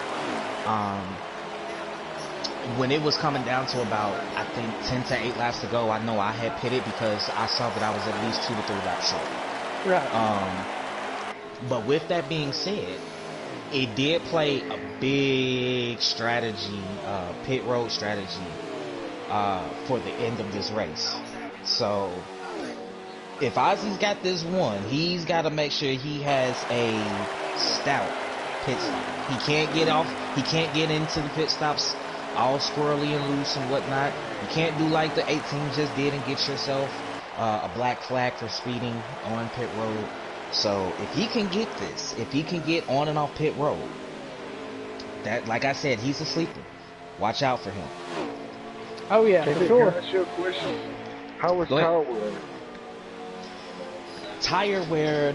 When it was coming down to about, I think, 10 to 8 laps to go, I know I had pitted because I saw that I was at least 2 to 3 laps short. Right. But with that being said, it did play a big strategy, pit road strategy, for the end of this race. So, if Ozzy's got this one, he's got to make sure he has a stout pit stop. He can't get off, he can't get into the pit stops all squirrely and loose and whatnot. You can't do like the 18 just did and get yourself a black flag for speeding on pit road. So if he can get this, if he can get on and off pit road, that, like I said, he's a sleeper. Watch out for him. Oh yeah, for sure. Can I ask you a question? How was tire wear? Tire wear,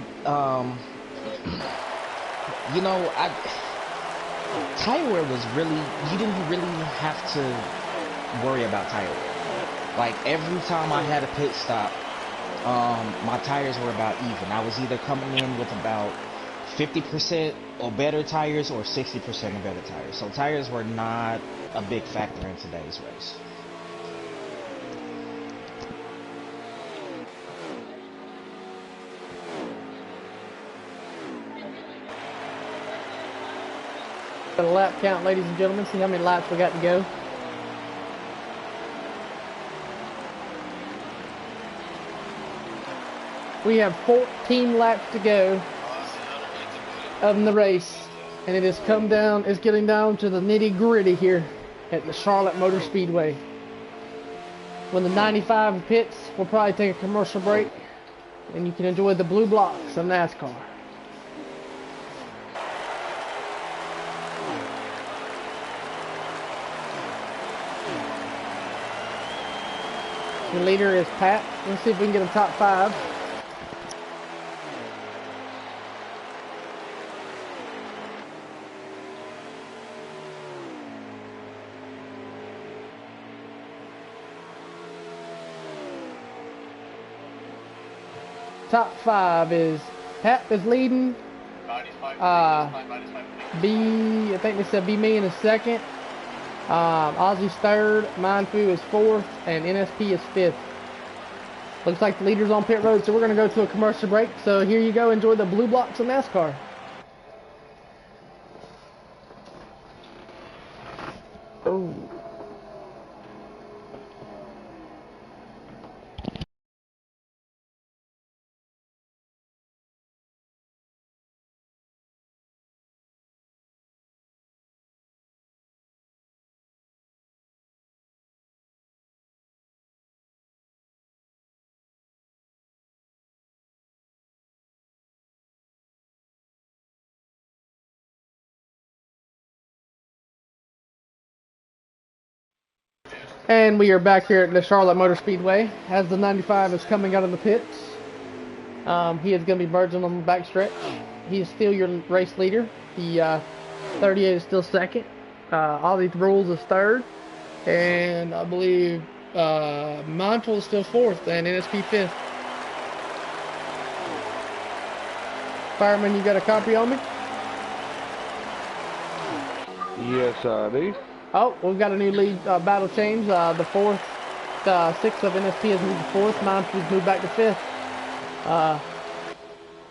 you know, tire wear was really, you didn't really have to worry about tire wear. Like every time I had a pit stop, my tires were about even. I was either coming in with about 50% or better tires or 60% or better tires. So tires were not a big factor in today's race. the lap count, ladies and gentlemen. See how many laps we got to go. We have 14 laps to go of the race, and it has come down. It's getting down to the nitty-gritty here at the Charlotte Motor Speedway. When the 95 pits, we'll probably take a commercial break, and you can enjoy the blue blocks of NASCAR. The leader is Pat. Let's see if we can get a top 5. Top 5 is Pat is leading. I think they said B-Me in second. Ozzy's third. Mindfu is fourth, and NSP is fifth. Looks like the leader's on pit road, so we're gonna go to a commercial break. So here you go. Enjoy the blue blocks of NASCAR. Oh. And we are back here at the Charlotte Motor Speedway as the 95 is coming out of the pits. He is going to be merging on the backstretch. He is still your race leader. The 38 is still second. Ozzy Rules is third. And I believe Montel is still fourth and NSP fifth. Fireman, you got a copy on me? Yes, I do. Oh, we've got a new lead battle change. The fourth, sixth of NSP has moved to fourth. Montel's moved back to fifth.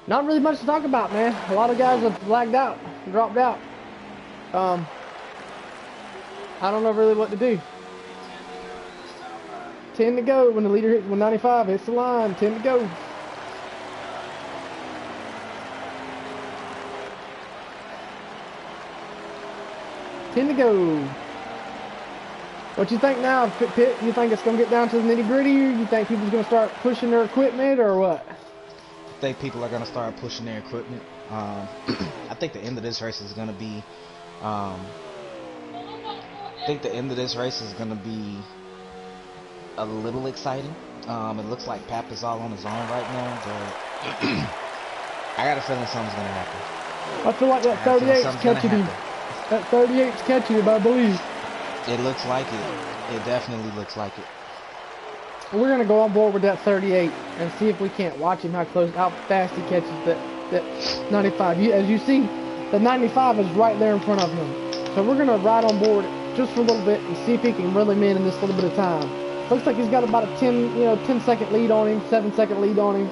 Not really much to talk about, man. A lot of guys have lagged out, dropped out. I don't know really what to do. 10 to go when the leader hits, when 95 hits the line. 10 to go. What you think now, Pitt? You think it's going to get down to the nitty-gritty? You think people's going to start pushing their equipment or what? I think people are going to start pushing their equipment. I think the end of this race is going to be... I think the end of this race is going to be a little exciting. It looks like Pap is all on his own right now, but I got a feeling something's going to happen. I feel like that 38's catching him. That 38's catching him, I believe. It looks like it. It definitely looks like it. We're going to go on board with that 38 and see if we can't watch him, how fast he catches that 95. As you see, the 95 is right there in front of him. So we're going to ride on board just for a little bit and see if he can reel him in this little bit of time. Looks like he's got about a 10-second lead on him, 7-second lead on him.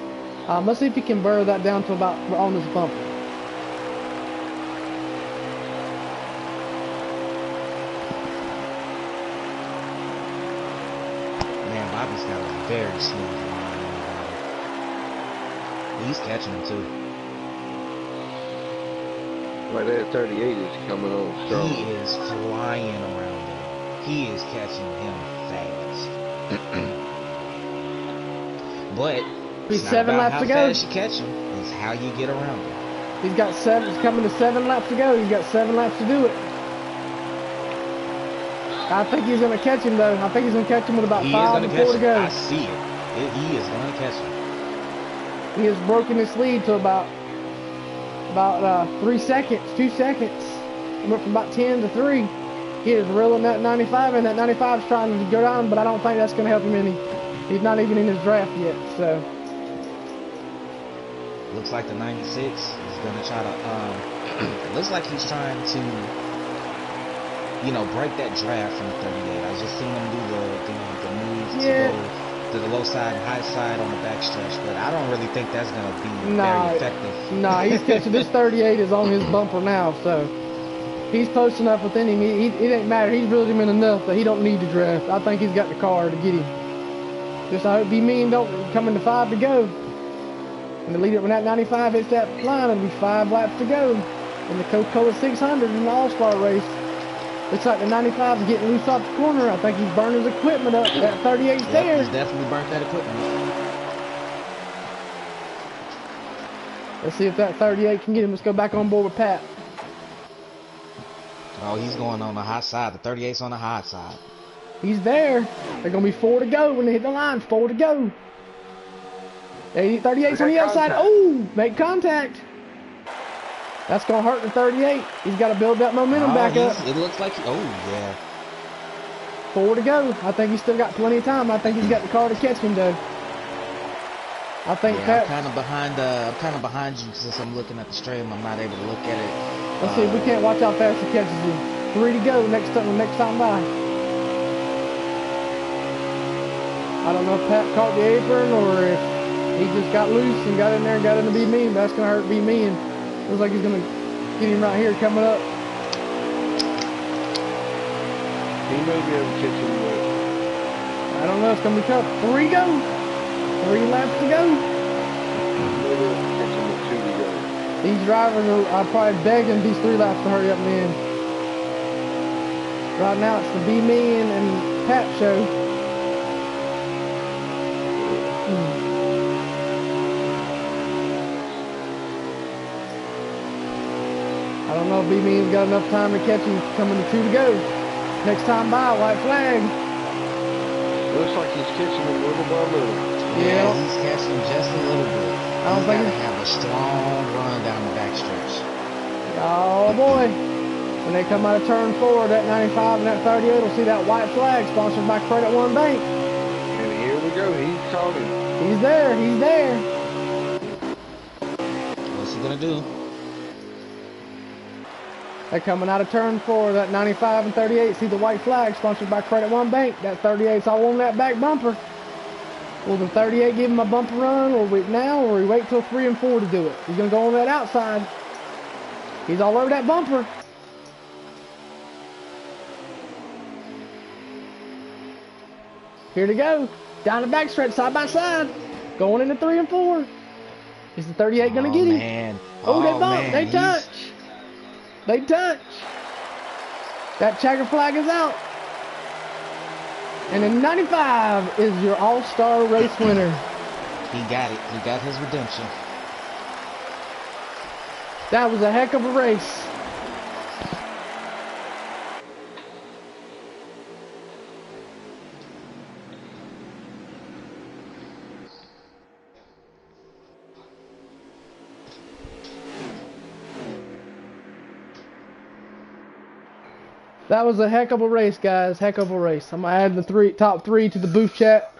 Let's see if he can burrow that down to about on this bumper. Man, Bobby's got a very smooth line. He's catching him too. Right there, 38 is coming on strong. He is flying around him. He is catching him fast. But he's 7 laps to go. How fast you catch him is how you get around him. He's got it's coming to 7 laps to go. He's got 7 laps to do it. I think he's going to catch him, though. I think he's going to catch him with about 5 and 4 to go. I see it. He is going to catch him. He has broken his lead to about 3 seconds, 2 seconds. He went from about 10 to 3. He is reeling that 95, and that 95 is trying to go down, but I don't think that's going to help him any. He's not even in his draft yet, so. Looks like the 96 is going to try to, looks like he's trying to, break that draft from the 38. I was just seeing him do the moves to go to the low side and high side on the backstretch, but I don't really think that's going to be very effective. Nah, he's catching this 38 is on his bumper now, so He's close enough within him. It ain't matter. He's really him enough that he don't need to draft. I think he's got the car to get him. Just I hope B-Mean don't come into 5 to go. And the leader, when that 95 hits that line, it'll be 5 laps to go. In the Coca-Cola 600 in the All-Star race. Looks like the 95 is getting loose off the corner. I think he's burned his equipment up. That 38's there. He's definitely burnt that equipment. Let's see if that 38 can get him. Let's go back on board with Pat. Oh, he's going on the hot side. The 38's on the hot side. He's there. They're going to be 4 to go when they hit the line. 4 to go. 38's on the outside. Oh, make contact. That's going to hurt the 38. He's got to build that momentum back up. It looks like, oh, yeah. 4 to go. I think he's still got plenty of time. I think he's got the car to catch him, though. I think Pat. I'm kind of behind you since I'm looking at the stream. I'm not able to look at it. Let's see if we can't watch how fast he catches you. 3 to go next time by. I don't know if Pat caught the apron or if he just got loose and got in there and got into B-Mean. That's going to hurt B-Mean. Looks like he's going to get him right here coming up. He may be able to catch him, but I don't know. It's going to be tough. 3 go. 3 laps to go. maybe able to catch him with 2 to go. These drivers are probably begging these 3 laps to hurry up, man. Right now it's the B-Mean and Pat show. I don't know if B-Mean's got enough time to catch him coming to 2 to go. Next time by, white flag. Looks like he's catching him little by little. Yeah, he's catching just a little bit. I don't think he's got to have a strong run down the backstretch. Oh boy. When they come out of turn 4, that 95 and that 38 will see that white flag sponsored by Credit One Bank. And here we go. He's caught him. He's there. He's there. What's he going to do? They're coming out of turn 4, that 95 and 38. See the white flag sponsored by Credit One Bank. That 38's all on that back bumper. Will the 38 give him a bumper run, or wait now, or we wait till 3 and 4 to do it? He's going to go on that outside. He's all over that bumper. Here to go. Down the backstretch, side by side. Going into 3 and 4. Is the 38 going to get him? Man. Oh, they bump. Man. They touch. They touch. That checker flag is out. And the 95 is your all-star race winner. He got it. He got his redemption. That was a heck of a race. That was a heck of a race, guys. Heck of a race. I'm going to add the top three to the booth chat.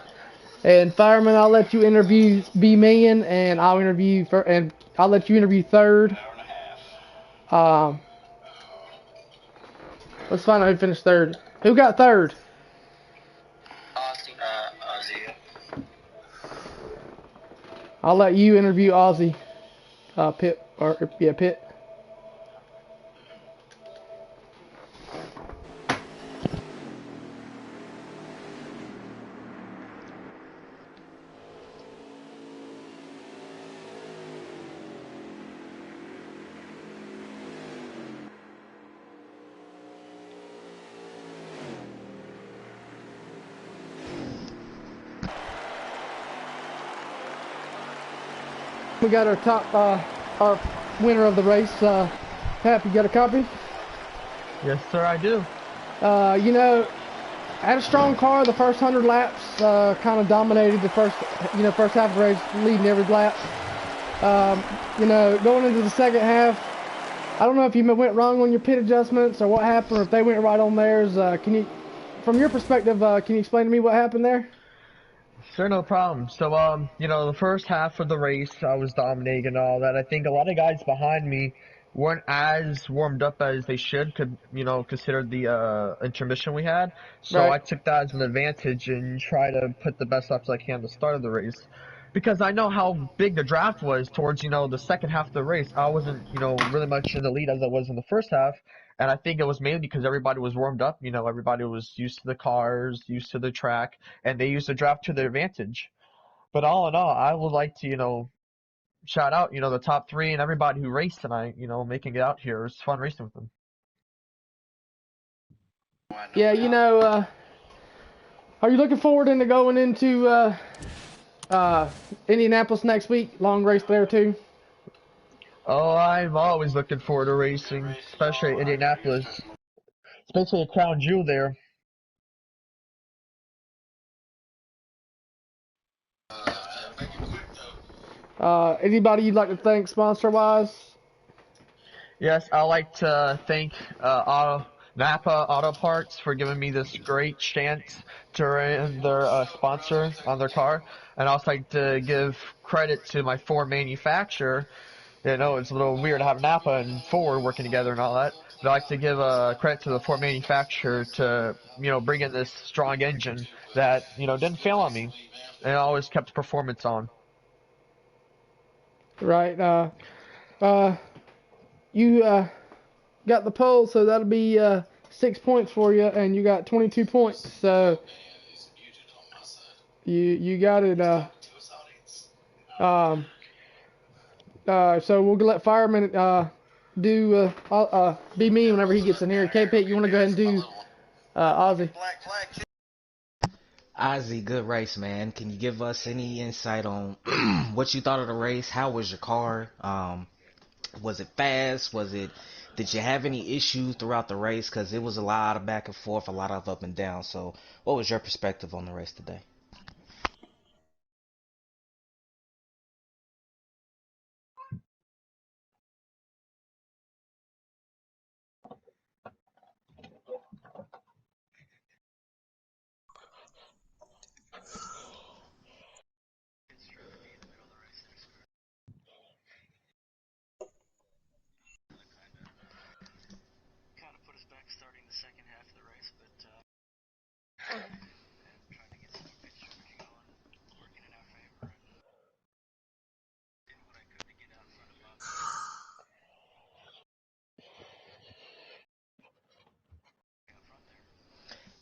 And Fireman, I'll let you interview B-Million, and I'll let you interview third. Let's find out who finished third. Who got third? Ozzy. I'll let you interview Ozzy. Pitt. We got our winner of the race. Pap, you got a copy? Yes, sir, I do. You know, had a strong car the first 100 laps. Kind of dominated the first half of the race, leading every lap. You know, going into the second half, I don't know if you went wrong on your pit adjustments or what happened, or if they went right on theirs. Can you, from your perspective, can you explain to me what happened there? Sure, no problem. So, you know, the first half of the race, I was dominating and all that. I think a lot of guys behind me weren't as warmed up as they should, consider the intermission we had. So right. I took that as an advantage and tried to put the best laps I can at the start of the race. Because I know how big the draft was towards, the second half of the race. I wasn't, really much in the lead as I was in the first half. And I think it was mainly because everybody was warmed up. You know, everybody was used to the cars, used to the track, and they used the draft to their advantage. But all in all, I would like to, shout out, the top three and everybody who raced tonight, making it out here. It was fun racing with them. Yeah, are you looking forward into going into Indianapolis next week? Long race there too. Oh, I'm always looking forward to racing, especially Indianapolis, especially a crown jewel there. Anybody you'd like to thank sponsor-wise? Yes, I'd like to thank Napa Auto Parts for giving me this great chance to run their sponsor on their car. And I'd also like to give credit to my Ford manufacturer. You know, it's a little weird to have Napa and Ford working together and all that. But I'd like to give credit to the Ford manufacturer to, bring in this strong engine that, didn't fail on me. And always kept performance on. Right. You got the pole, so that'll be 6 points for you, and you got 22 points. So you got it. So we'll let Fireman do be me whenever he gets in here. K-Pit, you want to go ahead and do Ozzy? Ozzy, good race, man. Can you give us any insight on what you thought of the race? How was your car? Was it fast? Did you have any issues throughout the race? Because it was a lot of back and forth, a lot of up and down. So what was your perspective on the race today?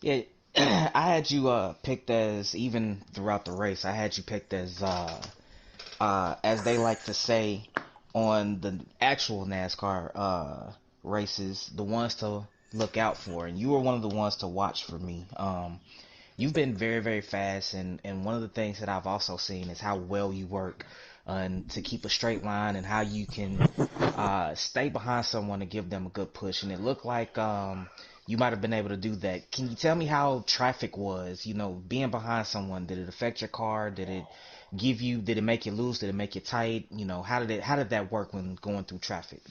Yeah, I had you picked as, even throughout the race, I had you picked as they like to say on the actual NASCAR races, the ones to look out for, and you were one of the ones to watch for me. You've been very, very fast, and one of the things that I've also seen is how well you work and to keep a straight line, and how you can stay behind someone and give them a good push. And it looked like you might have been able to do that. Can you tell me how traffic was? You know, being behind someone, did it affect your car? Did it make you loose? Did it make you tight? You know, how did that work when going through traffic?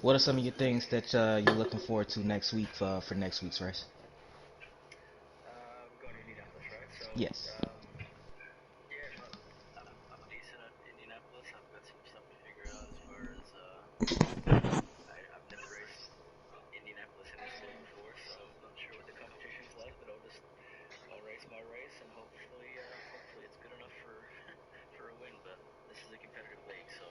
What are some of your things that you're looking forward to next week for next week's race? Going to Indianapolis, right? So, Yes. yeah, I'm decent at Indianapolis. I've got some stuff to figure out as far as I've never raced Indianapolis in this look before, so I'm not sure what the competition's like, but I'll race my race, and hopefully it's good enough for for a win. But this is a competitive league, so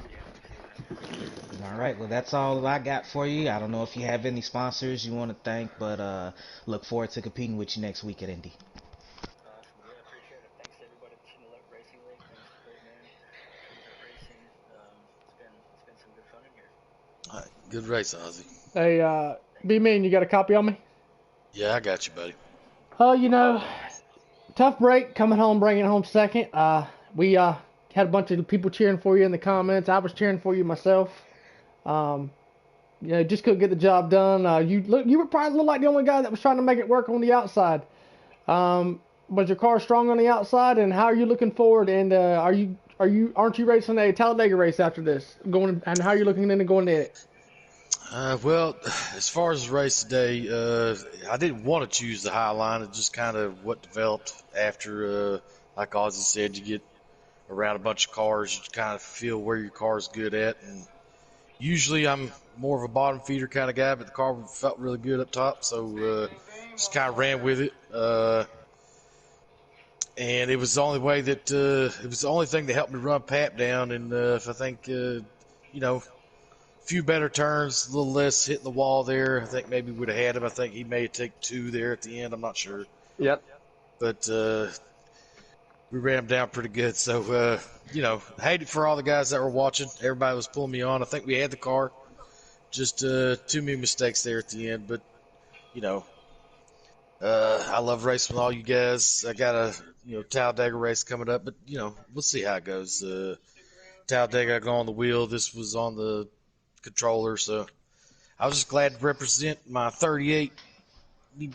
yeah, we'll see what happens. All right. Well, that's all I got for you. I don't know if you have any sponsors you want to thank, but look forward to competing with you next week at Indy. Awesome, yeah, appreciate it. Thanks to everybody at the Single Racing League. Thanks to Kurt, man. Kurt Racing. It's been some good fun in here. All right, good race, Ozzy. Hey, be mean, you got a copy on me? Yeah, I got you, buddy. Tough break, coming home, bringing it home second. We had a bunch of people cheering for you in the comments. I was cheering for you myself. just couldn't get the job done. You were probably like the only guy that was trying to make it work on the outside. Was your car strong on the outside, and how are you looking forward? And aren't you racing a Talladega race after this? And how are you looking into going to it? Well, as far as the race today, I didn't want to choose the high line. It just kind of what developed after, like Ozzy said, you get around a bunch of cars, you kind of feel where your car's good at. And usually I'm more of a bottom feeder kind of guy, but the car felt really good up top, so just kind of ran with it. And it was the only way that it was the only thing that helped me run Pap down. And if I think, a few better turns, a little less hitting the wall there, I think maybe would have had him. I think he may take 2 there at the end. I'm not sure. Yep. But we ran him down pretty good. So, hate it for all the guys that were watching. Everybody was pulling me on. I think we had the car. Just too many mistakes there at the end. But, I love racing with all you guys. I got a Talladega race coming up, but we'll see how it goes. Talladega I go on the wheel. This was on the controller, so I was just glad to represent my 38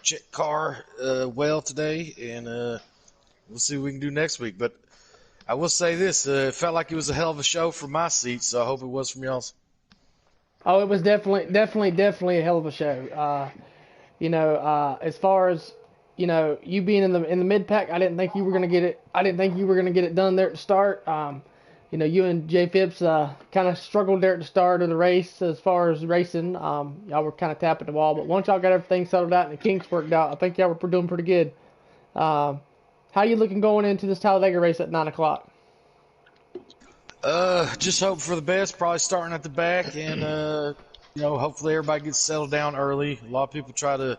check car well today, and we'll see what we can do next week. But I will say this: it felt like it was a hell of a show from my seat, so I hope it was from y'all's. Oh, it was definitely a hell of a show. As far as you being in the mid pack, I didn't think you were gonna get it. I didn't think you were gonna get it done there at the start. You and Jay Phipps kind of struggled there at the start of the race as far as racing. Y'all were kind of tapping the wall, but once y'all got everything settled out and the kinks worked out, I think y'all were doing pretty good. How are you looking going into this Talladega race at 9 o'clock? Just hope for the best. Probably starting at the back, and hopefully everybody gets settled down early. A lot of people try to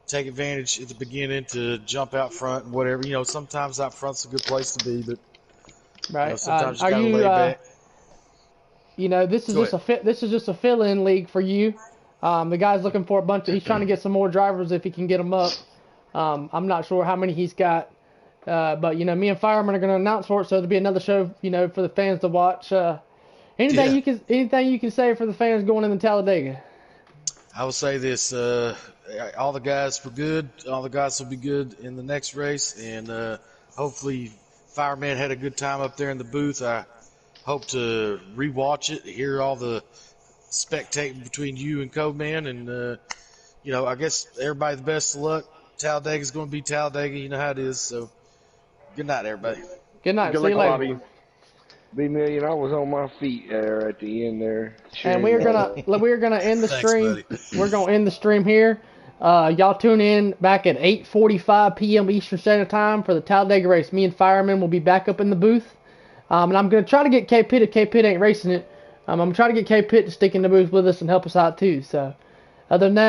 take advantage at the beginning to jump out front and whatever. Sometimes out front's a good place to be, but right. Sometimes you gotta lay back. This is just a fill-in league for you. The guy's looking for he's trying to get some more drivers if he can get them up. I'm not sure how many he's got. But me and Fireman are going to announce for it, so there'll be another show, for the fans to watch. Anything you can say for the fans going into Talladega? I will say this: all the guys were good. All the guys will be good in the next race, and hopefully, Fireman had a good time up there in the booth. I hope to rewatch it, hear all the spectating between you and Codeman, and I guess everybody the best of luck. Talladega's going to be Talladega. You know how it is. So. Good night, everybody. Good night. See you later. Bobby. B-Million, I was on my feet there at the end there. And we're gonna end the stream. We're gonna end the stream here. Y'all tune in back at 8:45 p.m. Eastern Standard Time for the Talladega race. Me and Fireman will be back up in the booth. And I'm gonna try to get K-Pitt if K-Pitt ain't racing it. I'm gonna try to get K-Pitt to stick in the booth with us and help us out too. So, other than that.